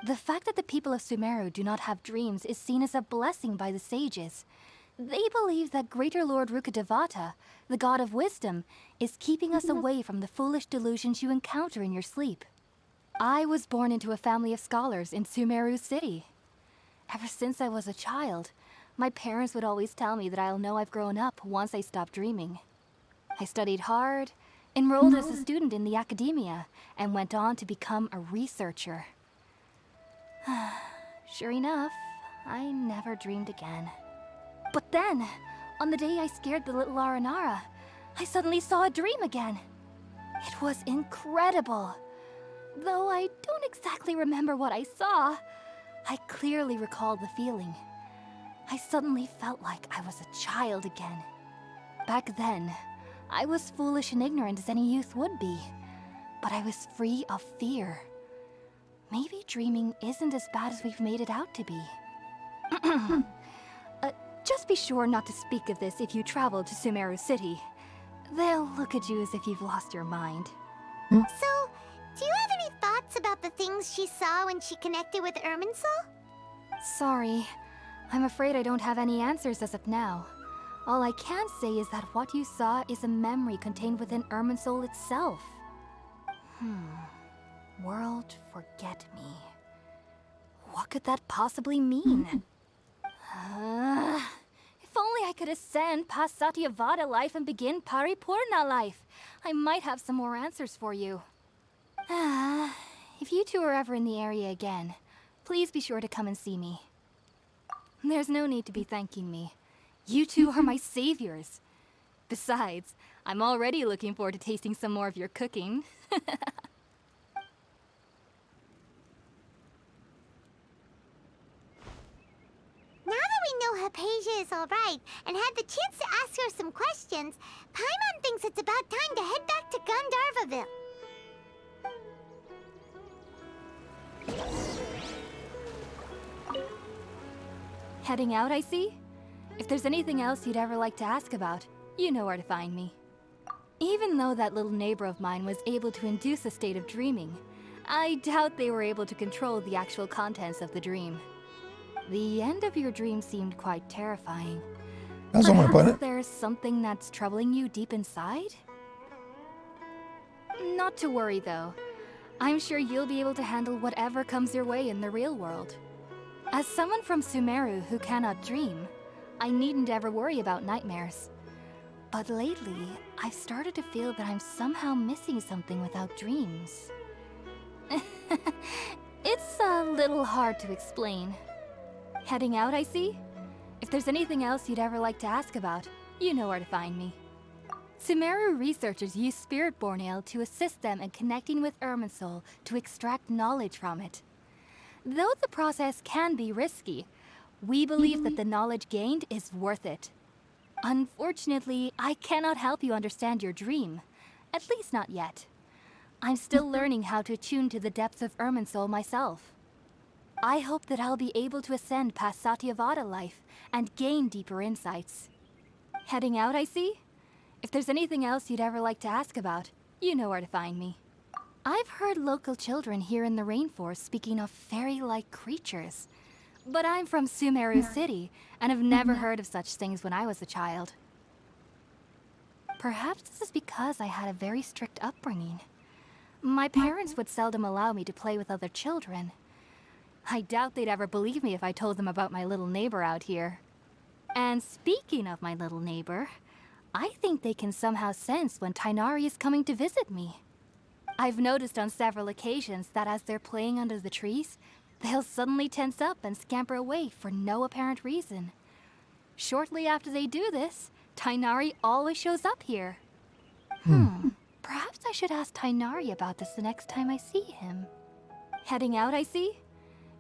The fact that the people of Sumeru do not have dreams is seen as a blessing by the sages. They believe that Greater Lord Rukkhadevata, the god of wisdom, is keeping us away from the foolish delusions you encounter in your sleep. I was born into a family of scholars in Sumeru City. Ever since I was a child, my parents would always tell me that I'll know I've grown up once I stop dreaming. I studied hard, enrolled as a student in the academia, and went on to become a researcher. Sure enough, I never dreamed again. But then, on the day I scared the little Aranara, I suddenly saw a dream again. It was incredible. Though I don't exactly remember what I saw, I clearly recall the feeling. I suddenly felt like I was a child again. Back then, I was foolish and ignorant as any youth would be, but I was free of fear. Maybe dreaming isn't as bad as we've made it out to be. Just be sure not to speak of this if you travel to Sumeru City. They'll look at you as if you've lost your mind. So, do you have any thoughts about the things she saw when she connected with Irminsul? Sorry. I'm afraid I don't have any answers as of now. All I can say is that what you saw is a memory contained within Irminsul itself. World forget me. What could that possibly mean? If only I could ascend past Satyavada life and begin Paripurna life, I might have some more answers for you. If you two are ever in the area again, please be sure to come and see me. There's no need to be thanking me. You two are my saviors. Besides, I'm already looking forward to tasting some more of your cooking. Now that we know Hypatia is alright and had the chance to ask her some questions, Paimon thinks it's about time to head back to Gandharvaville. Heading out, I see? If there's anything else you'd ever like to ask about, you know where to find me. Even though that little neighbor of mine was able to induce a state of dreaming, I doubt they were able to control the actual contents of the dream. The end of your dream seemed quite terrifying. That's one way to put Perhaps it. there's something that's troubling you deep inside? Not to worry, though. I'm sure you'll be able to handle whatever comes your way in the real world. As someone from Sumeru who cannot dream, I needn't ever worry about nightmares. But lately, I've started to feel that I'm somehow missing something without dreams. It's a little hard to explain. Heading out, I see? If there's anything else you'd ever like to ask about, you know where to find me. Sumeru researchers use Spiritborn Ale to assist them in connecting with Irminsul to extract knowledge from it. Though the process can be risky, we believe that the knowledge gained is worth it. Unfortunately, I cannot help you understand your dream. At least not yet. I'm still learning how to attune to the depths of Irminsul myself. I hope that I'll be able to ascend past Satyavada life and gain deeper insights. Heading out, I see? If there's anything else you'd ever like to ask about, you know where to find me. I've heard local children here in the rainforest speaking of fairy-like creatures. But I'm from Sumeru City, and have never heard of such things when I was a child. Perhaps this is because I had a very strict upbringing. My parents would seldom allow me to play with other children. I doubt they'd ever believe me if I told them about my little neighbor out here. And speaking of my little neighbor, I think they can somehow sense when Tighnari is coming to visit me. I've noticed on several occasions that as they're playing under the trees, they'll suddenly tense up and scamper away for no apparent reason. Shortly after they do this, Tighnari always shows up here. Perhaps I should ask Tighnari about this the next time I see him. Heading out, I see?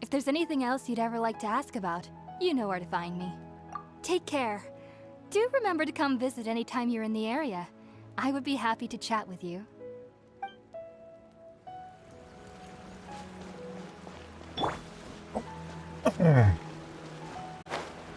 If there's anything else you'd ever like to ask about, you know where to find me. Take care. Do remember to come visit anytime you're in the area. I would be happy to chat with you.